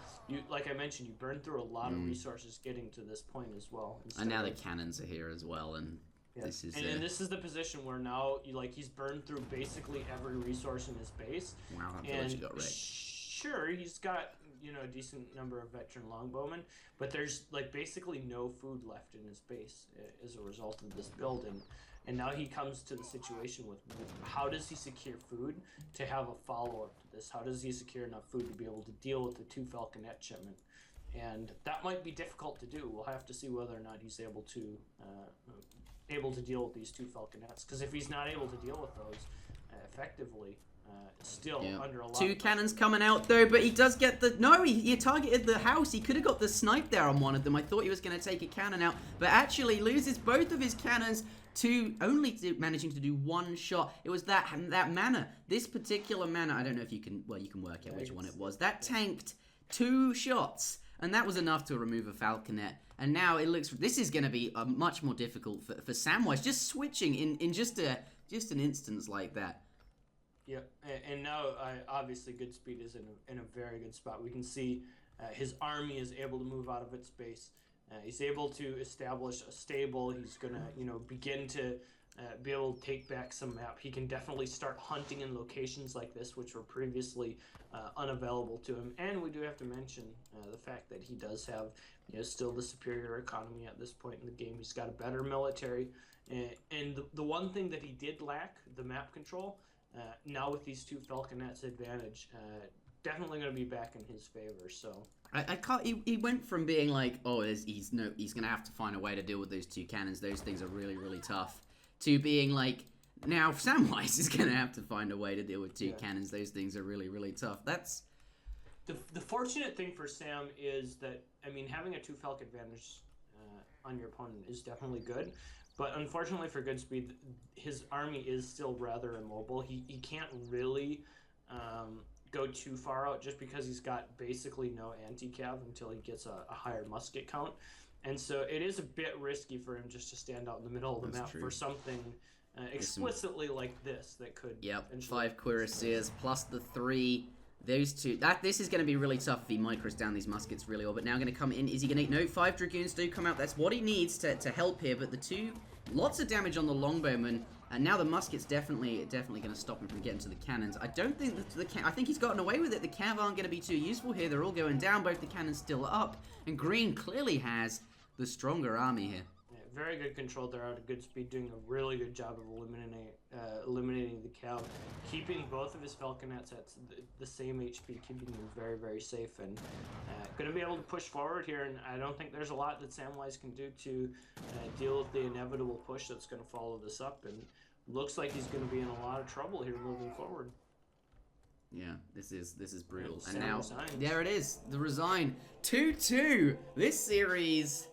[SPEAKER 2] like I mentioned, you burn through a lot of resources getting to this point as well.
[SPEAKER 1] And now the cannons are here as well, and.
[SPEAKER 2] Yeah. And this is the position where now he's burned through basically every resource in his base.
[SPEAKER 1] Wow, that village got wrecked.
[SPEAKER 2] Sure, he's got a decent number of veteran longbowmen, but there's like basically no food left in his base as a result of this building. And now he comes to the situation with how does he secure food to have a follow-up to this? How does he secure enough food to be able to deal with the 2 falconet shipment? And that might be difficult to do. We'll have to see whether or not he's able to deal with these 2 falconets. Because if he's not able to deal with those effectively, under a lot
[SPEAKER 1] 2 cannons coming out though, but he does get the he targeted the house. He could have got the snipe there on one of them. I thought he was going to take a cannon out, but actually loses both of his cannons to managing to do 1 shot. It was that mana. This particular mana, I don't know if you can work out which one it was. That tanked 2 shots. And that was enough to remove a falconet. And now it looks. This is going to be much more difficult for Samwise. Just switching in just an instance like that.
[SPEAKER 2] Yeah, and now obviously GoodSpeed is in a very good spot. We can see his army is able to move out of its base. He's able to establish a stable. He's gonna begin to be able to take back some map. He can definitely start hunting in locations like this, which were previously unavailable to him. And we do have to mention the fact that he does have still the superior economy at this point in the game. He's got a better military. And the one thing that he did lack, the map control, now with these 2 falconets advantage, definitely going to be back in his favor. So
[SPEAKER 1] I can't. He went from being like, he's going to have to find a way to deal with those 2 cannons. Those things are really, really tough. To being like,
[SPEAKER 3] now Samwise is going to have to find a way to deal with 2 cannons. Those things are really, really tough. That's...
[SPEAKER 2] The fortunate thing for Sam is that, I mean, having a 2 Falk advantage on your opponent is definitely good. But unfortunately for GoodSpeed, his army is still rather immobile. He can't really go too far out just because he's got basically no anti-cav until he gets a higher musket count. And so it is a bit risky for him just to stand out in the middle of the map for something explicitly like this that could...
[SPEAKER 3] Yep, 5 cuirassiers plus the 3... Those 2... This is going to be really tough if he micros down these muskets really well. But now going to come in. Is he going to... No, 5 Dragoons do come out. That's what he needs to help here. But the 2... Lots of damage on the longbowman. And now the musket's definitely going to stop him from getting to the cannons. I don't think I think he's gotten away with it. The cav aren't going to be too useful here. They're all going down. Both the cannons still up. And Green clearly has the stronger army here.
[SPEAKER 2] Yeah, very good control there out of GoodSpeed, doing a really good job of eliminating the cav, keeping both of his falconets at the same HP, keeping them very, very safe, and going to be able to push forward here. And I don't think there's a lot that Samwise can do to deal with the inevitable push that's going to follow this up. And looks like he's going to be in a lot of trouble here moving forward.
[SPEAKER 3] Yeah, this is brutal. And now, there it is, the resign. 2-2. This series...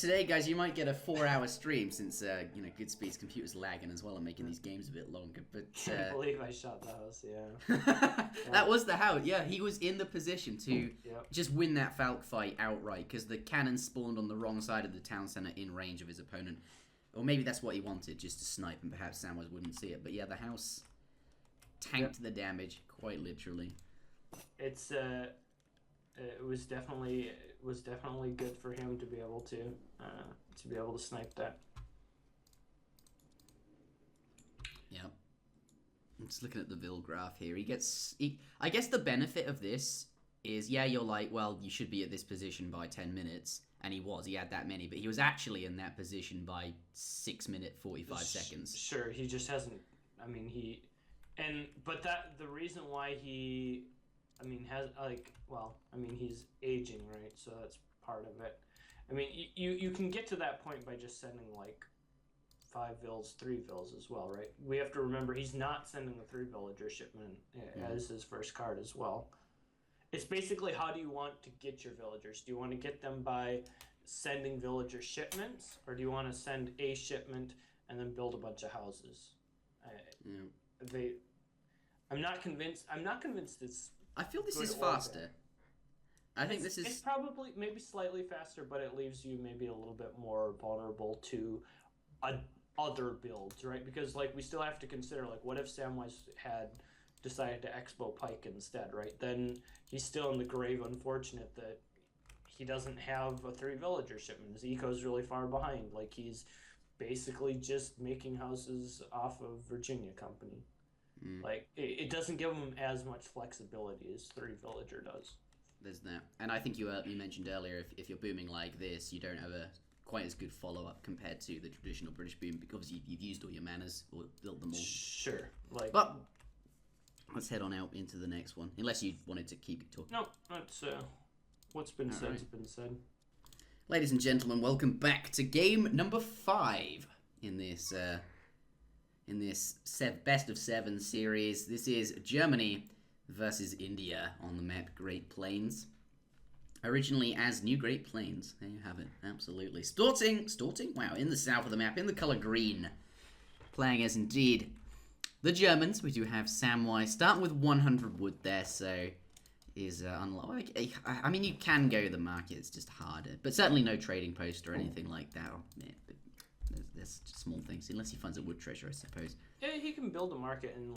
[SPEAKER 3] Today, guys, you might get a 4-hour stream since, GoodSpeed's computer's lagging as well and making these games a bit longer. But
[SPEAKER 2] can't believe I shot the house, yeah.
[SPEAKER 3] That was the house, yeah. He was in the position to just win that Falk fight outright because the cannon spawned on the wrong side of the town center in range of his opponent. Or maybe that's what he wanted, just to snipe, and perhaps Samwise wouldn't see it. But yeah, the house tanked the damage, quite literally.
[SPEAKER 2] It's... It was definitely good for him to be able to snipe that.
[SPEAKER 3] Yeah. I'm just looking at the Vil graph here. I guess the benefit of this is, yeah, you're like, well, you should be at this position by 10 minutes. And he had that many, but he was actually in that position by 6 minutes, 45 seconds.
[SPEAKER 2] Sure, he just hasn't, the reason why he... he's aging, right? So that's part of it. I mean, you can get to that point by just sending, 5 Vils, 3 Vils as well, right? We have to remember he's not sending the 3 villager shipment as his first card as well. It's basically, how do you want to get your villagers? Do you want to get them by sending villager shipments? Or do you want to send a shipment and then build a bunch of houses? I'm not convinced it's...
[SPEAKER 3] I feel this is faster. I think this is...
[SPEAKER 2] It's probably maybe slightly faster, but it leaves you maybe a little bit more vulnerable to other builds, right? Because, we still have to consider, what if Samwise had decided to Expo Pike instead, right? Then he's still in the grave unfortunate that he doesn't have a 3 villager shipment. His eco's really far behind. He's basically just making houses off of Virginia Company. It doesn't give them as much flexibility as 3 villager does.
[SPEAKER 3] There's that. And I think you mentioned earlier, if you're booming like this, you don't have quite as good follow-up compared to the traditional British boom because you've used all your manners or built them all.
[SPEAKER 2] Sure.
[SPEAKER 3] But let's head on out into the next one, unless you wanted to keep it talking.
[SPEAKER 2] No, that's what's been said has been said.
[SPEAKER 3] Ladies and gentlemen, welcome back to game number 5 in this best of 7 series. This is Germany versus India on the map Great Plains. Originally as New Great Plains. There you have it. Absolutely. Starting, wow, in the south of the map, in the colour green. Playing as indeed the Germans. We do have Samwise starting with 100 wood there, so is unlike. I mean, you can go to the market, it's just harder. But certainly no trading post or anything like that. But there's small things, unless he finds a wood treasure, I suppose.
[SPEAKER 2] Yeah, he can build a market, and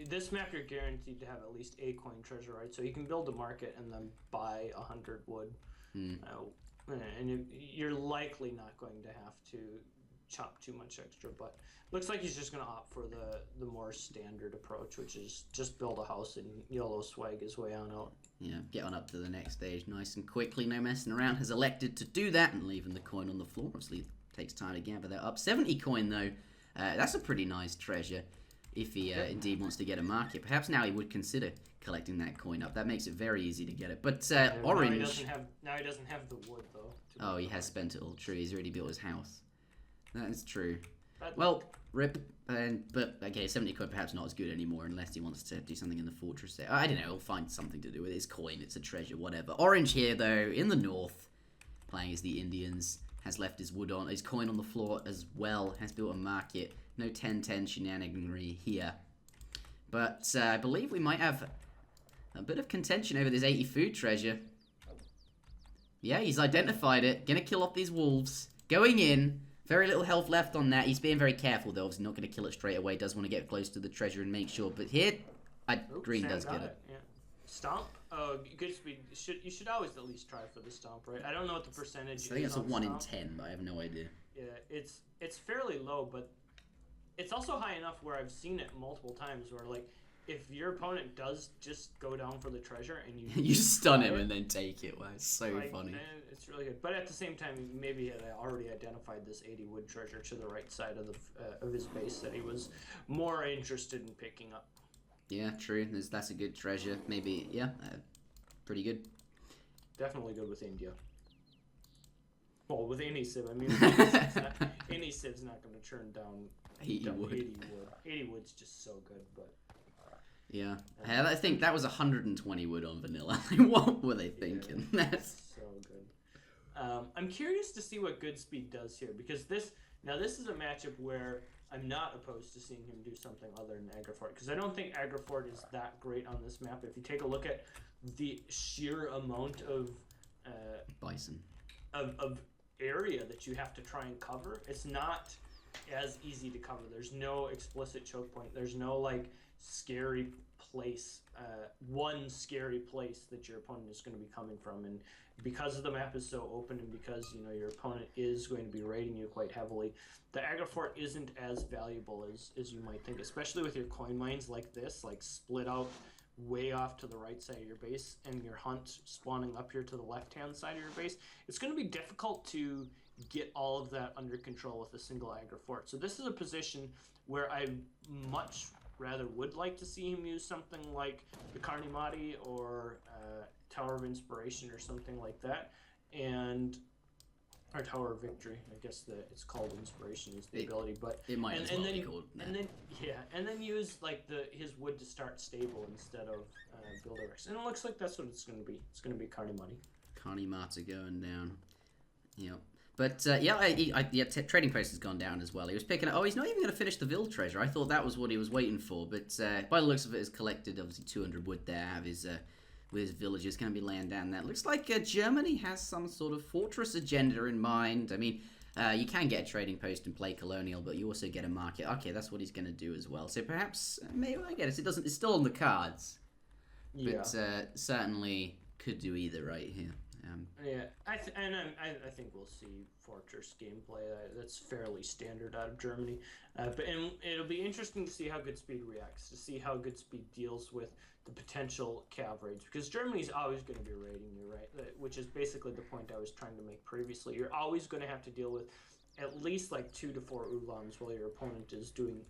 [SPEAKER 2] this map you're guaranteed to have at least a coin treasure, right? So he can build a market and then buy 100 wood. And you're likely not going to have to chop too much extra, but looks like he's just going to opt for the more standard approach, which is just build a house and YOLO swag his way on out.
[SPEAKER 3] Yeah, get on up to the next stage nice and quickly, no messing around. Has elected to do that and leaving the coin on the floor. Obviously, takes time to gather that up. 70 coin though, that's a pretty nice treasure if he indeed wants to get a market. Perhaps now he would consider collecting that coin up. That makes it very easy to get it. But orange...
[SPEAKER 2] Now he doesn't have the wood though.
[SPEAKER 3] Oh, he has spent it all. True, he's already built his house. That is true.
[SPEAKER 1] Well, rip. But okay, 70 quid perhaps not as good anymore unless he wants to do something in the fortress there. I don't know. He'll find something to do with his coin. It's a treasure, whatever. Orange here though, in the north, playing as the Indians, has left his wood on his coin on the floor as well. Has built a market. No 10-10 shenaniganry here. But I believe we might have a bit of contention over this 80 food treasure. Yeah, he's identified it. Gonna kill off these wolves. Going in. Very little health left on that. He's being very careful, though. Obviously not going to kill it straight away. Does want to get close to the treasure and make sure. But here, green
[SPEAKER 2] Sam
[SPEAKER 1] does get it.
[SPEAKER 2] Yeah. Stomp? Oh, GoodSpeed. You should always at least try for the stomp, right? I don't know what the percentage is.
[SPEAKER 1] I think it's a 1 in
[SPEAKER 2] stomp.
[SPEAKER 1] 10, but I have no idea.
[SPEAKER 2] Yeah, it's fairly low, but it's also high enough where I've seen it multiple times where, like, if your opponent does just go down for the treasure and you
[SPEAKER 1] you stun him and then take it. Wow, it's so funny.
[SPEAKER 2] It's really good. But at the same time, maybe he had already identified this 80 wood treasure to the right side of his base that he was more interested in picking up.
[SPEAKER 1] Yeah, true. That's a good treasure. Maybe, yeah, pretty good.
[SPEAKER 2] Definitely good with India. Well, with any civ, I mean, any civ's not going to turn down
[SPEAKER 1] 80 wood.
[SPEAKER 2] 80 wood's just so good, but...
[SPEAKER 1] Yeah, I think that was 120 wood on vanilla. What were they thinking?
[SPEAKER 2] Yeah, that's so good. I'm curious to see what GoodSpeed does here, because this is a matchup where I'm not opposed to seeing him do something other than Agrifort, because I don't think Agrifort is that great on this map. If you take a look at the sheer amount of
[SPEAKER 1] bison
[SPEAKER 2] of area that you have to try and cover, it's not as easy to cover. There's no explicit choke point. There's no like scary place, one scary place that your opponent is going to be coming from. And because the map is so open, and because your opponent is going to be raiding you quite heavily, the Agrifort isn't as valuable as you might think, especially with your coin mines like this, like split out way off to the right side of your base and your hunt spawning up here to the left hand side of your base. It's going to be difficult to get all of that under control with a single Agrifort. So this is a position where I much rather would like to see him use something like the Carnimati or Tower of Inspiration or something like that, or Tower of Victory. I guess it's called Inspiration is the ability, but
[SPEAKER 1] it might as well be called that.
[SPEAKER 2] And then use like his wood to start stable instead of Builder Rex. And it looks like that's what it's going to be. It's going to be Carnimati.
[SPEAKER 1] Carnimati going down. Yep. But trading post has gone down as well. He was picking up. Oh, he's not even going to finish the Ville treasure. I thought that was what he was waiting for. But by the looks of it, he's collected obviously 200 wood there. Have his with his villagers going to be laying down that. Looks like Germany has some sort of fortress agenda in mind. I mean, you can get a trading post and play colonial, but you also get a market. Okay, that's what he's going to do as well. So perhaps maybe I guess it doesn't. It's still on the cards.
[SPEAKER 2] Yeah.
[SPEAKER 1] But certainly could do either right here.
[SPEAKER 2] I think we'll see Fortress gameplay. That's fairly standard out of Germany. But it'll be interesting to see how GoodSpeed reacts, to see how GoodSpeed deals with the potential cav raids, because Germany's always going to be raiding you, right? Which is basically the point I was trying to make previously. You're always going to have to deal with at least like 2 to 4 Ulans while your opponent is doing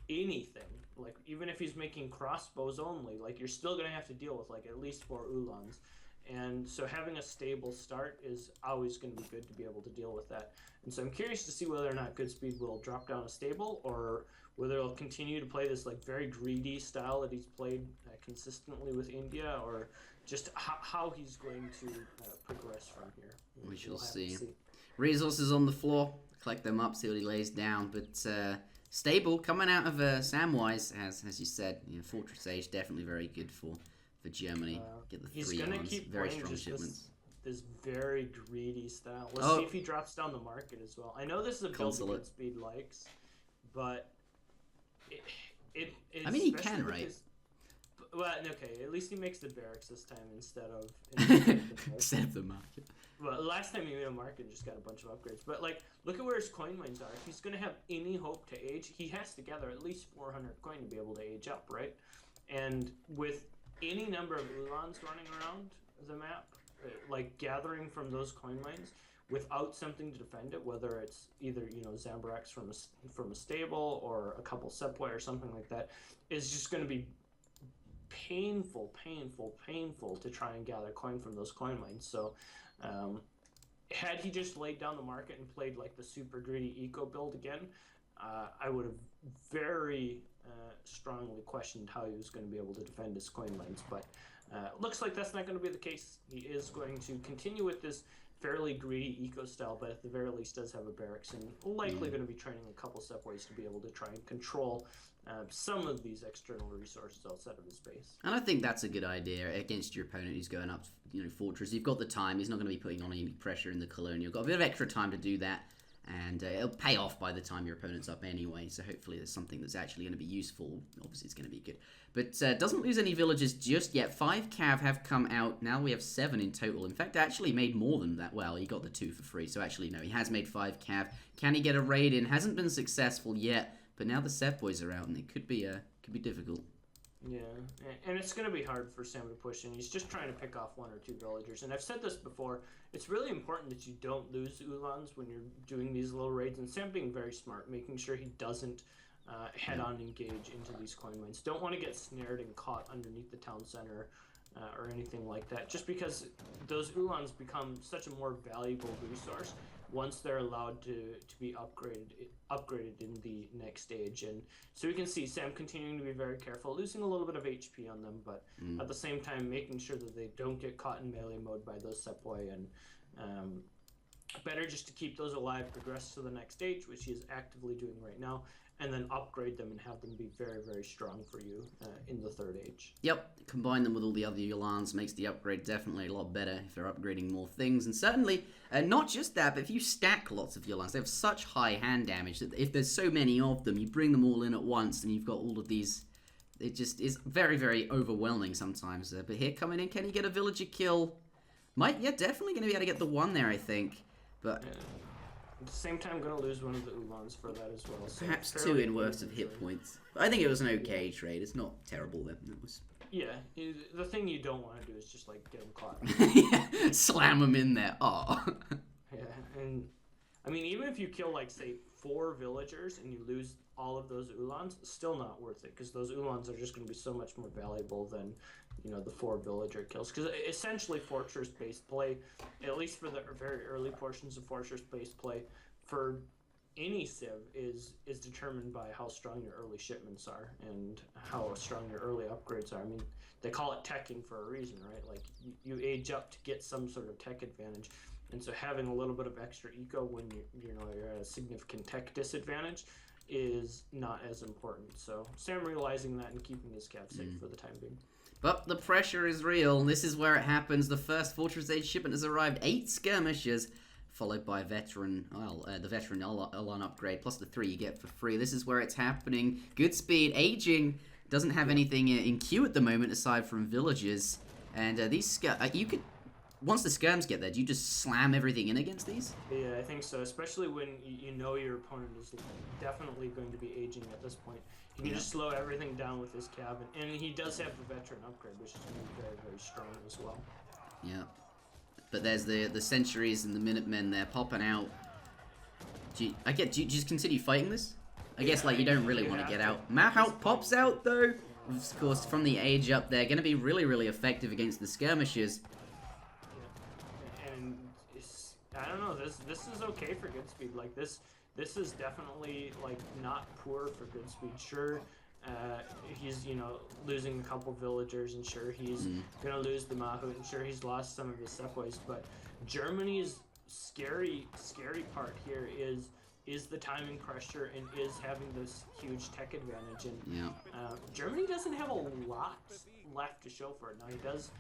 [SPEAKER 2] anything. Like even if he's making crossbows only, like you're still going to have to deal with like at least 4 Ulans. And so having a stable start is always going to be good to be able to deal with that. And so I'm curious to see whether or not GoodSpeed will drop down a stable, or whether he'll continue to play this like very greedy style that he's played consistently with India, or just how he's going to progress from here.
[SPEAKER 1] We shall see. Resources on the floor, collect them up, see what he lays down. But stable coming out of Samwise, as you said, Fortress Age definitely very good for Germany. Get the 3 arms, very strong shipments.
[SPEAKER 2] This very greedy style. Let's see if he drops down the market as well. I know this is a build that GoodSpeed likes, but it
[SPEAKER 1] I mean, he can, right?
[SPEAKER 2] Well, okay, at least he makes the barracks this time instead of
[SPEAKER 1] the market.
[SPEAKER 2] Well, last time he made a market and just got a bunch of upgrades. But like, look at where his coin mines are. If he's going to have any hope to age, he has to gather at least 400 coin to be able to age up, right? And with any number of Ulans running around the map, like gathering from those coin mines without something to defend it, whether it's either Zambrax from a stable or a couple Sepway or something like that, is just going to be painful to try and gather coin from those coin mines. So had he just laid down the market and played like the super greedy eco build again, I would have very strongly questioned how he was going to be able to defend his coin mines, but looks like that's not going to be the case. He is going to continue with this fairly greedy eco style, but at the very least does have a barracks and likely going to be training a couple stepways to be able to try and control some of these external resources outside of his base.
[SPEAKER 1] And I think that's a good idea against your opponent who's going up, fortress. You've got the time. He's not going to be putting on any pressure in the colonial. Got a bit of extra time to do that. And it'll pay off by the time your opponent's up anyway, so hopefully there's something that's actually going to be useful. Obviously it's going to be good. But doesn't lose any villagers just yet. 5 cav have come out. Now we have 7 in total. In fact, actually made more than that. Well, he got the 2 for free, so actually no, he has made 5 cav. Can he get a raid in? Hasn't been successful yet, but now the Seth boys are out, and it could be difficult.
[SPEAKER 2] Yeah, and it's going to be hard for Sam to push in. He's just trying to pick off 1 or 2 villagers. And I've said this before, it's really important that you don't lose Ulans when you're doing these little raids. And Sam being very smart, making sure he doesn't head-on engage into these coin mines. Don't want to get snared and caught underneath the town center or anything like that, just because those Ulans become such a more valuable resource once they're allowed to be upgraded in the next stage. And so we can see Sam continuing to be very careful, losing a little bit of HP on them, but at the same time making sure that they don't get caught in melee mode by those Sepoy, and better just to keep those alive, progress to the next stage, which he is actively doing right now, and then upgrade them and have them be very, very strong for you in the 3rd age.
[SPEAKER 1] Yep, combine them with all the other Ulans makes the upgrade definitely a lot better if they're upgrading more things. And certainly, not just that, but if you stack lots of Ulans, they have such high hand damage that if there's so many of them, you bring them all in at once and you've got all of these. It just is very, very overwhelming sometimes. But here coming in, can he get a villager kill? Definitely going to be able to get the 1 there, I think. But
[SPEAKER 2] at the same time, going to lose one of the Ulans for that as well. So
[SPEAKER 1] perhaps 2 in worth of hit points. But I think it was an okay trade. It's not terrible then. It was.
[SPEAKER 2] Yeah, the thing you don't want to do is just like get him caught.
[SPEAKER 1] Yeah, slam him in there. Oh.
[SPEAKER 2] Yeah, and I mean, even if you kill like say 4 villagers and you lose all of those Ulans, still not worth it, because those Ulans are just going to be so much more valuable than the 4 villager kills. Because essentially fortress-based play, at least for the very early portions of fortress-based play, for any civ is determined by how strong your early shipments are and how strong your early upgrades are. I mean, they call it teching for a reason, right? Like you age up to get some sort of tech advantage. And so having a little bit of extra eco when you're at a significant tech disadvantage is not as important. So Sam realizing that and keeping his cav safe for the time being.
[SPEAKER 1] But the pressure is real. This is where it happens. The first Fortress Age shipment has arrived. 8 skirmishers, followed by veteran, the veteran Ulan upgrade, plus the 3 you get for free. This is where it's happening. GoodSpeed aging, doesn't have anything in queue at the moment aside from villagers. And these you could. Once the skirms get there, do you just slam everything in against these?
[SPEAKER 2] Yeah, I think so, especially when you know your opponent is definitely going to be aging at this point. You can just slow everything down with his cav, and he does have the veteran upgrade, which is going to be very, very strong as well.
[SPEAKER 1] Yeah. But there's the sentries and the Minutemen there popping out. Do you just continue fighting this? I guess like you don't really want to get out. Mahout pops out though. Of course, from the age up there, going to be really, really effective against the skirmishers.
[SPEAKER 2] I don't know. This is okay for GoodSpeed. Like this is definitely like not poor for GoodSpeed. Sure, he's losing a couple villagers, and sure he's gonna lose the Mahout, and sure he's lost some of his Sepoys. But Germany's scary part here is the timing pressure and is having this huge tech advantage. And Germany doesn't have a lot left to show for it. Now he does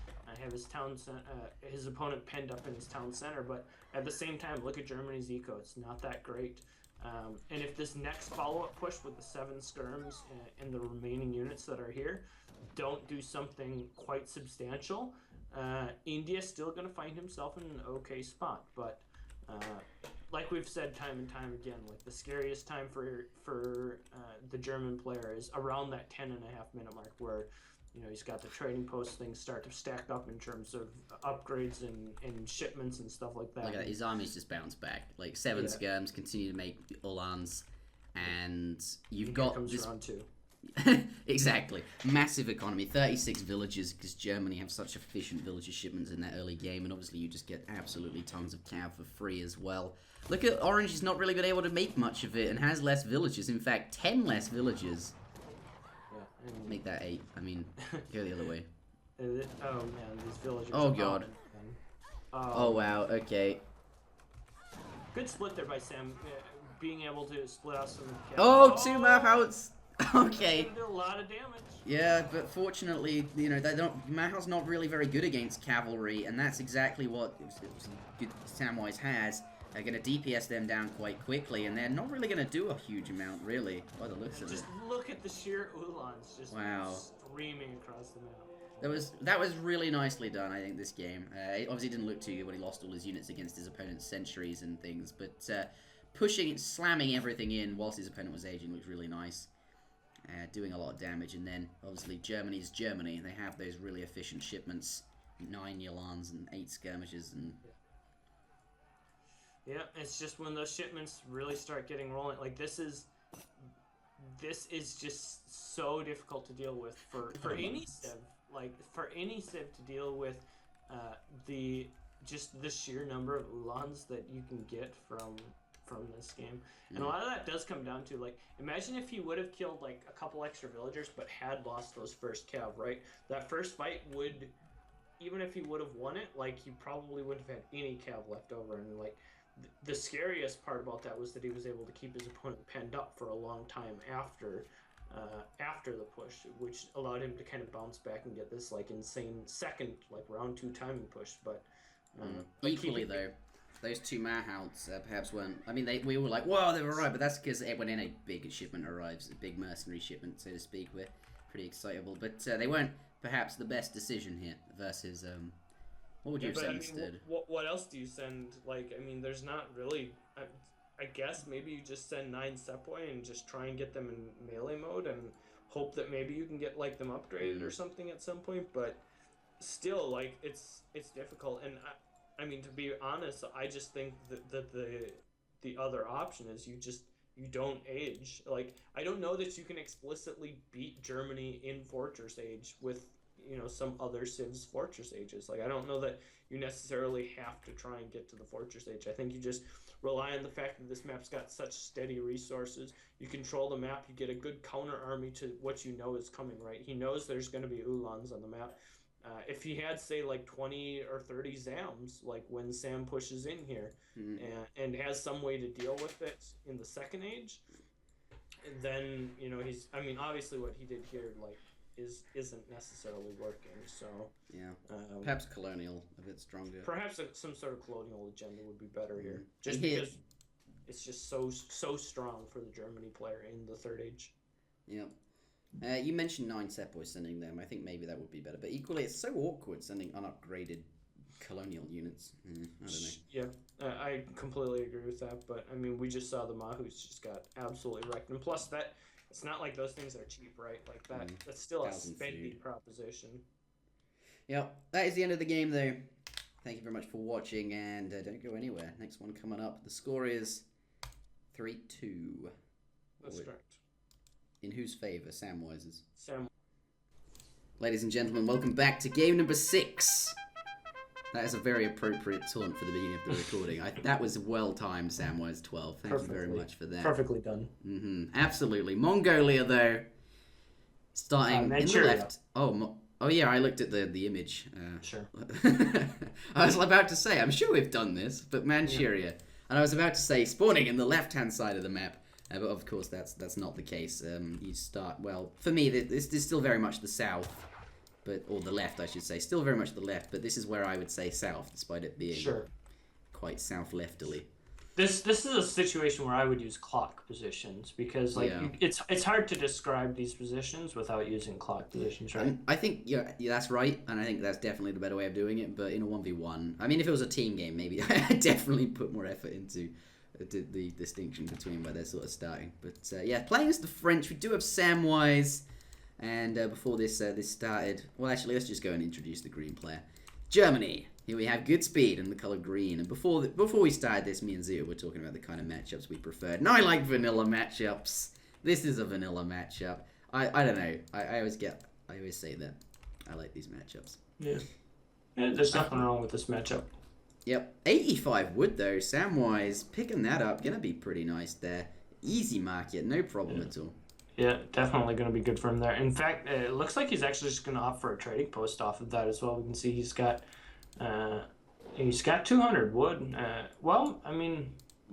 [SPEAKER 2] have his opponent pinned up in his town center, but at the same time, look at Germany's eco. It's not that great. And if this next follow-up push with the 7 skirms and the remaining units that are here don't do something quite substantial, India's still going to find himself in an okay spot. But like we've said time and time again, like the scariest time for the German player is around that 10.5 minute mark, where he's got the trading post things start to stack up in terms of upgrades and shipments and stuff like that.
[SPEAKER 1] Look at that, his armies just bounce back. Like 7 skirms continue to make Ulans, and you've got
[SPEAKER 2] comes
[SPEAKER 1] this.
[SPEAKER 2] round 2.
[SPEAKER 1] Exactly. Massive economy. 36 villages, because Germany have such efficient villager shipments in that early game, and obviously you just get absolutely tons of cav for free as well. Look at Orange, he's not really been able to make much of it, and has less villages. In fact, 10 less villages.
[SPEAKER 2] Yeah,
[SPEAKER 1] Make that 8. I mean, go the other way.
[SPEAKER 2] Oh man, these villagers.
[SPEAKER 1] Oh god. Oh wow, okay.
[SPEAKER 2] Good split there by Sam, being able to split out some.
[SPEAKER 1] Oh, 2 Mahouts! Okay.
[SPEAKER 2] Did a lot of damage.
[SPEAKER 1] Yeah, but fortunately, you know, Mahou's not really very good against cavalry, and that's exactly what Samwise has. They're going to DPS them down quite quickly, and they're not really going to do a huge amount, really, by the looks of it.
[SPEAKER 2] Just look at the sheer Ulans just streaming across the map.
[SPEAKER 1] That was really nicely done, I think, this game. It obviously didn't look too good when he lost all his units against his opponent's sentries and things, but slamming everything in whilst his opponent was aging looked really nice. Doing a lot of damage, and then, obviously, Germany's Germany. They have those really efficient shipments, 9 Yolans and 8 skirmishes, and...
[SPEAKER 2] Yeah, it's just when those shipments really start getting rolling. Like this is just so difficult to deal with for any civ. Like for any civ to deal with the sheer number of ulans that you can get from this game. And a lot of that does come down to, like, imagine if he would have killed like a couple extra villagers but had lost those first cav, right? That first fight would, even if he would have won it, like, he probably wouldn't have had any cav left over. And like the scariest part about that was that he was able to keep his opponent penned up for a long time after the push, which allowed him to kind of bounce back and get this like insane second, like, round 2 timing push. But
[SPEAKER 1] equally though, those 2 Mahouts perhaps weren't. I mean, we were like, whoa, they were right, but that's because when a big shipment arrives, a big mercenary shipment, so to speak, we're pretty excitable. But they weren't perhaps the best decision here versus. What would you have said instead?
[SPEAKER 2] What else do you send? Like, I mean, there's not really. I guess maybe you just send 9 Sepoy and just try and get them in melee mode and hope that maybe you can get like them upgraded or something at some point. But still, like, it's difficult. And I mean, to be honest, I just think that the other option is you don't age. Like, I don't know that you can explicitly beat Germany in Fortress Age with, you know, some other civs Fortress Ages. Like, I don't know that you necessarily have to try and get to the Fortress Age. I think you just rely on the fact that this map's got such steady resources. You control the map, you get a good counter army to what you know is coming, right? He knows there's going to be Ulans on the map. If he had, say, like 20 or 30 Zams, like when Sam pushes in here, and has some way to deal with it in the second age, then, you know, I mean, obviously what he did here, like, isn't necessarily working. So
[SPEAKER 1] yeah, perhaps colonial a bit stronger.
[SPEAKER 2] Perhaps some sort of colonial agenda would be better here, just because it's just so strong for the Germany player in the third age.
[SPEAKER 1] Yeah. You mentioned 9 Sepoy sending them. I think maybe that would be better, but equally it's so awkward sending unupgraded colonial units. I don't know.
[SPEAKER 2] Yeah, I completely agree with that. But I mean, we just saw the Mahus just got absolutely wrecked, and plus that. It's not like those things are cheap, right? Like that's still a spendy proposition.
[SPEAKER 1] Yep, that is the end of the game, though. Thank you very much for watching, and don't go anywhere. Next one coming up. The score is 3-2.
[SPEAKER 2] That's correct.
[SPEAKER 1] In whose favour? Samwise's.
[SPEAKER 2] Sam.
[SPEAKER 1] Ladies and gentlemen, welcome back to game number 6. That is a very appropriate taunt for the beginning of the recording. That was well timed, Samwise12. Thank you very much for that.
[SPEAKER 2] Perfectly done.
[SPEAKER 1] Absolutely. Mongolia, though, starting in the left. Oh yeah, I looked at the image.
[SPEAKER 2] Sure.
[SPEAKER 1] I was about to say, I'm sure we've done this, but Manchuria. Yeah. And I was about to say, spawning in the left-hand side of the map. But of course, that's not the case. You start, well, for me, this is still very much the south. Or the left, I should say. Still very much the left, but this is where I would say south, despite it being quite south-lefterly.
[SPEAKER 2] This is a situation where I would use clock positions, because it's hard to describe these positions without using clock positions, right?
[SPEAKER 1] I think yeah, that's right, and I think that's definitely the better way of doing it, but in a 1v1, I mean, if it was a team game, maybe I'd definitely put more effort into the distinction between where they're sort of starting. But yeah, playing as the French, we do have Samwise. And before this started, well, actually, let's just go and introduce the green player. Germany. Here we have GoodSpeed in the color green. And before we started this, me and Zuta were talking about the kind of matchups we preferred. And I like vanilla matchups. This is a vanilla matchup. I don't know. I always say that. I like these matchups.
[SPEAKER 2] Yeah, there's nothing wrong with this matchup.
[SPEAKER 1] Yep. 85 wood, though. Samwise picking that up. Going to be pretty nice there. Easy market. No problem at all.
[SPEAKER 2] Yeah, definitely going to be good for him there. In fact, it looks like he's actually just going to opt for a trading post off of that as well. We can see he's got 200 wood. Well, I mean,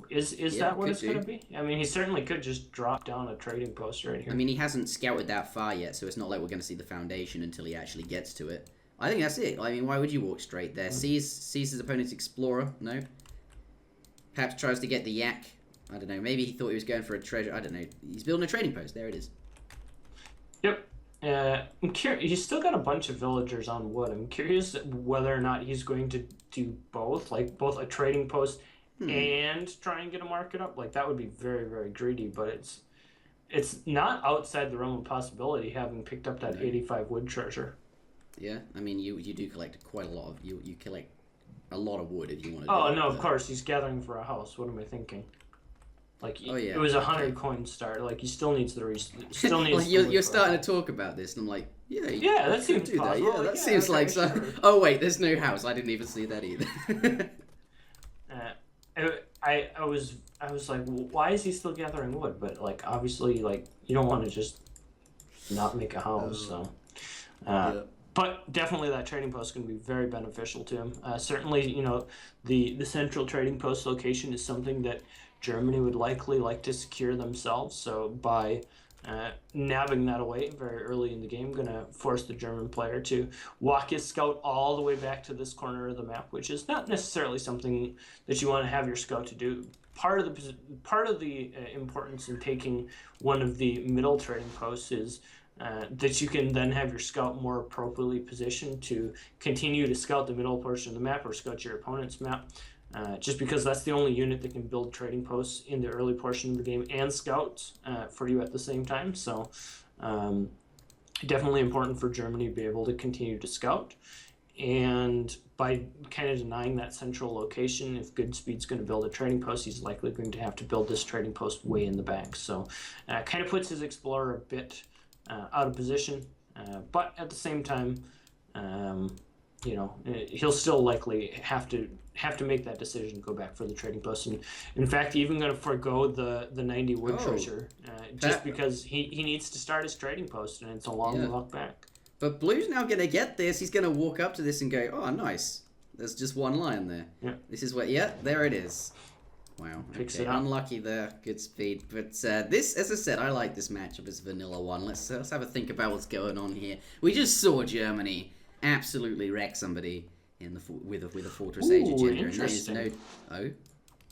[SPEAKER 2] is that what it's going to be? I mean, he certainly could just drop down a trading post right here.
[SPEAKER 1] I mean, he hasn't scouted that far yet, so it's not like we're going to see the foundation until he actually gets to it. I think that's it. I mean, why would you walk straight there? Sees his opponent's explorer? No. Perhaps tries to get the yak. I don't know. Maybe he thought he was going for a treasure. I don't know. He's building a trading post. There it is.
[SPEAKER 2] Yep. I'm curious. He's still got a bunch of villagers on wood. I'm curious whether or not he's going to do both, like both a trading post and try and get a market up. Like that would be very, very greedy. But it's not outside the realm of possibility, having picked up that 85 wood treasure.
[SPEAKER 1] Yeah, I mean, you do collect quite a lot of you collect a lot of wood if you want to.
[SPEAKER 2] Oh no, of course he's gathering for a house. What am I thinking? Like it was 100 coin start. Like he still needs still needs.
[SPEAKER 1] Like you're starting to talk about this, and I'm like, yeah,
[SPEAKER 2] that seems
[SPEAKER 1] do
[SPEAKER 2] possible.
[SPEAKER 1] that. Yeah, that seems like so. Sure. Oh wait, there's no house. I didn't even see that either.
[SPEAKER 2] I was like, well, why is he still gathering wood? But like obviously, like you don't want to just not make a house. So.
[SPEAKER 1] Yeah.
[SPEAKER 2] But definitely that trading post is going to be very beneficial to him. Certainly, the central trading post location is something that Germany would likely like to secure themselves. So by nabbing that away very early in the game, going to force the German player to walk his scout all the way back to this corner of the map, which is not necessarily something that you want to have your scout to do. Part of the importance in taking one of the middle trading posts is that you can then have your scout more appropriately positioned to continue to scout the middle portion of the map or scout your opponent's map, just because that's the only unit that can build trading posts in the early portion of the game and scouts for you at the same time. So definitely important for Germany to be able to continue to scout. And by kind of denying that central location, if GoodSpeed's going to build a trading post, he's likely going to have to build this trading post way in the back. So kind of puts his explorer a bit out of position, but at the same time, he'll still likely have to make that decision, go back for the trading post, and in fact, even going to forego the 90 wood treasure, just because he needs to start his trading post, and it's a long walk back.
[SPEAKER 1] But Blue's now going to get this. He's going to walk up to this and go, "Oh, nice. There's just one line there.
[SPEAKER 2] Yeah.
[SPEAKER 1] This is what. Yeah, there it is." Wow.
[SPEAKER 2] Picks
[SPEAKER 1] okay.
[SPEAKER 2] it up.
[SPEAKER 1] Unlucky there. GoodSpeed. But this, as I said, I like this matchup as vanilla one. Let's have a think about what's going on here. We just saw Germany absolutely wreck somebody with a Fortress Age agenda. And there is no. Oh.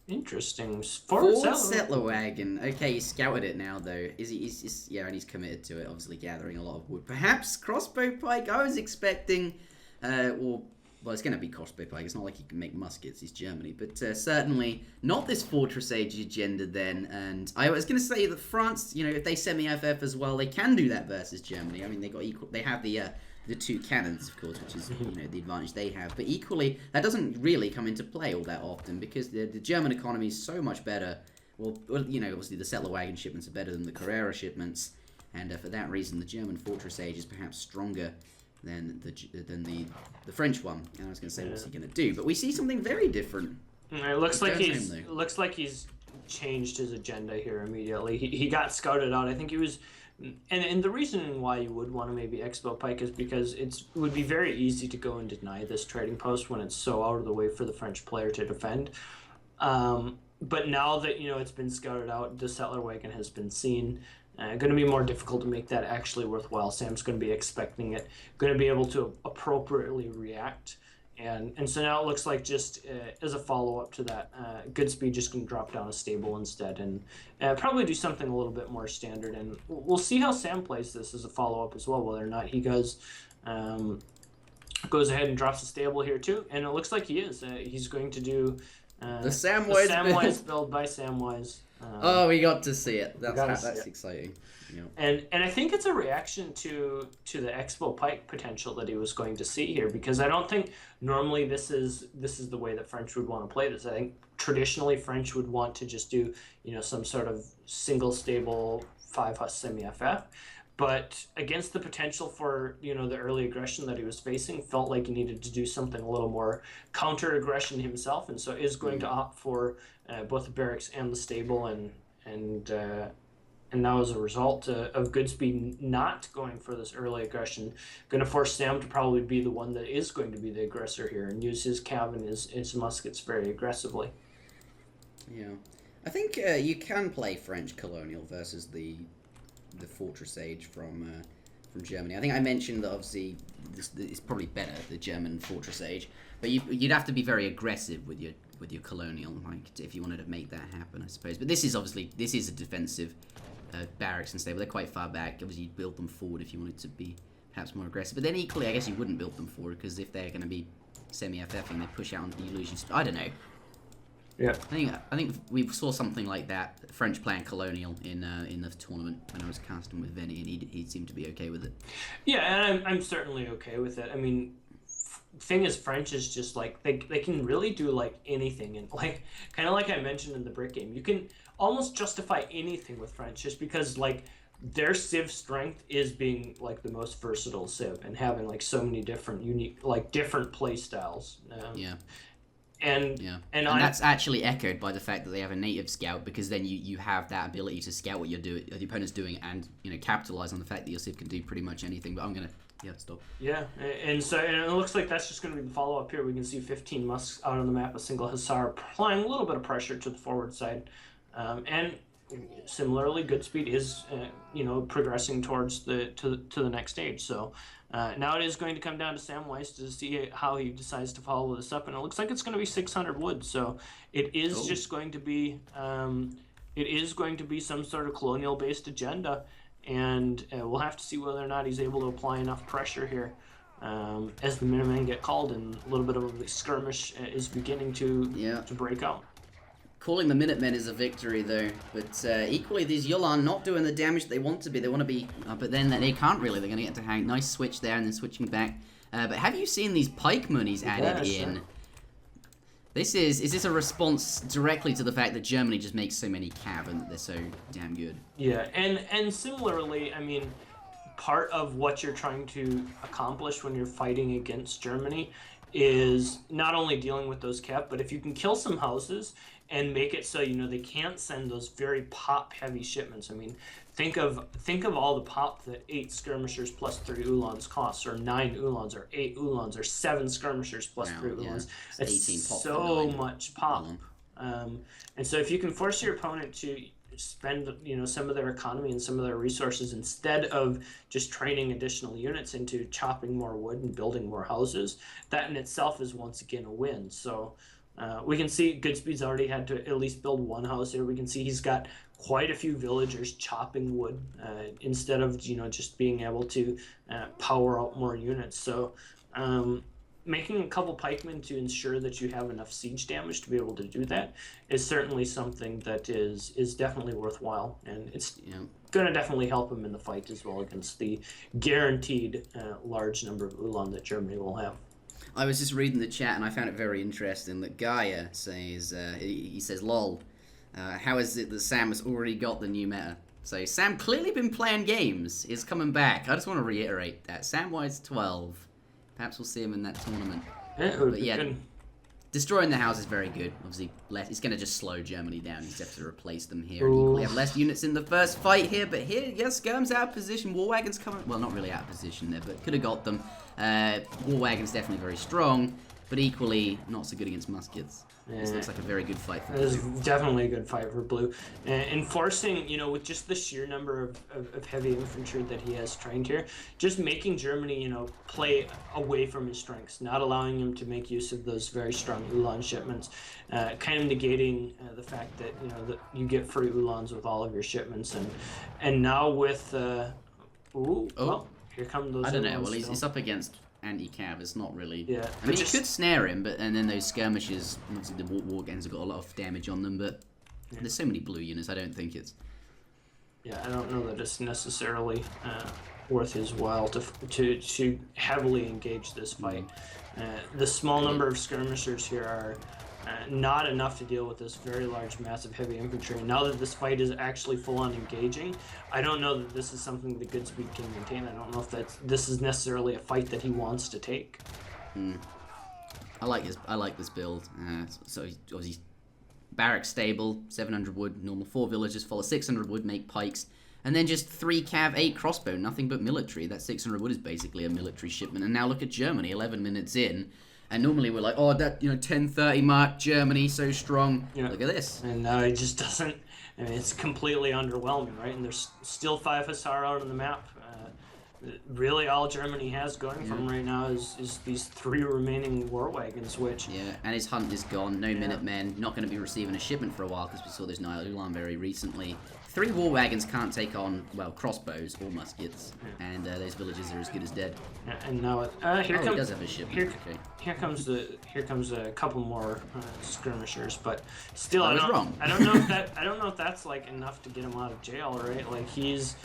[SPEAKER 2] Interesting.
[SPEAKER 1] Ford settler wagon. Okay, he scouted it now though. He's and he's committed to it. Obviously gathering a lot of wood. Perhaps crossbow pike. I was expecting, well, it's going to be crossbow pike. It's not like he can make muskets. He's Germany, but certainly not this Fortress Age agenda then. And I was going to say that France, if they semi-FF as well, they can do that versus Germany. I mean, they have the two cannons, of course, which is the advantage they have. But equally, that doesn't really come into play all that often because the German economy is so much better. Well, obviously the settler wagon shipments are better than the Carrera shipments, and for that reason, the German Fortress Age is perhaps stronger than the French one. And I was going to say, what's he going to do? But we see something very different.
[SPEAKER 2] It looks like he's changed his agenda here immediately. He got scouted out. I think he was. And the reason why you would want to maybe expo pike is because it would be very easy to go and deny this trading post when it's so out of the way for the French player to defend. But now that it's been scouted out, the settler wagon has been seen. Going to be more difficult to make that actually worthwhile. Sam's going to be expecting it, going to be able to appropriately react. And so now it looks like just as a follow-up to that, GoodSpeed just going to drop down a stable instead and probably do something a little bit more standard. And we'll see how Sam plays this as a follow-up as well, whether or not he goes ahead and drops a stable here too. And it looks like he is. He's going to do
[SPEAKER 1] the Samwise
[SPEAKER 2] build by Samwise.
[SPEAKER 1] We got to see it. That's exciting. Yep.
[SPEAKER 2] And I think it's a reaction to the Expo Pike potential that he was going to see here, because I don't think normally this is the way that French would want to play this. I think traditionally French would want to just do some sort of single stable 5 semi-FF. but against the potential for, you know, the early aggression that he was facing, felt like he needed to do something a little more counter-aggression himself, and so is going to opt for both the barracks and the stable, and now as a result of GoodSpeed not going for this early aggression, going to force Sam to probably be the one that is going to be the aggressor here and use his cav and his muskets very aggressively.
[SPEAKER 1] Yeah. I think you can play French colonial versus the Fortress Age from Germany. I think I mentioned that obviously it's probably better, the German Fortress Age, but you'd have to be very aggressive with your colonial, like if you wanted to make that happen, I suppose. But this is a defensive barracks and stable. They're quite far back. Obviously, you'd build them forward if you wanted to be perhaps more aggressive. But then equally, I guess you wouldn't build them forward because if they're going to be semi-FFing, they push out on the illusion. I don't know.
[SPEAKER 2] Yeah,
[SPEAKER 1] I think we saw something like that, French playing colonial in the tournament when I was casting with Venny, and he seemed to be okay with it.
[SPEAKER 2] Yeah, and I'm certainly okay with it. I mean, thing is, French is just like they can really do like anything, and like kind of like I mentioned in the brick game, you can almost justify anything with French just because like their civ strength is being like the most versatile civ and having like so many different unique like different play styles.
[SPEAKER 1] Yeah.
[SPEAKER 2] And
[SPEAKER 1] that's actually echoed by the fact that they have a native scout, because then you have that ability to scout what the opponent's doing, and capitalize on the fact that your civ can do pretty much anything. But I'm gonna stop.
[SPEAKER 2] Yeah, and it looks like that's just going to be the follow up here. We can see 15 musks out on the map, a single hussar applying a little bit of pressure to the forward side, and similarly, GoodSpeed is progressing towards to the next stage. So. Now it is going to come down to Samwise to see how he decides to follow this up, and it looks like it's going to be 600 wood. So it is just going to be some sort of colonial-based agenda, and we'll have to see whether or not he's able to apply enough pressure here as the Minutemen get called, and a little bit of a skirmish is beginning to break out.
[SPEAKER 1] Calling the Minutemen is a victory, though. But equally, these Yulan not doing the damage they want to be. They want to be, but then they can't really. They're going to get to hang. Nice switch there, and then switching back. But have you seen these pikemen he's added in? Sure. Is this a response directly to the fact that Germany just makes so many cav and they're so damn good?
[SPEAKER 2] Yeah, and similarly, I mean, part of what you're trying to accomplish when you're fighting against Germany is not only dealing with those cav, but if you can kill some houses and make it so they can't send those very pop heavy shipments. I mean, think of all the pop that 8 skirmishers plus 3 Ulans costs, or 9 Ulans, or 8 Ulans, or 7 skirmishers plus 3 Ulans.
[SPEAKER 1] Yeah.
[SPEAKER 2] It's so much pop. And so if you can force your opponent to spend some of their economy and some of their resources instead of just training additional units into chopping more wood and building more houses, that in itself is once again a win. So we can see GoodSpeed's already had to at least build one house here. We can see he's got quite a few villagers chopping wood instead of just being able to power out more units. So making a couple pikemen to ensure that you have enough siege damage to be able to do that is certainly something that is definitely worthwhile, and it's going to definitely help him in the fight as well against the guaranteed large number of Ulan that Germany will have.
[SPEAKER 1] I was just reading the chat and I found it very interesting that Gaia says, he says, lol, how is it that Sam has already got the new meta? So Sam clearly been playing games, is coming back. I just want to reiterate that. Samwise12, perhaps we'll see him in that tournament.
[SPEAKER 2] Yeah,
[SPEAKER 1] destroying the house is very good. Obviously, it's going to just slow Germany down. He's have to replace them here. And equally have less units in the first fight here, but here, Skirm's out of position. War Wagon's coming. Well, not really out of position there, but could have got them. War Wagon's definitely very strong, but equally not so good against muskets. This looks like a very good fight for Blue.
[SPEAKER 2] It is definitely a good fight for Blue. Enforcing, with just the sheer number of heavy infantry that he has trained here, just making Germany, play away from his strengths, not allowing him to make use of those very strong Ulan shipments, kind of negating the fact that, that you get free Ulans with all of your shipments. And now with, well, here come those
[SPEAKER 1] I don't know,
[SPEAKER 2] Ulans
[SPEAKER 1] well, he's up against anti-cav. It's not really.
[SPEAKER 2] Yeah,
[SPEAKER 1] I mean, you could snare him, and then those skirmishes. Obviously, the war games have got a lot of damage on them, but there's so many blue units. I don't think it's.
[SPEAKER 2] Yeah, I don't know that it's necessarily worth his while to heavily engage this fight. The small number of skirmishers here not enough to deal with this very large, massive, heavy infantry. Now that this fight is actually full-on engaging, I don't know that this is something that GoodSpeed can maintain. I don't know if this is necessarily a fight that he wants to take.
[SPEAKER 1] I like this build. So he's obviously barrack stable, 700 wood, normal 4 villagers, follow 600 wood, make pikes, and then just 3 cav, 8 crossbow, nothing but military. That 600 wood is basically a military shipment. And now look at Germany, 11 minutes in. And normally we're like, oh, that 10:30 mark, Germany, so strong. Yeah. Look at this.
[SPEAKER 2] And now it just doesn't. I mean, it's completely underwhelming, right? And there's still 5 Hussar out on the map. Really, all Germany has going from right now is these 3 remaining war wagons, which...
[SPEAKER 1] Yeah, and his hunt is gone. No Minutemen. Not going to be receiving a shipment for a while because we saw those Nile Ulan very recently. 3 war wagons can't take on, well, crossbows or muskets, and those villages are as good as dead.
[SPEAKER 2] Yeah, and now here comes,
[SPEAKER 1] he does have a shipment.
[SPEAKER 2] Here comes a couple more skirmishers, but still,
[SPEAKER 1] I
[SPEAKER 2] don't know if that's like enough to get him out of jail, right? Like he's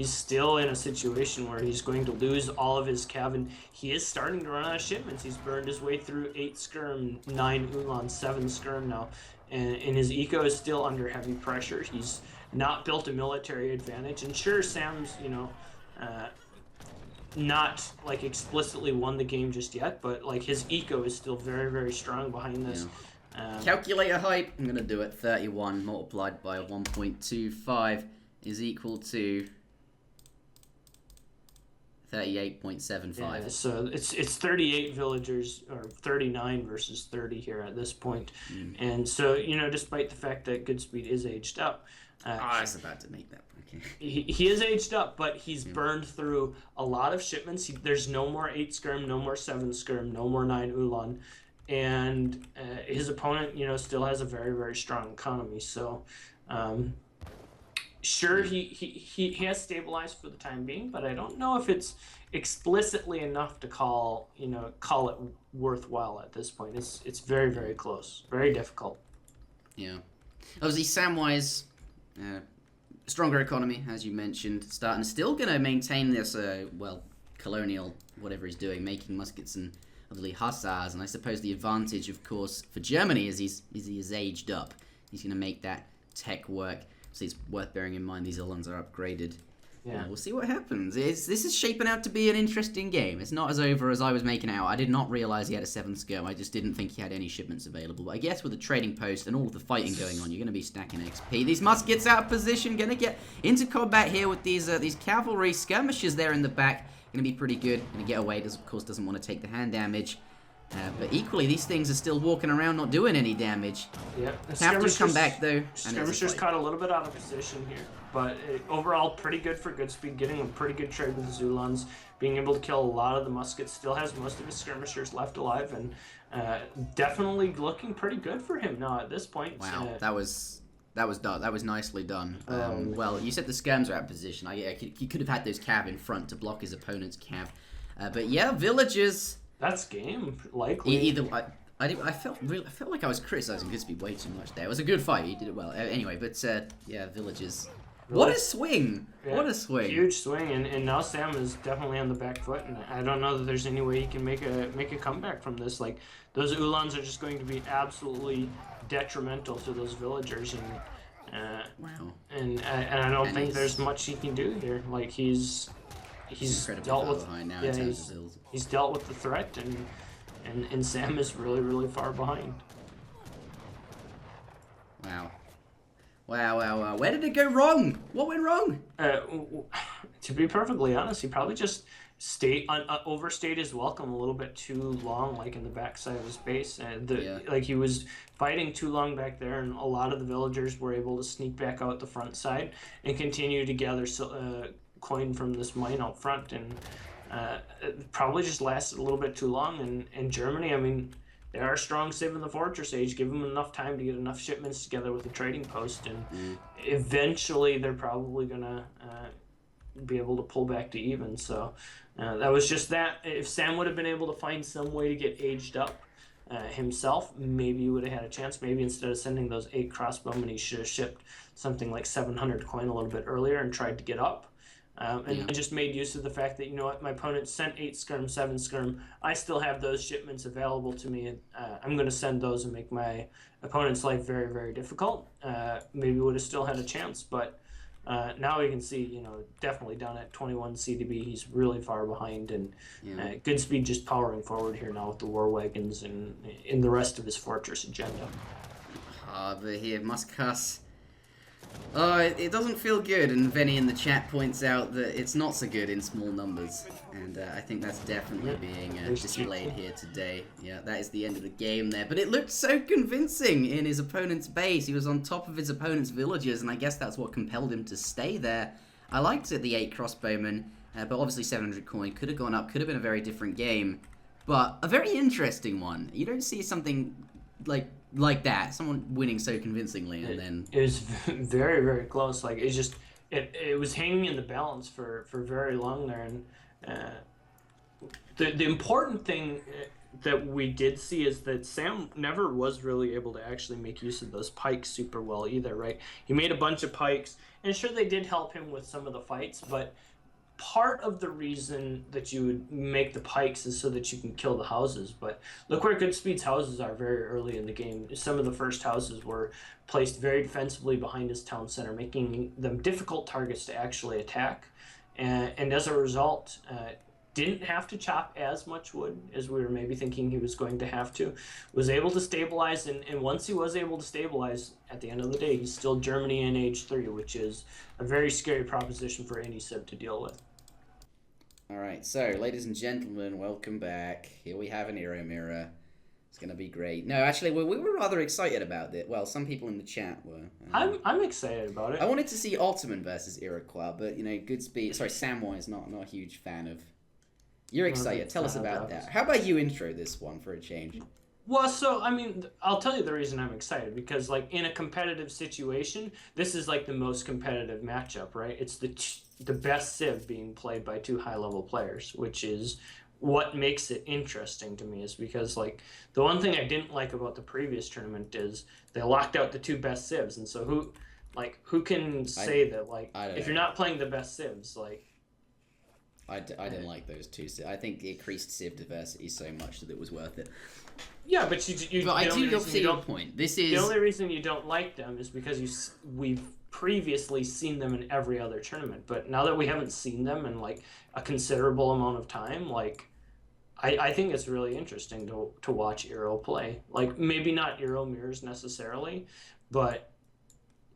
[SPEAKER 2] still in a situation where he's going to lose all of his cav, and he is starting to run out of shipments. He's burned his way through 8 skirm, 9 Ulan, 7 skirm now, and his eco is still under heavy pressure. He's not built a military advantage, and sure, Sam's not like explicitly won the game just yet, but like his eco is still very, very strong behind this.
[SPEAKER 1] Calculator height, I'm gonna do it. 31 multiplied by 1.25 is equal to 38.75.
[SPEAKER 2] Yeah, so it's 38 villagers, or 39 versus 30 here at this point. And so, despite the fact that GoodSpeed is aged up,
[SPEAKER 1] I was about to make that. Okay.
[SPEAKER 2] He is aged up, but he's burned through a lot of shipments. There's no more 8 skirm, no more 7 skirm, no more 9 Ulan, and his opponent, still has a very, very strong economy. So, sure, he has stabilized for the time being, but I don't know if it's explicitly enough to call it worthwhile at this point. It's very, very close, very difficult.
[SPEAKER 1] Yeah, obviously Samwise. Stronger economy, as you mentioned, still going to maintain this, colonial, whatever he's doing, making muskets and obviously hussars, and I suppose the advantage, of course, for Germany is he is aged up. He's going to make that tech work, so it's worth bearing in mind these Ulans are upgraded. Yeah, we'll see what happens. This is shaping out to be an interesting game. It's not as over as I was making out. I did not realise he had a 7 skirm. I just didn't think he had any shipments available. But I guess with the trading post and all of the fighting going on, you're going to be stacking XP. These muskets out of position, going to get into combat here with these cavalry skirmishers there in the back. Going to be pretty good. Going to get away. Of course, doesn't want to take the hand damage. But equally, these things are still walking around not doing any damage.
[SPEAKER 2] Yep.
[SPEAKER 1] Have to come back, though.
[SPEAKER 2] Skirmishers caught a little bit out of position here. But overall, pretty good for GoodSpeed, getting a pretty good trade with the Zulans, being able to kill a lot of the muskets, still has most of his skirmishers left alive, and definitely looking pretty good for him now at this point.
[SPEAKER 1] Wow, that was done. That was nicely done. Well, you said the skirms are out of position. He could have had those cav in front to block his opponent's cav. But yeah, villagers.
[SPEAKER 2] That's game, likely.
[SPEAKER 1] Either I felt like I was criticizing GoodSpeed way too much there. It was a good fight. He did it well. Anyway, but yeah, villagers. What a swing! Yeah, what a swing!
[SPEAKER 2] Huge swing, and now Sam is definitely on the back foot, and I don't know that there's any way he can make a comeback from this. Like, those Ulans are just going to be absolutely detrimental to those villagers, and
[SPEAKER 1] wow.
[SPEAKER 2] And I don't think there's much he can do here. Like he's dealt with he's dealt with the threat, and Sam is really, really far behind.
[SPEAKER 1] Wow. Wow. Where did it go wrong? What went wrong?
[SPEAKER 2] To be perfectly honest, he probably just overstayed his welcome a little bit too long, like in the backside of his base. Like he was fighting too long back there, and a lot of the villagers were able to sneak back out the front side and continue to gather coin from this mine out front, and it probably just lasted a little bit too long. And Germany, I mean, they are strong saving the Fortress Age. Give them enough time to get enough shipments together with the trading post, and eventually they're probably gonna be able to pull back to even. So that was just that. If Sam would have been able to find some way to get aged up himself, maybe he would have had a chance. Maybe instead of sending those 8 crossbowmen, he should have shipped something like 700 coin a little bit earlier and tried to get up. I just made use of the fact that, you know what, my opponent sent 8 skirm, 7 skirm. I still have those shipments available to me. And, I'm going to send those and make my opponent's life very, very difficult. Maybe would have still had a chance, but now we can see, you know, definitely down at 21 CDB, he's really far behind. And GoodSpeed just powering forward here now with the war wagons and in the rest of his fortress agenda.
[SPEAKER 1] But here, Muskas. Oh, it doesn't feel good, and Venny in the chat points out that it's not so good in small numbers, and I think that's definitely being displayed here today. Yeah, that is the end of the game there, but it looked so convincing in his opponent's base. He was on top of his opponent's villagers, and I guess that's what compelled him to stay there. I liked it, the 8 crossbowmen, but obviously 700 coin could have gone up, could have been a very different game, but a very interesting one. You don't see something like that, someone winning so convincingly, and then
[SPEAKER 2] it was very, very close. Like, it's just it was hanging in the balance for very long there. And the important thing that we did see is that Sam never was really able to actually make use of those pikes super well either, right? He made a bunch of pikes, and sure, they did help him with some of the fights, but part of the reason that you would make the pikes is so that you can kill the houses. But look where GoodSpeed's houses are very early in the game. Some of the first houses were placed very defensively behind his town center, making them difficult targets to actually attack. And as a result, didn't have to chop as much wood as we were maybe thinking he was going to have to. Was able to stabilize, and once he was able to stabilize, at the end of the day, he's still Germany in Age 3, which is a very scary proposition for any civ to deal with.
[SPEAKER 1] Alright, so, ladies and gentlemen, welcome back. Here we have an Hero Mirror. It's going to be great. No, actually, we were rather excited about it. Well, some people in the chat were.
[SPEAKER 2] I'm excited about it.
[SPEAKER 1] I wanted to see Ottoman versus Iroquois, but, you know, GoodSpeed... Sorry, Samwise not a huge fan of... You're excited. Tell us about that. How about you intro this one for a change?
[SPEAKER 2] Well, so, I mean, I'll tell you the reason I'm excited. Because, like, in a competitive situation, this is, like, the most competitive matchup, right? It's the best civ being played by 2 high-level players, which is what makes it interesting to me, is because, like, the one thing I didn't like about the previous tournament is they locked out the 2 best civs. And so who can say that, like, if you're not playing the best civs, like...
[SPEAKER 1] I didn't like those 2. I think it increased civ diversity so much that it was worth it.
[SPEAKER 2] Yeah, but
[SPEAKER 1] But I do see your point. This is...
[SPEAKER 2] The only reason you don't like them is because we've previously seen them in every other tournament. But now that we haven't seen them in, like, a considerable amount of time, like, I think it's really interesting to watch Eero play. Like, maybe not Eero mirrors necessarily, but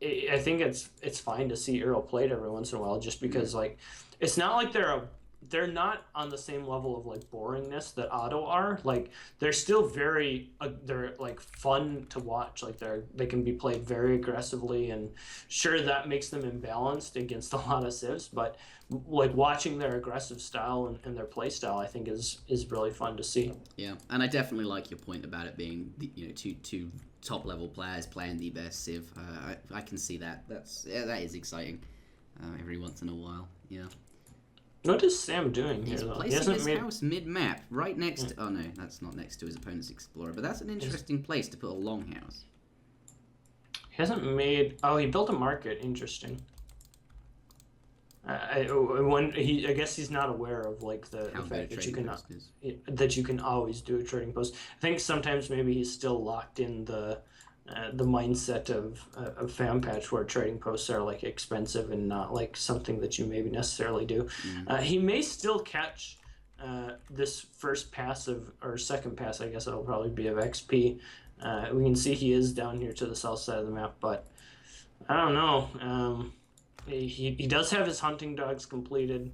[SPEAKER 2] I think it's fine to see Eero played every once in a while, just because, like, it's not like they're not on the same level of, like, boringness that Otto are. Like, they're still very they're, like, fun to watch. Like, they can be played very aggressively, and sure, that makes them imbalanced against a lot of civs, but, like, watching their aggressive style and their play style, I think is really fun to see.
[SPEAKER 1] Yeah, and I definitely like your point about it being, you know, two top level players playing the best civ. I can see that. That is exciting. Every once in a while, yeah.
[SPEAKER 2] What is Sam doing here,
[SPEAKER 1] He's
[SPEAKER 2] though?
[SPEAKER 1] placing his house mid-map, right next to... Oh, no, that's not next to his opponent's explorer, but that's an interesting place to put a longhouse.
[SPEAKER 2] He hasn't made... Oh, he built a market. Interesting. I guess he's not aware of, like, the fact that you can always do a trading post. I think sometimes maybe he's still locked in the mindset of FanPatch, where trading posts are, like, expensive and not, like, something that you maybe necessarily do. He may still catch this first pass or second pass, I guess it'll probably be, of XP. We can see he is down here to the south side of the map, but I don't know. He does have his hunting dogs completed.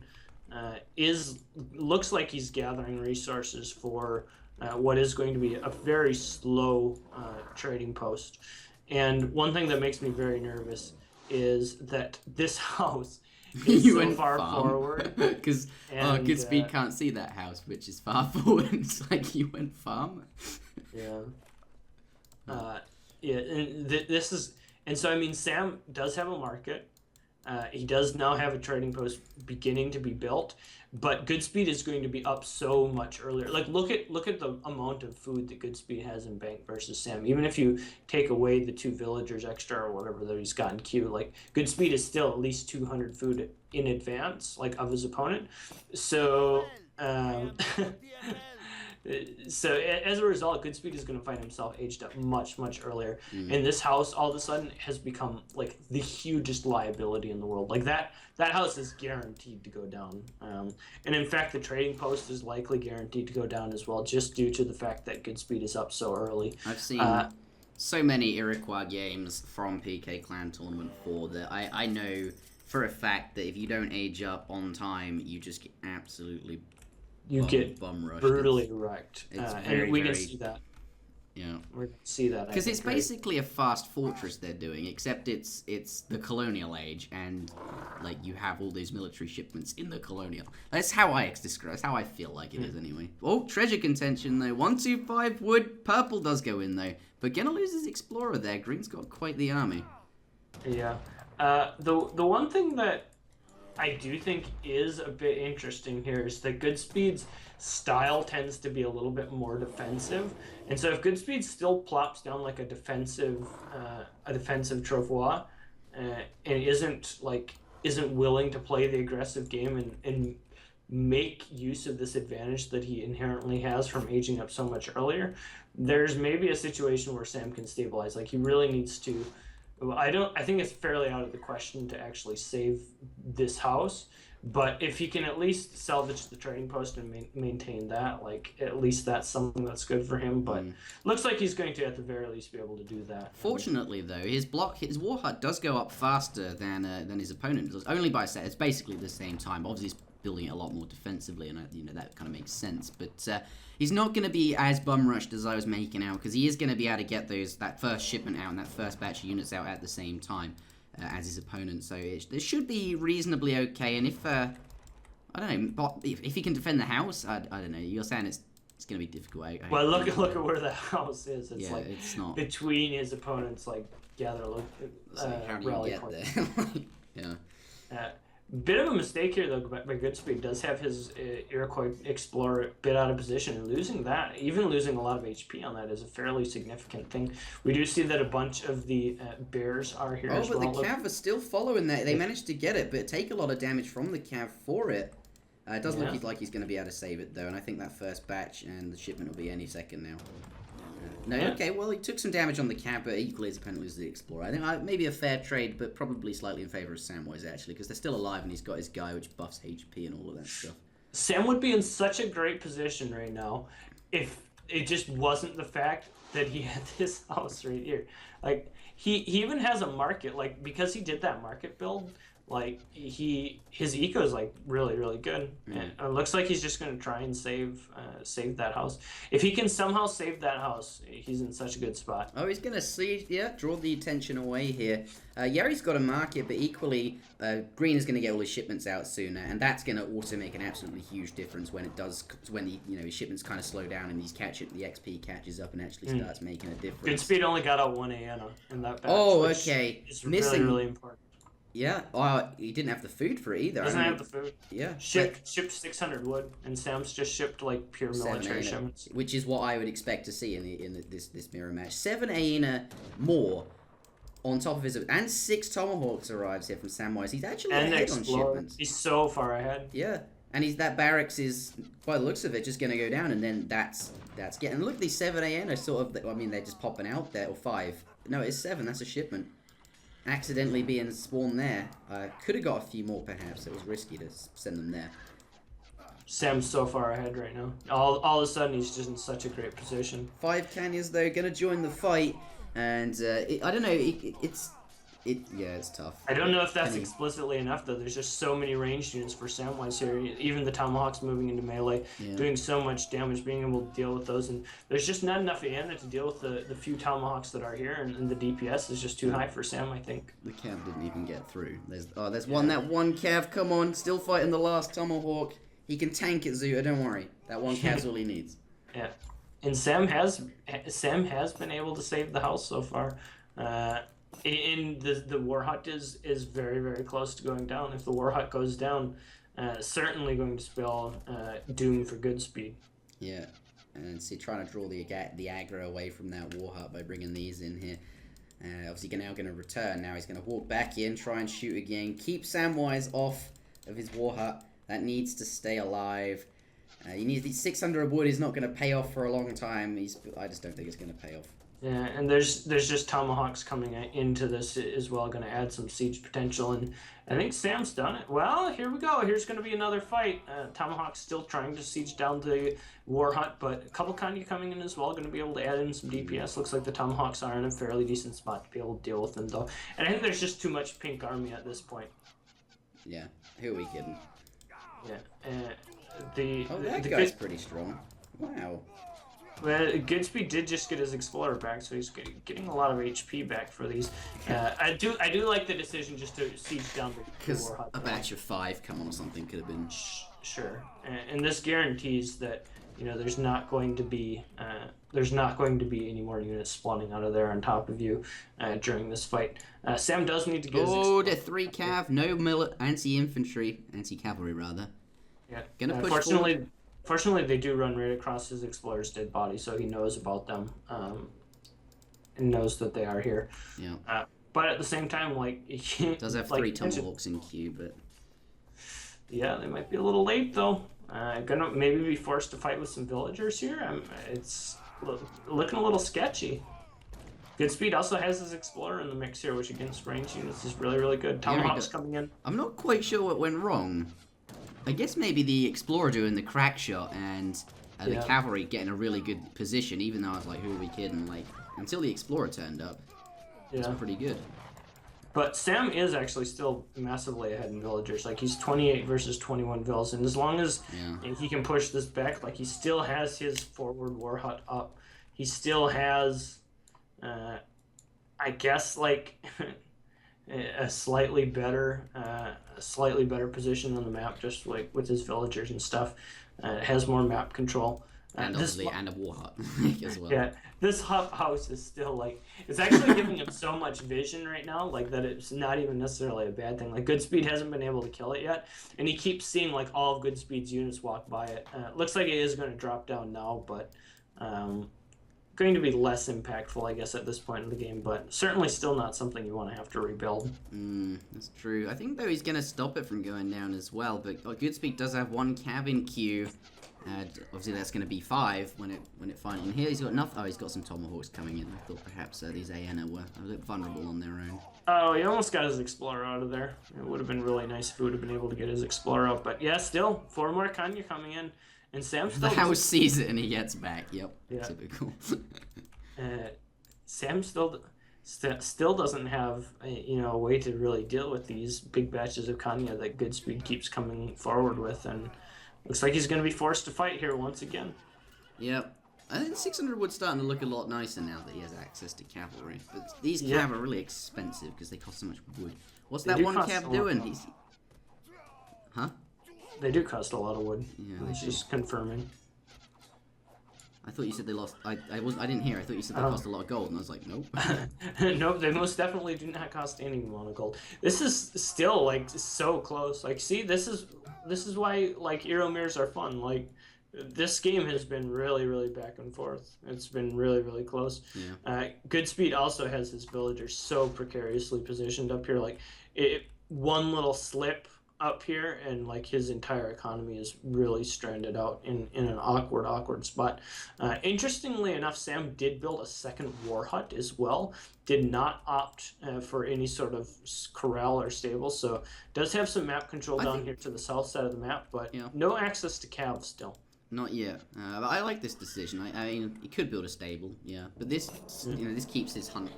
[SPEAKER 2] Looks like he's gathering resources for what is going to be a very slow trading post. And one thing that makes me very nervous is that this house is so far forward.
[SPEAKER 1] Because GoodSpeed can't see that house, which is far forward. It's like you went farm.
[SPEAKER 2] Yeah. And this is... And so, I mean, Sam does have a market. He does now have a trading post beginning to be built, but GoodSpeed is going to be up so much earlier. Like look at the amount of food that GoodSpeed has in bank versus Sam. Even if you take away the 2 villagers extra or whatever that he's got in queue, like GoodSpeed is still at least 200 food in advance, like of his opponent. So. So as a result, GoodSpeed is going to find himself aged up much earlier, and this house all of a sudden has become like the hugest liability in the world. Like that house is guaranteed to go down, and in fact, the trading post is likely guaranteed to go down as well, just due to the fact that GoodSpeed is up so early.
[SPEAKER 1] I've seen so many Iroquois games from PK Clan Tournament 4 that I know for a fact that if you don't age up on time, you just get absolutely
[SPEAKER 2] get
[SPEAKER 1] bum rushed.
[SPEAKER 2] Brutally wrecked. And we can
[SPEAKER 1] very,
[SPEAKER 2] see that.
[SPEAKER 1] Yeah.
[SPEAKER 2] We can see that.
[SPEAKER 1] Because it's basically a fast fortress they're doing, except it's the colonial age, and like you have all these military shipments in the colonial. That's how I describe. That's how I feel like it is anyway. Oh, treasure contention though. 125 wood. Purple does go in though, but gonna lose his explorer there. Green's got quite the army.
[SPEAKER 2] Yeah. The one thing that I do think is a bit interesting here is that GoodSpeed's style tends to be a little bit more defensive, and so if GoodSpeed still plops down like a defensive trottoir, and isn't willing to play the aggressive game and make use of this advantage that he inherently has from aging up so much earlier, there's maybe a situation where Sam can stabilize. Like he really needs to. I think it's fairly out of the question to actually save this house, but if he can at least salvage the trading post and maintain that, like at least that's something that's good for him. But looks like he's going to at the very least be able to do that.
[SPEAKER 1] Fortunately, though, his war hut does go up faster than his opponent does, only by set. It's basically the same time. Obviously, he's building it a lot more defensively, and that kind of makes sense. But he's not going to be as bum rushed as I was making out, because he is going to be able to get that first shipment out and that first batch of units out at the same time as his opponent. So it should be reasonably okay. And if I don't know, if he can defend the house, I don't know. You're saying it's going to be difficult.
[SPEAKER 2] Well, look at where the house is. It's
[SPEAKER 1] it's not
[SPEAKER 2] between his opponents. Like gather,
[SPEAKER 1] how do you get there? Yeah.
[SPEAKER 2] Bit of a mistake here, though, by GoodSpeed. Does have his Iroquois Explorer a bit out of position, and losing that, even losing a lot of HP on that, is a fairly significant thing. We do see that a bunch of the bears are here as well.
[SPEAKER 1] Oh, but the Cav are still following that. They managed to get it, but take a lot of damage from the Cav for it. It does look like he's going to be able to save it, though, and I think that first batch and the shipment will be any second now. Okay, well, he took some damage on the Cav, but equally his opponent was the Explorer. I think maybe a fair trade, but probably slightly in favour of Samwise, actually, because they're still alive and he's got his guy, which buffs HP and all of that stuff.
[SPEAKER 2] Sam would be in such a great position right now if it just wasn't the fact that he had this house right here. Like, he even has a market, like, because he did that market build, like, his eco is like really good, and it looks like he's just going to try and save that house. If he can somehow save that house, he's in such a good spot.
[SPEAKER 1] Oh, he's going to draw the attention away here. Yari's got a market, but equally Green is going to get all his shipments out sooner, and that's going to also make an absolutely huge difference when his shipments kind of slow down and the XP catches up and actually starts making a difference.
[SPEAKER 2] GoodSpeed only got out 1 Anna in that batch.
[SPEAKER 1] Oh, okay.
[SPEAKER 2] It's really important.
[SPEAKER 1] Yeah, he didn't have the food for it either.
[SPEAKER 2] Doesn't have the food.
[SPEAKER 1] Yeah.
[SPEAKER 2] Shipped 600 wood, and Sam's just shipped like pure military shipments.
[SPEAKER 1] Which is what I would expect to see in this mirror match. 7 Aena more on top of his... And 6 Tomahawks arrives here from Samwise. He's actually ahead on shipments.
[SPEAKER 2] He's so far ahead.
[SPEAKER 1] Yeah. And that barracks is, by the looks of it, just going to go down, and then that's getting... Look, these 7 Aena sort of... they're just popping out there, or 5. No, it's 7. That's a shipment. Accidentally being spawned there. Could have got a few more, perhaps. It was risky to send them there.
[SPEAKER 2] Sam's so far ahead right now. All of a sudden, he's just in such a great position.
[SPEAKER 1] 5 Canyons, though, going to join the fight. And I don't know, it's tough.
[SPEAKER 2] I don't know if that's explicitly enough, though. There's just so many ranged units for Samwise here. Even the Tomahawks moving into melee, doing so much damage, being able to deal with those. And there's just not enough Aena to deal with the few Tomahawks that are here, and the DPS is just too high for Sam, I think.
[SPEAKER 1] The Cav didn't even get through. There's one Cav, come on, still fighting the last Tomahawk. He can tank it, Zuta, don't worry. That one Cav's all he needs.
[SPEAKER 2] Yeah. And Sam has been able to save the house so far. In the war hut is very, very close to going down. If the war hut goes down, certainly going to spell doom for GoodSpeed.
[SPEAKER 1] Yeah, and see, trying to draw the aggro away from that war hut by bringing these in here. Obviously, now going to return. Now he's going to walk back in, try and shoot again. Keep Samwise off of his war hut. That needs to stay alive. You need 600 wood is not going to pay off for a long time. I just don't think it's going to pay off.
[SPEAKER 2] Yeah, and there's just tomahawks coming into this as well, going to add some siege potential, and I think Sam's done it. Well, here we go. Here's going to be another fight. Tomahawk's still trying to siege down the war hut, but a couple Kanye coming in as well, going to be able to add in some DPS. Looks like the tomahawks are in a fairly decent spot to be able to deal with them, though. And I think there's just too much pink army at this point.
[SPEAKER 1] Yeah, who are we kidding?
[SPEAKER 2] Yeah,
[SPEAKER 1] that guy's pretty strong. Wow.
[SPEAKER 2] Well, GoodSpeed did just get his Explorer back, so he's getting a lot of HP back for these. I do like the decision just to siege down the war hut.
[SPEAKER 1] A batch of 5 come on or something could have been.
[SPEAKER 2] Sure, and this guarantees that there's not going to be any more units spawning out of there on top of you during this fight. Sam does need to get.
[SPEAKER 1] Oh, the 3 cav, no anti-cavalry rather.
[SPEAKER 2] Yeah.
[SPEAKER 1] Gonna push forward.
[SPEAKER 2] Fortunately, they do run right across his Explorer's dead body, so he knows about them and knows that they are here.
[SPEAKER 1] Yeah.
[SPEAKER 2] But at the same time, he
[SPEAKER 1] does have 3 tomahawks in queue, but
[SPEAKER 2] yeah, they might be a little late though. Gonna maybe be forced to fight with some villagers here. It's looking a little sketchy. GoodSpeed also has his Explorer in the mix here, which against range units is really, really good. Tomahawks coming in.
[SPEAKER 1] I'm not quite sure what went wrong. I guess maybe the Explorer doing the crack shot and the cavalry getting a really good position, even though I was like, who are we kidding? Until the Explorer turned up, it's pretty good.
[SPEAKER 2] But Sam is actually still massively ahead in villagers. He's 28 versus 21 vills, and as long as he can push this back, he still has his forward war hut up. He still has, I guess, a slightly better position on the map, just with his villagers and stuff. Has more map control.
[SPEAKER 1] And obviously, and a war hut as well.
[SPEAKER 2] Yeah, this house is still it's actually giving him so much vision right now, that it's not even necessarily a bad thing. GoodSpeed hasn't been able to kill it yet, and he keeps seeing all of GoodSpeed's units walk by it. Looks like it is going to drop down now, but going to be less impactful, I guess, at this point in the game, but certainly still not something you want to have to rebuild.
[SPEAKER 1] That's true. I think, though, he's going to stop it from going down as well, but GoodSpeed does have 1 cav in queue. Obviously, that's going to be 5 when it finally... And here he's got enough... Oh, he's got some tomahawks coming in. I thought perhaps these Aena were a bit vulnerable on their own.
[SPEAKER 2] Oh, he almost got his Explorer out of there. It would have been really nice if he would have been able to get his Explorer out, but yeah, still, 4 more Kanye coming in. And Sam still...
[SPEAKER 1] The house sees it and he gets back. Yep.
[SPEAKER 2] Yeah.
[SPEAKER 1] Typical.
[SPEAKER 2] Sam still doesn't have a way to really deal with these big batches of Kanye that GoodSpeed keeps coming forward with, and looks like he's going to be forced to fight here once again.
[SPEAKER 1] Yep. I think 600 wood's starting to look a lot nicer now that he has access to cavalry. But these cav are really expensive because they cost so much wood. What's that one cav doing? Huh?
[SPEAKER 2] They do cost a lot of wood.
[SPEAKER 1] Yeah,
[SPEAKER 2] it's just confirming.
[SPEAKER 1] I thought you said they lost. I didn't hear. I thought you said they cost a lot of gold, and I was like, nope.
[SPEAKER 2] Nope, they most definitely do not cost any amount of gold. This is still so close. See, this is why Eero mirrors are fun. This game has been really, really back and forth. It's been really, really close.
[SPEAKER 1] Yeah.
[SPEAKER 2] GoodSpeed also has his villagers so precariously positioned up here. One little slip up here, and his entire economy is really stranded out in an awkward spot. Interestingly enough, Sam did build a second war hut as well. Did not opt for any sort of corral or stable, so does have some map control down here to the south side of the map, but no access to calves still.
[SPEAKER 1] Not yet. But I like this decision. I mean, he could build a stable, but this, this keeps his hunt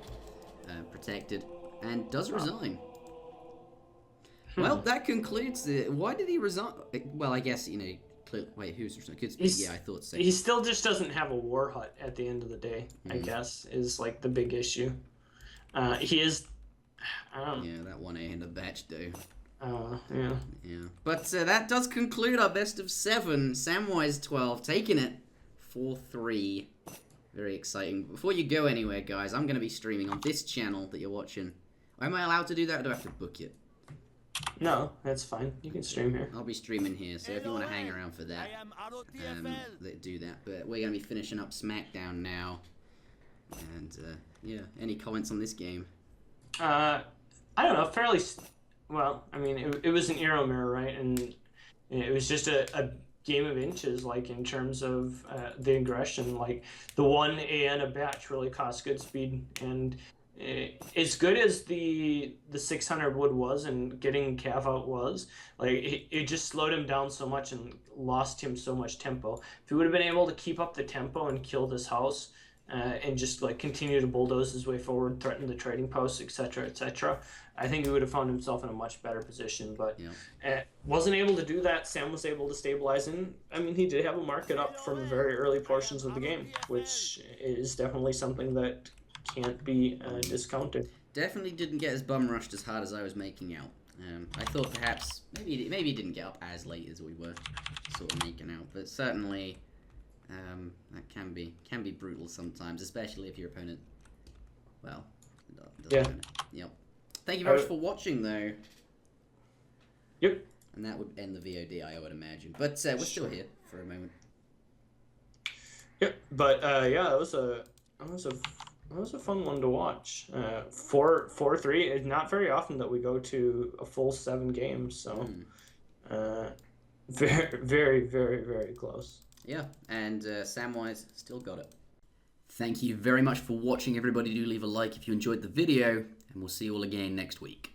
[SPEAKER 1] protected and does resign. Well, that concludes the... Why did he resign? Well, I guess, wait, who's resigned? GoodSpeed, I thought so.
[SPEAKER 2] He still just doesn't have a war hut at the end of the day, I guess, is the big issue. He is...
[SPEAKER 1] Yeah, that 1A in the batch, though.
[SPEAKER 2] Yeah.
[SPEAKER 1] Yeah. But that does conclude our best of 7. Samwise12 taking it 4-3 Very exciting. Before you go anywhere, guys, I'm going to be streaming on this channel that you're watching. Am I allowed to do that, or do I have to book it?
[SPEAKER 2] No, that's fine. You can stream here.
[SPEAKER 1] I'll be streaming here, so if you want to hang around for that, do that. But we're going to be finishing up Smackdown now. And, yeah, any comments on this game?
[SPEAKER 2] I don't know, fairly... Well, I mean, it was an Eero mirror, right? And it was just a game of inches, like, in terms of the aggression. Like, the 1 AN a batch really cost GoodSpeed, and as good as the 600 wood was and getting Cav out was, like, it just slowed him down so much and lost him so much tempo. If he would have been able to keep up the tempo and kill this house, and just like continue to bulldoze his way forward, threaten the trading posts, etc., I think he would have found himself in a much better position. But wasn't able to do that. Sam was able to stabilize, and I mean, he did have a market up from the very early portions of the game, which is definitely something that can't be discounted.
[SPEAKER 1] Definitely didn't get his bum rushed as hard as I was making out. I thought perhaps maybe he didn't get up as late as we were sort of making out, but certainly. That can be brutal sometimes, especially if your opponent, well, doesn't win it. Yep. Thank you very much for watching, though.
[SPEAKER 2] Yep.
[SPEAKER 1] And that would end the VOD, I would imagine. But we're still here for a moment.
[SPEAKER 2] Yep. But yeah, that was a fun one to watch. 4-3. It's not very often that we go to a full 7 games, so very, very, very, very close.
[SPEAKER 1] Yeah, and Samwise still got it. Thank you very much for watching, everybody. Do leave a like if you enjoyed the video, and we'll see you all again next week.